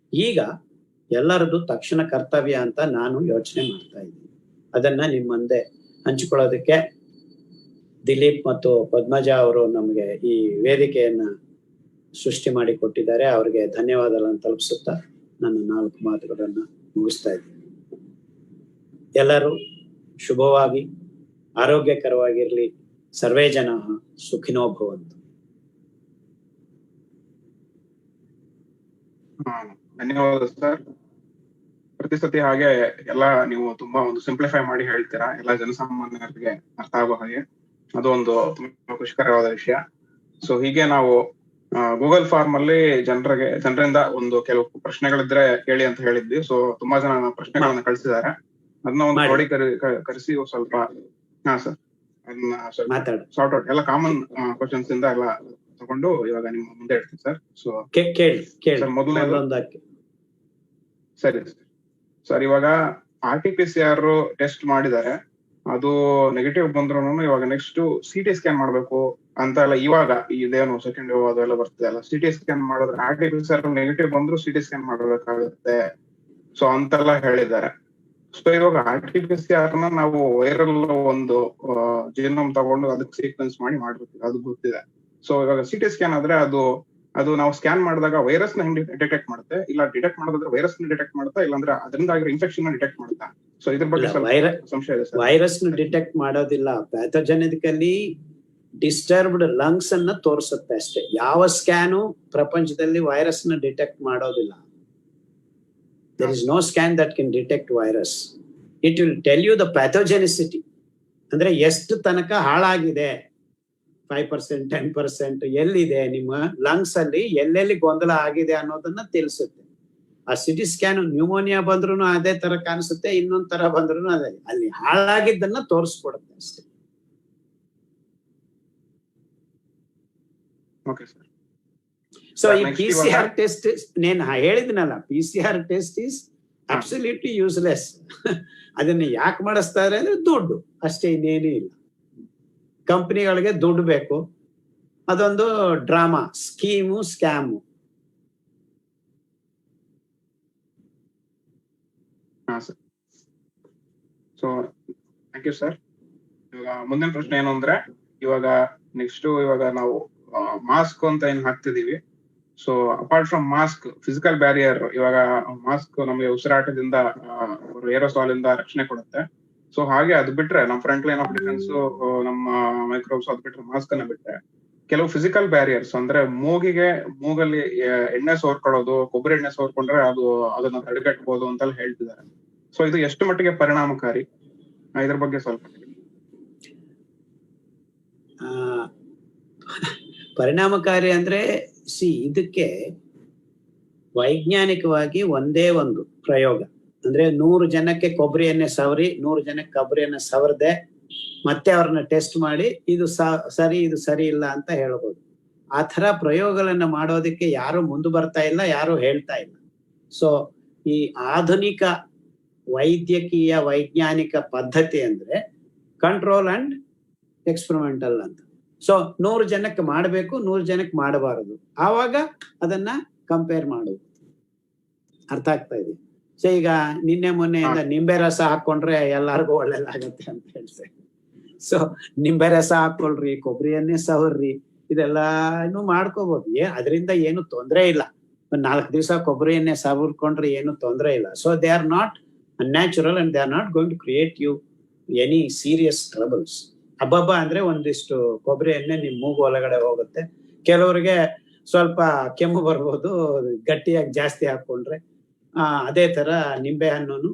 ಈಗ ಎಲ್ಲರದ್ದು ತಕ್ಷಣ ಕರ್ತವ್ಯ ಅಂತ ನಾನು ಯೋಚನೆ ಮಾಡ್ತಾ ಇದ್ದೀನಿ. ಅದನ್ನ ನಿಮ್ಮ ಮುಂದೆ ಹಂಚಿಕೊಳ್ಳೋದಕ್ಕೆ ದಿಲೀಪ್ ಮತ್ತು ಪದ್ಮಜ ಅವರು ನಮಗೆ ಈ ವೇದಿಕೆಯನ್ನ ಸೃಷ್ಟಿ ಮಾಡಿ ಕೊಟ್ಟಿದ್ದಾರೆ. ಅವರಿಗೆ ಧನ್ಯವಾದಗಳನ್ನು ತಲುಪಿಸುತ್ತಾ ನನ್ನ 4 ಮಾತುಗಳನ್ನ ಮುಗಿಸ್ತಾ ಇದ್ದೀನಿ. ಎಲ್ಲರೂ ಶುಭವಾಗಿ ಆರೋಗ್ಯಕರವಾಗಿರ್ಲಿ. ಸರ್ವೇ ಜನ ಸುಖಿನೋ ಭವಂತು. ಧನ್ಯವಾದ ಸರ್. ಪ್ರತಿ ಸತಿ ಹಾಗೆ ಎಲ್ಲ ನೀವು ತುಂಬಾ ಒಂದು ಸಿಂಪ್ಲಿಫೈ ಮಾಡಿ ಹೇಳ್ತೀರಾ, ಎಲ್ಲ ಜನಸಾಮಾನ್ಯರಿಗೆ ಅರ್ಥ ಆಗೋ ಹಾಗೆ. ಅದು ಒಂದು ತುಂಬಾ ಖುಷಿಕರವಾದ ವಿಷಯ. ಸೊ ಹೀಗೆ ನಾವು ಗೂಗಲ್ ಫಾರ್ಮ್ ಅಲ್ಲಿ ಜನರಿಂದ ಒಂದು ಕೆಲವು ಪ್ರಶ್ನೆಗಳಿದ್ರೆ ಕೇಳಿ ಅಂತ ಹೇಳಿದ್ವಿ. ಸೊ ತುಂಬಾ ಜನ ಪ್ರಶ್ನೆಗಳನ್ನ ಕಳಿಸಿದ್ದಾರೆ. ಅದನ್ನ ಒಂದು ಕ್ರೋಢೀಕರಿಸಿ ಸ್ವಲ್ಪ ಸರ್ ಅದನ್ನ ಸಾರ್ಟ್ ಔಟ್ ಎಲ್ಲ ಕಾಮನ್ ಕ್ವಶನ್ಸ್ ಇಂದ ಎಲ್ಲ ತಗೊಂಡು ಇವಾಗ ನಿಮ್ಮ ಮುಂದೆ ಹೇಳ್ತೀನಿ ಸರ್. ಸೊ ಸರ್ ಮೊದಲನೇದು ಸರಿ ಸರ್, ಇವಾಗ RT-PCR ಟೆಸ್ಟ್ ಮಾಡಿದ್ದಾರೆ, ಅದು ನೆಗೆಟಿವ್ ಬಂದ್ರು ಇವಾಗ ನೆಕ್ಸ್ಟ್ CT ಸ್ಕ್ಯಾನ್ ಮಾಡ್ಬೇಕು ಅಂತ ಎಲ್ಲ ಇವಾಗ ಇದೇನು ಸೆಕೆಂಡ್ ವೇವ್ ಅದೆಲ್ಲ ಬರ್ತದೆ ಅಲ್ಲ, CT ಸ್ಕ್ಯಾನ್ ಮಾಡಿದ್ರೆ RT-PCR ನೆಗೆಟಿವ್ ಬಂದ್ರು CT ಸ್ಕ್ಯಾನ್ ಮಾಡ್ಬೇಕಾಗುತ್ತೆ ಸೊ ಅಂತೆಲ್ಲ ಹೇಳಿದ್ದಾರೆ. ಸೊ ಇವಾಗ RT-PCR ನಾವು ವೈರಲ್ ಒಂದು ಜೀನೋಮ್ ತಗೊಂಡು ಅದಕ್ಕೆ ಸೀಕ್ವೆನ್ಸ್ ಮಾಡಿ ಮಾಡ್ಬೇಕು, ಅದು ಗೊತ್ತಿದೆ. ಸೊ ಇವಾಗ CT ಸ್ಕ್ಯಾನ್ ಆದ್ರೆ ಅದು ನಾವು ಸ್ಕ್ಯಾನ್ ಮಾಡಿದಾಗ ವೈರಸ್ ನ ಹೆಂಗ್ ಡಿಟೆಕ್ಟ್ ಮಾಡುತ್ತೆ, ಇಲ್ಲ ಡಿಟೆಕ್ಟ್ ಮಾಡೋದಾದ್ರೆ ವೈರಸ್ ನ ಡಿಟೆಕ್ಟ್ ಮಾಡುತ್ತಾ, ಇಲ್ಲಾಂದ್ರೆ ಅದರಿಂದ ಆಗಿರೋ ಇನ್ಫೆಕ್ಷನ್ ಡಿಟೆಕ್ಟ್ ಮಾಡುತ್ತಾ? ಸೊ ಇದ್ರ ಬಗ್ಗೆ ಸಂಶಯ ಇದೆ ಸರ್. ವೈರಸ್ ನ ಡಿಟೆಕ್ಟ್ ಮಾಡೋದಿಲ್ಲ, ಪ್ಯಾಥೋಜೆನೆಟಿಕಲಿ ಡಿಸ್ಟರ್ಬ್ಡ್ ಲಂಗ್ಸ್ ಅನ್ನ ತೋರಿಸುತ್ತೆ ಅಷ್ಟೇ. ಯಾವ ಸ್ಕ್ಯಾನು ಪ್ರಪಂಚದಲ್ಲಿ ವೈರಸ್ ನ ಡಿಟೆಕ್ಟ್ ಮಾಡೋದಿಲ್ಲ. There is no scan that can detect virus. It will tell you the pathogenicity, ಅಂದ್ರೆ ಎಷ್ಟು ತನಕ ಹಾಳಾಗಿದೆ, 5%, 10% ಎಲ್ಲಿದೆ ನಿಮ್ಮ ಲಂಗ್ಸ್ ಅಲ್ಲಿ, ಎಲ್ಲೆಲ್ಲಿ ಗೊಂದಲ ಆಗಿದೆ ಅನ್ನೋದನ್ನ ತಿಳಿಸುತ್ತೆ. ಆ CT ಸ್ಕ್ಯಾನ್ ನ್ಯೂಮೋನಿಯಾ ಬಂದ್ರು ಅದೇ ತರ ಕಾಣಿಸುತ್ತೆ, ಇನ್ನೊಂದ್ ತರ ಬಂದ್ರು ಅದೇ, ಅಲ್ಲಿ ಹಾಳಾಗಿದ್ದನ್ನ ತೋರಿಸ್ಕೊಡುತ್ತೆ ಅಷ್ಟೇ. ಸೊ ಈ PCR ಟೆಸ್ಟ್ నేను ಹೇಳಿದ್ನಲ್ಲ, PCR test is absolutely useless. ಅದನ್ನ ಯಾಕೆ ಮಾಡಿಸ್ತಾರೆ ಅಂದ್ರೆ ದುಡ್ಡು ಅಷ್ಟೇ, ಇನ್ನೇನು ಇಲ್ಲ. ಕಂಪನಿಗಳಿಗೆ ದುಡ್ಡು ಬೇಕು, ಅದೊಂದು drama, scheme, scam. So thank you sir. ಇವಾಗ ಮುಂದಿನ ಪ್ರಶ್ನೆ ಏನು ಅಂದ್ರೆ, ಇವಾಗ ನೆಕ್ಸ್ಟ್ ಇವಾಗ ನಾವು ಮಾಸ್ಕ್ ಅಂತ ಏನ್ ಹಾಕ್ತಿದೀವಿ, so apart from mask, physical barrier, ಇವಾಗ ಮಾಸ್ಕ್ ನಮಗೆ ಉಸಿರಾಟದಿಂದ ಏರೋಸಾಲ್ ಇಂದ ರಕ್ಷಣೆ ಕೊಡುತ್ತೆ. ಸೊ ಹಾಗೆ ಅದು ಬಿಟ್ರೆ ನಮ್ಮ ಫ್ರಂಟ್ ಲೈನ್ ಆಫ್ ಡಿಫೆನ್ಸ್, ನಮ್ಮ ಮೈಕ್ರೋಬ್ಸ್, ಅದು ಬಿಟ್ರೆ ಮಾಸ್ಕ್ ಅನ್ನ ಬಿಟ್ರೆ ಕೆಲವು ಫಿಸಿಕಲ್ ಬ್ಯಾರಿಯರ್ಸ್ ಅಂದ್ರೆ ಮೂಗಲ್ಲಿ ಎಣ್ಣೆ ಸೋರ್ಕೊಳ್ಳೋದು, ಕೊಬ್ಬರಿ ಎಣ್ಣೆ ಸೋರ್ಕೊಂಡ್ರೆ ಅದನ್ನ ತಡೆಗಟ್ಟಬಹುದು ಅಂತೆಲ್ಲ ಹೇಳ್ತಿದ್ದಾರೆ. ಸೊ ಇದು ಎಷ್ಟು ಮಟ್ಟಿಗೆ ಪರಿಣಾಮಕಾರಿ, ಇದ್ರ ಬಗ್ಗೆ ಸ್ವಲ್ಪ ಪರಿಣಾಮಕಾರಿ ಅಂದ್ರೆ ಇದಕ್ಕೆ ವೈಜ್ಞಾನಿಕವಾಗಿ ಒಂದೇ ಒಂದು ಪ್ರಯೋಗ, ಅಂದ್ರೆ 100 ಜನಕ್ಕೆ ಕೊಬ್ಬರಿ ಎಣ್ಣೆ ಸವರಿ 100 ಜನಕ್ಕೆ ಕೊಬ್ಬರಿ ಎಣ್ಣೆ ಸವರದೆ ಮತ್ತೆ ಅವ್ರನ್ನ ಟೆಸ್ಟ್ ಮಾಡಿ ಇದು ಸರಿ ಇದು ಸರಿ ಇಲ್ಲ ಅಂತ ಹೇಳ್ಬೋದು. ಆ ತರ ಪ್ರಯೋಗಗಳನ್ನ ಮಾಡೋದಕ್ಕೆ ಯಾರು ಮುಂದೆ ಬರ್ತಾ ಇಲ್ಲ, ಯಾರು ಹೇಳ್ತಾ ಇಲ್ಲ. ಸೊ ಈ ಆಧುನಿಕ ವೈದ್ಯಕೀಯ ವೈಜ್ಞಾನಿಕ ಪದ್ಧತಿ ಅಂದ್ರೆ ಕಂಟ್ರೋಲ್ ಅಂಡ್ ಎಕ್ಸ್ಪೆರಿಮೆಂಟಲ್ ಅಂತ. ಸೊ 100 ಜನಕ್ಕೆ ಮಾಡಬೇಕು, 100 ಜನಕ್ಕೆ ಮಾಡಬಾರದು, ಆವಾಗ ಅದನ್ನ ಕಂಪೇರ್ ಮಾಡುದು. ಅರ್ಥ ಆಗ್ತಾ ಇದೆ? ಸೊ ಈಗ ನಿನ್ನೆ ಮೊನ್ನೆಯಿಂದ ನಿಂಬೆ ರಸ ಹಾಕೊಂಡ್ರೆ ಎಲ್ಲಾರ್ಗು ಒಳ್ಳೇದಾಗತ್ತೆ ಅಂತ ಹೇಳ್ತೇವೆ. ಸೊ ನಿಂಬೆ ರಸ ಹಾಕೊಳ್ರಿ, ಕೊಬ್ಬರಿ ಎಣ್ಣೆ ಸವರ್ರಿ, ಇದೆಲ್ಲಾನು ಮಾಡ್ಕೋಬಹುದು, ಅದರಿಂದ ಏನು ತೊಂದರೆ ಇಲ್ಲ. 4 ದಿವಸ ಕೊಬ್ಬರಿ ಎಣ್ಣೆ ಸವರ್ಕೊಂಡ್ರೆ ಏನು ತೊಂದರೆ ಇಲ್ಲ. So they are not unnatural and they are not going to create you any serious troubles. ಹಬ್ಬ ಅಂದ್ರೆ ಒಂದಿಷ್ಟು ಕೊಬ್ಬರಿ ಎಣ್ಣೆ ನಿಮ್ ಮೂಗು ಒಳಗಡೆ ಹೋಗುತ್ತೆ. ಕೆಲವರಿಗೆ ಸ್ವಲ್ಪ ಕೆಮ್ಮು ಬರ್ಬೋದು ಗಟ್ಟಿಯಾಗಿ ಜಾಸ್ತಿ ಹಾಕೊಂಡ್ರೆ. ಅದೇ ತರ ನಿಂಬೆ ಹಣ್ಣು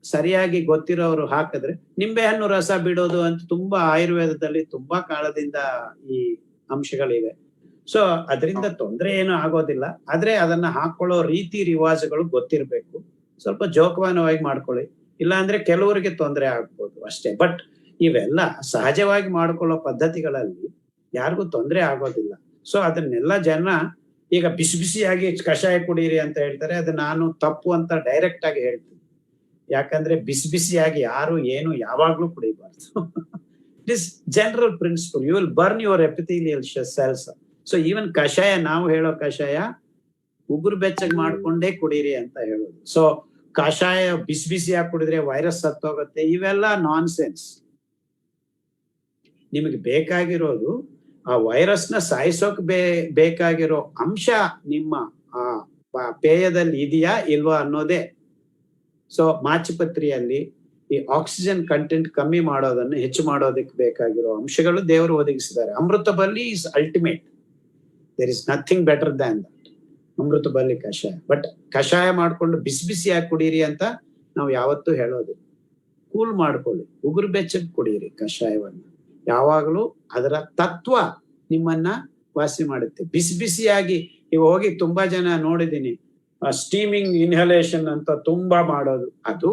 ಸರಿಯಾಗಿ ಗೊತ್ತಿರೋರು ಹಾಕಿದ್ರೆ, ನಿಂಬೆಹಣ್ಣು ರಸ ಬಿಡೋದು ಅಂತ ತುಂಬಾ ಆಯುರ್ವೇದದಲ್ಲಿ ತುಂಬಾ ಕಾಲದಿಂದ ಈ ಅಂಶಗಳಿವೆ. ಸೊ ಅದರಿಂದ ತೊಂದರೆ ಏನು ಆಗೋದಿಲ್ಲ. ಆದ್ರೆ ಅದನ್ನ ಹಾಕೊಳ್ಳೋ ರೀತಿ ರಿವಾಜಗಳು ಗೊತ್ತಿರ್ಬೇಕು. ಸ್ವಲ್ಪ ಜೋಪಾನವಾಗಿ ಮಾಡ್ಕೊಳ್ಳಿ, ಇಲ್ಲ ಅಂದ್ರೆ ಕೆಲವರಿಗೆ ತೊಂದರೆ ಆಗ್ಬೋದು ಅಷ್ಟೇ. ಬಟ್ ಇವೆಲ್ಲ ಸಹಜವಾಗಿ ಮಾಡ್ಕೊಳ್ಳೋ ಪದ್ಧತಿಗಳಲ್ಲಿ ಯಾರಿಗೂ ತೊಂದರೆ ಆಗೋದಿಲ್ಲ. ಸೊ ಅದನ್ನೆಲ್ಲ ಜನ ಈಗ ಬಿಸಿ ಬಿಸಿಯಾಗಿ ಕಷಾಯ ಕುಡೀರಿ ಅಂತ ಹೇಳ್ತಾರೆ. ಅದು ನಾನು ತಪ್ಪು ಅಂತ ಡೈರೆಕ್ಟ್ ಆಗಿ ಹೇಳ್ತೀನಿ. ಯಾಕಂದ್ರೆ ಬಿಸಿ ಬಿಸಿಯಾಗಿ ಯಾರು ಏನು ಯಾವಾಗ್ಲೂ ಕುಡಿಬಾರ್ದು. It is general principle. You will burn your epithelial cells. So even ಕಷಾಯ, ನಾವು ಹೇಳೋ ಕಷಾಯ ಉಗುರು ಬೆಚ್ಚಗ್ ಮಾಡ್ಕೊಂಡೇ ಕುಡೀರಿ ಅಂತ ಹೇಳೋದು. ಸೊ ಕಷಾಯ ಬಿಸಿ ಬಿಸಿಯಾಗಿ ಕುಡಿದ್ರೆ ವೈರಸ್ ಸತ್ತೋಗುತ್ತೆ, ಇವೆಲ್ಲ ನಾನ್ ಸೆನ್ಸ್. ನಿಮಗೆ ಬೇಕಾಗಿರೋದು ಆ ವೈರಸ್ ನ ಸಾಯಿಸೋಕ್ ಬೇಕಾಗಿರೋ ಅಂಶ ನಿಮ್ಮ ಆ ಪೇಯದಲ್ಲಿ ಇದೆಯಾ ಇಲ್ವಾ ಅನ್ನೋದೇ. ಸೊ ಮಾಚಿಪತ್ರಿಯಲ್ಲಿ ಈ ಆಕ್ಸಿಜನ್ ಕಂಟೆಂಟ್ ಕಮ್ಮಿ ಮಾಡೋದನ್ನು ಹೆಚ್ಚು ಮಾಡೋದಕ್ಕೆ ಬೇಕಾಗಿರೋ ಅಂಶಗಳು ದೇವರು ಒದಗಿಸಿದ್ದಾರೆ. ಅಮೃತ ಬಲ್ಲಿ is ultimate. There is nothing better than that. ಅಮೃತ ಬಲ್ಲಿ ಕಷಾಯ. ಬಟ್ ಕಷಾಯ ಮಾಡ್ಕೊಂಡು ಬಿಸಿ ಬಿಸಿಯಾಗಿ ಕುಡೀರಿ ಅಂತ ನಾವು ಯಾವತ್ತೂ ಹೇಳೋದಿಲ್ಲ. ಕೂಲ್ ಮಾಡ್ಕೊಳ್ಳಿ, ಉಗುರು ಬೆಚ್ಚಗೆ ಕುಡೀರಿ ಕಷಾಯವನ್ನು. ಯಾವಾಗಲೂ ಅದರ ತತ್ವ ನಿಮ್ಮನ್ನ ವಾಸಿ ಮಾಡುತ್ತೆ. ಬಿಸಿ ಬಿಸಿಯಾಗಿ ಈಗ ಹೋಗಿ ತುಂಬಾ ಜನ ನೋಡಿದೀನಿ, ಸ್ಟೀಮಿಂಗ್ ಇನ್ಹಲೇಷನ್ ಅಂತ ತುಂಬಾ ಮಾಡೋದು. ಅದು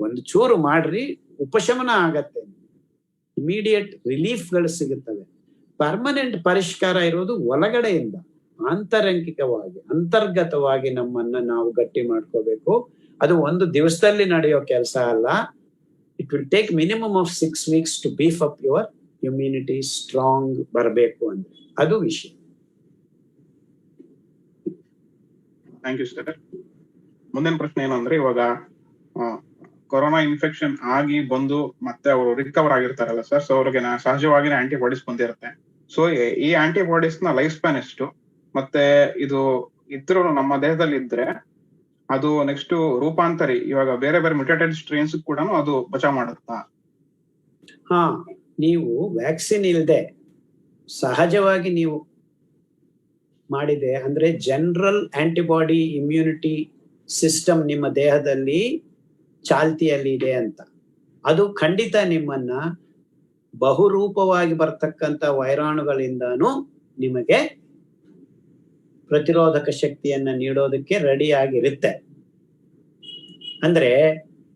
ಒಂದು ಚೂರು ಮಾಡ್ರಿ, ಉಪಶಮನ ಆಗತ್ತೆ, ಇಮಿಡಿಯೇಟ್ ರಿಲೀಫ್ಗಳು ಸಿಗುತ್ತವೆ. ಪರ್ಮನೆಂಟ್ ಪರಿಷ್ಕಾರ ಇರೋದು ಒಳಗಡೆಯಿಂದ, ಆಂತರಂಗಿಕವಾಗಿ ಅಂತರ್ಗತವಾಗಿ ನಮ್ಮನ್ನ ನಾವು ಗಟ್ಟಿ ಮಾಡ್ಕೋಬೇಕು. ಅದು ಒಂದು ದಿವಸದಲ್ಲಿ ನಡೆಯೋ ಕೆಲಸ ಅಲ್ಲ. It will take minimum of 6 weeks to beef up your immunity. Strong ಬರಬೇಕು ಅಂದ್ರೆ ಅದು ವಿಷಯ. Thank you sir. ಮುಂದಿನ ಪ್ರಶ್ನೆ ಏನು ಅಂದ್ರೆ, ಇವಾಗ ಕೊರೋನಾ ಇನ್ಫೆಕ್ಷನ್ ಆಗಿ ಬಂದು ಮತ್ತೆ ಅವರು ರಿಕವರ್ ಆಗಿರ್ತಾರಲ್ಲ ಸರ್, ಸೊ ಅವ್ರಿಗೆ ಸಹಜವಾಗಿನೇ ಆಂಟಿಬಾಡೀಸ್ ಬಂದಿರುತ್ತೆ. ಸೊ ಈ ಆಂಟಿಬಾಡೀಸ್ ನ ಲೈಫ್ ಸ್ಪ್ಯಾನ್ ಎಷ್ಟು, ಮತ್ತೆ ಇದು ಇದ್ರೂ ನಮ್ಮ ದೇಹದಲ್ಲಿ ಇದ್ರೆ ಅದು ನೆಕ್ಸ್ಟ್ ರೂಪಾಂತರಿ ಇವಾಗ ಬೇರೆ ಬೇರೆ ಮ್ಯುಟೇಟೆಡ್ ಸ್ಟ್ರೇನ್ಸ್ ಕೂಡ ಅದು ಬಚಾವ್ ಮಾಡುತ್ತಾ? ಹಾ, ನೀವು ವ್ಯಾಕ್ಸಿನ್ ಇಲ್ಲದೆ ಸಹಜವಾಗಿ ನೀವು ಮಾಡಿದೆ ಅಂದ್ರೆ ಜನರಲ್ ಆಂಟಿಬಾಡಿ ಇಮ್ಯುನಿಟಿ ಸಿಸ್ಟಮ್ ನಿಮ್ಮ ದೇಹದಲ್ಲಿ ಚಾಲ್ತಿಯಲ್ಲಿ ಇದೆ ಅಂತ, ಅದು ಖಂಡಿತ ನಿಮ್ಮನ್ನ ಬಹುರೂಪವಾಗಿ ಬರ್ತಕ್ಕಂಥ ವೈರಾಣುಗಳಿಂದನೂ ನಿಮಗೆ ಪ್ರತಿರೋಧಕ ಶಕ್ತಿಯನ್ನ ನೀಡೋದಕ್ಕೆ ರೆಡಿ ಆಗಿರುತ್ತೆ. ಅಂದ್ರೆ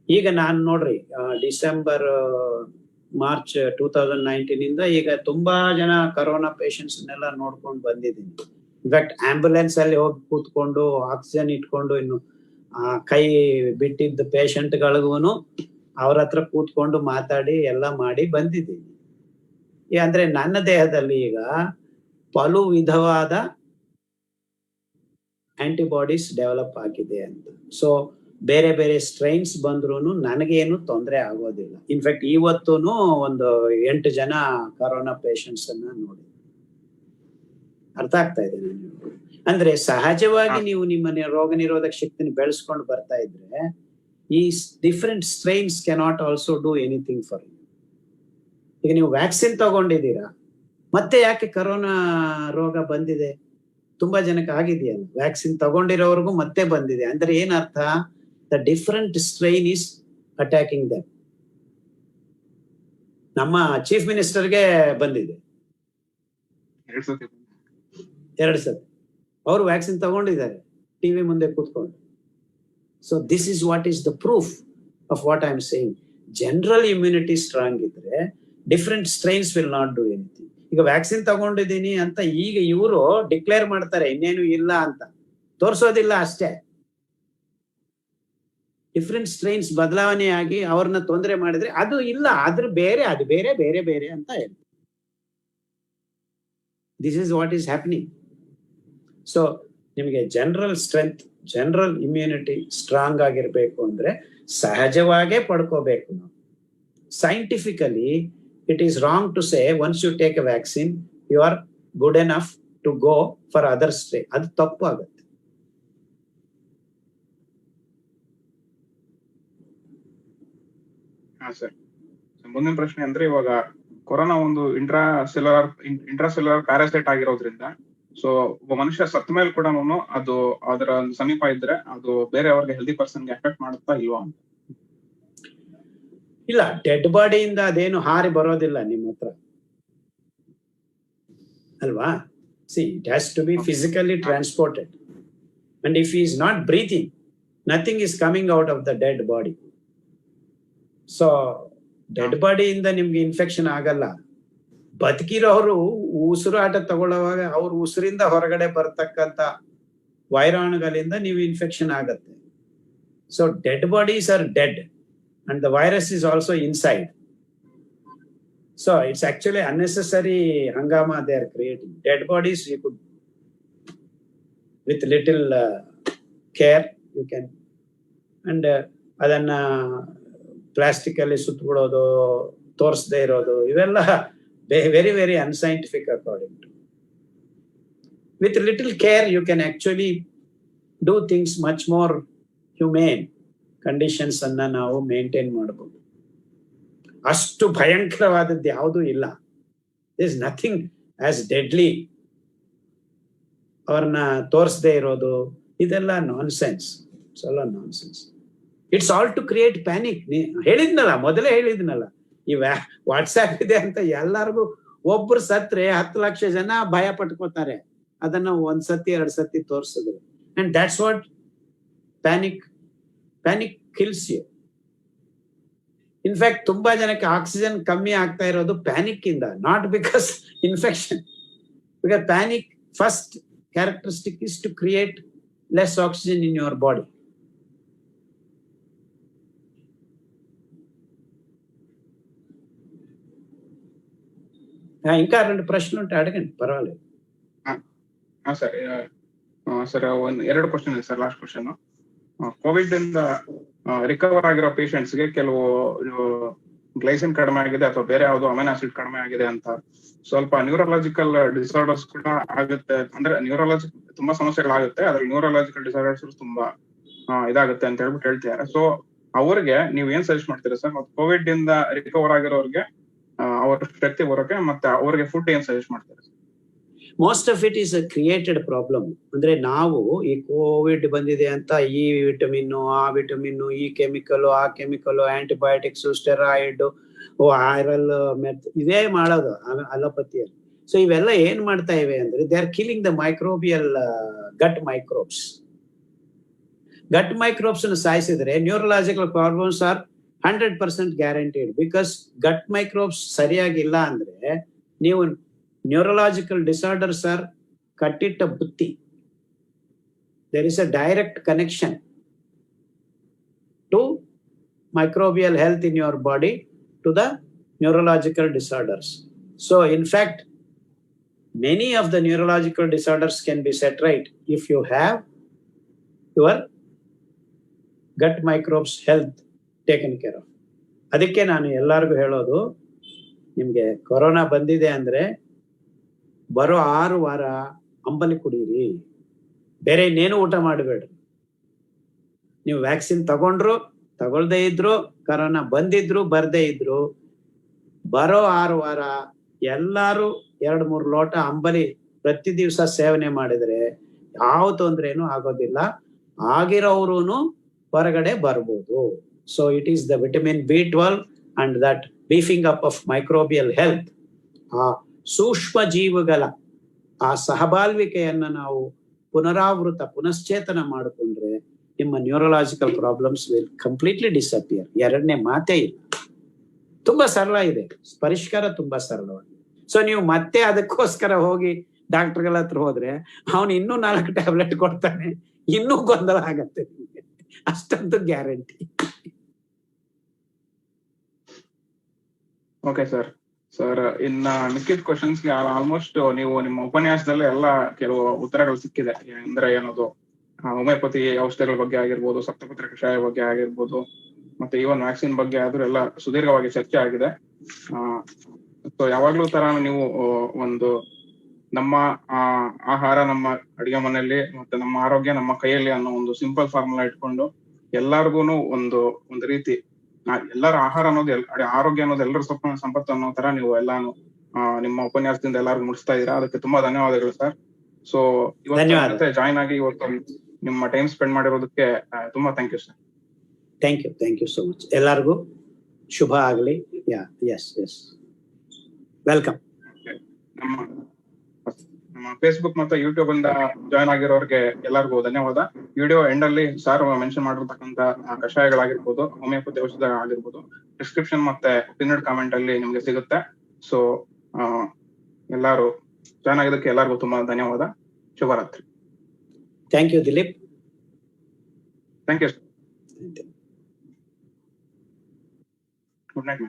ಈಗ ನಾನು ನೋಡ್ರಿ, ಡಿಸೆಂಬರ್ ಮಾರ್ಚ್ 2019 ಇಂದ ಈಗ ತುಂಬಾ ಜನ ಕರೋನಾ ಪೇಷಂಟ್ಸ್ ನೋಡ್ಕೊಂಡು ಬಂದಿದ್ದೀನಿ. ಇನ್ಫ್ಯಾಕ್ಟ್ ಆಂಬ್ಯುಲೆನ್ಸ್ ಅಲ್ಲಿ ಹೋಗಿ ಕೂತ್ಕೊಂಡು ಆಕ್ಸಿಜನ್ ಇಟ್ಕೊಂಡು ಇನ್ನು ಕೈ ಬಿಟ್ಟಿದ್ದ ಪೇಷಂಟ್ಗಳಿಗೂ ಅವ್ರ ಹತ್ರ ಕೂತ್ಕೊಂಡು ಮಾತಾಡಿ ಎಲ್ಲ ಮಾಡಿ ಬಂದಿದ್ದೀನಿ. ಅಂದ್ರೆ ನನ್ನ ದೇಹದಲ್ಲಿ ಈಗ ಪಲು ವಿಧವಾದ ಆಂಟಿಬಾಡೀಸ್ ಡೆವಲಪ್ ಆಗಿದೆ ಅಂತ. ಸೊ ಬೇರೆ ಬೇರೆ ಸ್ಟ್ರೈನ್ಸ್ ಬಂದ್ರು ನನಗೇನು ತೊಂದರೆ ಆಗೋದಿಲ್ಲ. ಇನ್ಫ್ಯಾಕ್ಟ್ ಇವತ್ತೂ ಒಂದು 8 ಜನ ಕರೋನಾ ಪೇಷಂಟ್ಸ್ ಅನ್ನ ನೋಡಿ. ಅರ್ಥ ಆಗ್ತಾ ಇದೆ ನಾನು. ಅಂದ್ರೆ ಸಹಜವಾಗಿ ನೀವು ನಿಮ್ಮ ರೋಗ ನಿರೋಧಕ ಶಕ್ತಿನ ಬೆಳೆಸ್ಕೊಂಡು ಬರ್ತಾ ಇದ್ರೆ ಈ different strains cannot also do anything for you. ಈಗ ನೀವು ವ್ಯಾಕ್ಸಿನ್ ತಗೊಂಡಿದ್ದೀರಾ, ಮತ್ತೆ ಯಾಕೆ ಕರೋನಾ ರೋಗ ಬಂದಿದೆ? ತುಂಬಾ ಜನಕ್ಕೆ ಆಗಿದೆಯಲ್ಲ, ವ್ಯಾಕ್ಸಿನ್ ತಗೊಂಡಿರೋರ್ಗು ಮತ್ತೆ ಬಂದಿದೆ ಅಂದ್ರೆ ಏನರ್ಥ? The different strain is attacking them. ನಮ್ಮ ಚೀಫ್ ಮಿನಿಸ್ಟರ್ಗೆ ಬಂದಿದೆ 2 ಸತಿ. ಅವರು ವ್ಯಾಕ್ಸಿನ್ ತಗೊಂಡಿದ್ದಾರೆ ಟಿವಿ ಮುಂದೆ ಕೂತ್ಕೊಂಡು. So this is what is the proof of what I am saying. General immunity strong ಇದ್ರೆ different strains will not do anything. ಈಗ ವ್ಯಾಕ್ಸಿನ್ ತಗೊಂಡಿದ್ದೀನಿ ಅಂತ ಈಗ ಇವರು ಡಿಕ್ಲೇರ್ ಮಾಡ್ತಾರೆ, ಇನ್ನೇನು ಇಲ್ಲ ಅಂತ ತೋರ್ಸೋದಿಲ್ಲ ಅಷ್ಟೇ. ಡಿಫರೆಂಟ್ ಸ್ಟ್ರೈನ್ಸ್ ಬದಲಾವಣೆ ಆಗಿ ಅವ್ರನ್ನ ತೊಂದರೆ ಮಾಡಿದ್ರೆ ಅದು ಇಲ್ಲ, ಅದ್ರ ಬೇರೆ, ಅದು ಬೇರೆ ಬೇರೆ ಬೇರೆ ಅಂತ ಹೇಳಿ. This is what is happening. So ನಿಮಗೆ general strength, general immunity strong ಆಗಿರ್ಬೇಕು ಅಂದ್ರೆ ಸಹಜವಾಗೇ ಪಡ್ಕೋಬೇಕು ನಾವು. Scientifically it is wrong to say once you take a vaccine you are good enough to go for other strain. ಅದು ತಪ್ಪು ಆಗುತ್ತೆ. ಹಾ ಸರ್. ಮುಂದಿನ ಪ್ರಶ್ನೆ ಅಂದ್ರೆ, ಇವಾಗ ಕೊರೋನಾ ಒಂದು ಇಂಟ್ರಾಸೆಲ್ಯುಲರ್ ಪ್ಯಾರಾಸೈಟ್ ಆಗಿರೋದ್ರಿಂದ ಸೊ ಒಬ್ಬ ಮನುಷ್ಯ ಸತ್ತ ಮೇಲೆ ಕೂಡ ಅದು ಅದರ ಸಮೀಪ ಇದ್ರೆ ಅದು ಬೇರೆಯವ್ರಿಗೆ ಹೆಲ್ದಿ ಪರ್ಸನ್ಗೆ ಎಫೆಕ್ಟ್ ಮಾಡುತ್ತಾ ಇಲ್ವಾ ಅಂತ? ಇಲ್ಲ, ಡೆಡ್ ಬಾಡಿಯಿಂದ ಅದೇನು ಹಾರಿ ಬರೋದಿಲ್ಲ ನಿಮ್ಮ ಹತ್ರ ಅಲ್ವಾ. See, it has to be physically transported, and if he is not breathing, nothing is coming out of the dead body. So dead ಬಾಡಿಯಿಂದ ನಿಮ್ಗೆ ಇನ್ಫೆಕ್ಷನ್ ಆಗಲ್ಲ. ಬದುಕಿರೋರು ಉಸಿರಾಟ ತಗೊಳ್ಳುವಾಗ ಅವ್ರ ಉಸಿರಿಂದ ಹೊರಗಡೆ ಬರ್ತಕ್ಕಂಥ ವೈರಾಣುಗಳಿಂದ ನೀವು ಇನ್ಫೆಕ್ಷನ್ ಆಗತ್ತೆ. So dead bodies R dead and the virus is also inside. So it's actually unnecessary hangama they are creating. Dead bodies you could, with little care you can, and adanna plastic alli sutbidodu, ತೋರಿಸದೇ ಇರೋದು, ಇವೆಲ್ಲ very very unscientific according to. With little care you can actually do things much more humane conditions ಅನ್ನ ನಾವು maintain ಮಾಡಬಹುದು. ಅಷ್ಟು ಭಯಂಕರವಾದದ್ದು ಯಾವುದೂ ಇಲ್ಲ. Is nothing as deadly. ಅವ್ರನ್ನ ತೋರಿಸದೇ ಇರೋದು ಇದೆಲ್ಲ ನಾನ್ಸೆನ್ಸ್, ಎಲ್ಲ nonsense. It's all to create panic. ಹೇಳಿದ್ನಲ್ಲ, ಮೊದಲೇ ಹೇಳಿದ್ನಲ್ಲ, ಈ ವಾಟ್ಸ್ಆಪ್ ಇದೆ ಅಂತ ಎಲ್ಲರಿಗೂ. ಒಬ್ರು ಸತ್ರೆ 10 ಲಕ್ಷ ಜನ ಭಯ ಪಟ್ಕೋತಾರೆ ಅದನ್ನ 1 ಸತಿ 2 ಸತಿ ತೋರಿಸಿದ್ರು. And that's what panic kills you. In fact, ತುಂಬಾ ಜನಕ್ಕೆ ಆಕ್ಸಿಜನ್ ಕಮ್ಮಿ ಆಗ್ತಾ ಇರೋದು ಪ್ಯಾನಿಕ್ ಇಂದ, not because infection. Because panic first characteristic is to create less oxygen in your body. ఇంకా 2 ಪ್ರಶ್ನೆ ಉಂಟು, ಅಡಗಂడి, ಪರವಾಗಿಲ್ಲ. ಸರ್, 2 ಕ್ವಶನ್ ಇದೆ ಸರ್. ಲಾಸ್ಟ್ ಕ್ವಶನ್, ಕೋವಿಡ್ ಇಂದ ರಿಕವರ್ ಆಗಿರೋ ಪೇಷಂಟ್ಸ್ಗೆ ಕೆಲವು ಗ್ಲೈಸಿನ್ ಕಡಿಮೆ ಆಗಿದೆ ಅಥವಾ ಬೇರೆ ಯಾವ್ದು ಅಮೈನೋ ಆಸಿಡ್ ಕಡಿಮೆ ಆಗಿದೆ ಅಂತ, ಸ್ವಲ್ಪ ನ್ಯೂರಲಾಜಿಕಲ್ ಡಿಸಾರ್ಡರ್ಸ್ ಕೂಡ ಆಗುತ್ತೆ. ಅಂದ್ರೆ ತುಂಬಾ ಸಮಸ್ಯೆಗಳಾಗುತ್ತೆ, ಅದ್ರಲ್ಲಿ ನ್ಯೂರಲಾಜಿಕಲ್ ಡಿಸಾರ್ಡರ್ಸ್ ತುಂಬಾ ಇದಾಗುತ್ತೆ ಅಂತ ಹೇಳ್ತಿದ್ದಾರೆ. ಸೊ ಅವ್ರಿಗೆ ನೀವು ಏನ್ ಸಜೆಸ್ಟ್ ಮಾಡ್ತೀರಾ ಸರ್? ಮತ್ತೆ ಕೋವಿಡ್ ಇಂದ ರಿಕವರ್ ಆಗಿರೋರಿಗೆ ಅವ್ರ ಶಕ್ತಿ ಬರೋಕೆ ಮತ್ತೆ ಅವ್ರಿಗೆ ಫುಡ್ ಏನ್ ಸಜೆಸ್ಟ್ ಮಾಡ್ತೀರಾ? Most of it is a created problem. ಅಂದ್ರೆ ನಾವು ಈ ಕೋವಿಡ್ ಬಂದಿದೆ ಅಂತ ಈ ವಿಟಮಿನ್, ಆ ವಿಟಮಿನ್, ಈ ಕೆಮಿಕಲ್, ಆ ಕೆಮಿಕಲ್, ಆಂಟಿಬಯೋಟಿಕ್ಸ್, ಸ್ಟೆರಾಯ್ಡ್, ವೈರಲ್ ಇದೇ ಮಾಡೋದು ಅಲೋಪತಿಯಲ್ಲಿ. ಸೊ ಇವೆಲ್ಲ ಏನ್ ಮಾಡ್ತಾ ಇವೆ ಅಂದ್ರೆ they are killing the microbial gut microbes. Gut microbes ಸಾಯಿಸಿದ್ರೆ neurological problems are 100% guaranteed. Because gut microbes ಸರಿಯಾಗಿಲ್ಲ ಅಂದ್ರೆ ನೀವು neurological disorders are ಕಟ್ಟಿಟ್ಟ ಬುತ್ತಿ. There is a direct connection to microbial health in your body to the neurological disorders. So in fact, many of the neurological disorders can be set right if you have your gut microbes health taken care of. ಅದಕ್ಕೆ ನಾನು ಎಲ್ಲರಿಗೂ ಹೇಳೋದು, ನಿಮ್ಗೆ corona ಬಂದಿದೆ ಅಂದ್ರೆ ಬರೋ 6 ವಾರ ಅಂಬಲಿ ಕುಡೀರಿ, ಬೇರೆ ಇನ್ನೇನು ಊಟ ಮಾಡಬೇಡ್ರಿ. ನೀವು ವ್ಯಾಕ್ಸಿನ್ ತಗೊಂಡ್ರು ತಗೊಳ್ದೇ ಇದ್ರು, ಕರೋನಾ ಬಂದಿದ್ರು ಬರ್ದೇ ಇದ್ರು, ಬರೋ 6 ವಾರ ಎಲ್ಲಾರು 2-3 ಲೋಟ ಅಂಬಲಿ ಪ್ರತಿ ದಿವಸ ಸೇವನೆ ಮಾಡಿದ್ರೆ ಯಾವ ತೊಂದ್ರೆನೂ ಆಗೋದಿಲ್ಲ. ಆಗಿರೋರು ಹೊರಗಡೆ ಬರ್ಬೋದು. So it is the vitamin B12 and that beefing up of microbial health. ಆ ಸೂಕ್ಷ್ಮ ಜೀವಿಗಳ ಆ ಸಹಬಾಳ್ವಿಕೆಯನ್ನ ನಾವು ಪುನಶ್ಚೇತನ ಮಾಡಿಕೊಂಡ್ರೆ ನಿಮ್ಮ neurological problems will completely disappear. 2ನೇ ಮಾತೇ ಇಲ್ಲ. ತುಂಬಾ ಸರಳ ಇದೆ, ಪರಿಷ್ಕಾರ ತುಂಬಾ ಸರಳವಾಗಿದೆ. ಸೊ ನೀವು ಮತ್ತೆ ಅದಕ್ಕೋಸ್ಕರ ಹೋಗಿ ಡಾಕ್ಟರ್ಗಳ ಹತ್ರ ಹೋದ್ರೆ ಅವನು ಇನ್ನೂ 4 ಟ್ಯಾಬ್ಲೆಟ್ ಕೊಡ್ತಾನೆ, ಇನ್ನೂ ಗೊಂದಲ ಆಗತ್ತೆ ನಿಮಗೆ, ಅಷ್ಟಂತೂ ಗ್ಯಾರಂಟಿ. Okay sir. ಇನ್ನ ಮಿಕ್ಕಿದ ಕ್ವಶನ್ಸ್ಗೆ ಆಲ್ಮೋಸ್ಟ್ ನೀವು ನಿಮ್ಮ ಉಪನ್ಯಾಸದಲ್ಲೇ ಎಲ್ಲ ಕೆಲವು ಉತ್ತರಗಳು ಸಿಕ್ಕಿದೆ. ಅಂದ್ರೆ ಏನದು ಹೋಮಿಯೋಪತಿ ಔಷಧಿಗಳ ಬಗ್ಗೆ ಆಗಿರ್ಬೋದು, ಸಪ್ತಪತ್ರ ಕಷಾಯ ಬಗ್ಗೆ ಆಗಿರ್ಬೋದು, ಮತ್ತೆ ಈವನ್ ವ್ಯಾಕ್ಸಿನ್ ಬಗ್ಗೆ ಆದ್ರೂ ಎಲ್ಲ ಸುದೀರ್ಘವಾಗಿ ಚರ್ಚೆ ಆಗಿದೆ. ಸೊ ಯಾವಾಗ್ಲೂ ತರ ನೀವು ಒಂದು ನಮ್ಮ ಆಹಾರ ನಮ್ಮ ಅಡಿಗೆ ಮನೆಯಲ್ಲಿ ಮತ್ತೆ ನಮ್ಮ ಆರೋಗ್ಯ ನಮ್ಮ ಕೈಯಲ್ಲಿ ಅನ್ನೋ ಒಂದು ಸಿಂಪಲ್ ಫಾರ್ಮುಲಾ ಇಟ್ಕೊಂಡು ಎಲ್ಲಾರ್ಗೂನು ಒಂದು ರೀತಿ ಎಲ್ಲರ ಆಹಾರ ಅನ್ನೋದು ಆರೋಗ್ಯ ಅನ್ನೋದು ಎಲ್ಲರ ಸಂಪತ್ತು ಅನ್ನೋ ತರ ನೀವು ಎಲ್ಲಾನು ನಿಮ್ಮ ಉಪನ್ಯಾಸದಿಂದ ಎಲ್ಲಾರ್ಗು ಮುಡಿಸ್ತಾ ಇದ್ದೀರಾ. ಅದಕ್ಕೆ ತುಂಬಾ ಧನ್ಯವಾದಗಳು ಸರ್. ಸೊ ಇವತ್ತು ಜಾಯಿನ್ ಆಗಿ ಇವತ್ತು ನಿಮ್ಮ ಟೈಮ್ ಸ್ಪೆಂಡ್ ಮಾಡಿರೋದಕ್ಕೆ ತುಂಬಾ thank you sir. Thank you so much ಎಲ್ಲರಿಗೂ. ಶುಭ ಆಗಲಿ. Yeah, yes yes, welcome. ನಮ್ಮ ನಮ್ಮ ಫೇಸ್ಬುಕ್ ಮತ್ತು ಯೂಟ್ಯೂಬ್ ಇಂದ ಜಾಯ್ನ್ ಆಗಿರೋರಿಗೆ ಎಲ್ಲರಿಗೂ ಧನ್ಯವಾದ. ವಿಡಿಯೋ ಎಂಡ್ ಅಲ್ಲಿ ಸರ್ ಮೆನ್ಷನ್ ಮಾಡಿರ್ತಕ್ಕಂಥ ಕಷಾಯಗಳಾಗಿರ್ಬೋದು, ಹೋಮಿಯೋಪತಿ ಔಷಧ ಆಗಿರ್ಬೋದು, ಡಿಸ್ಕ್ರಿಪ್ಷನ್ ಮತ್ತೆ ಪಿನ್ನಡ್ ಕಾಮೆಂಟ್ ಅಲ್ಲಿ ನಿಮ್ಗೆ ಸಿಗುತ್ತೆ. ಸೊ ಎಲ್ಲರೂ ಜಾಯ್ನ್ ಆಗಿದ್ದಕ್ಕೆ ಎಲ್ಲರಿಗೂ ತುಂಬಾ ಧನ್ಯವಾದ. ಶುಭರಾತ್ರಿ. Thank you Dilip. Thank you. Good night.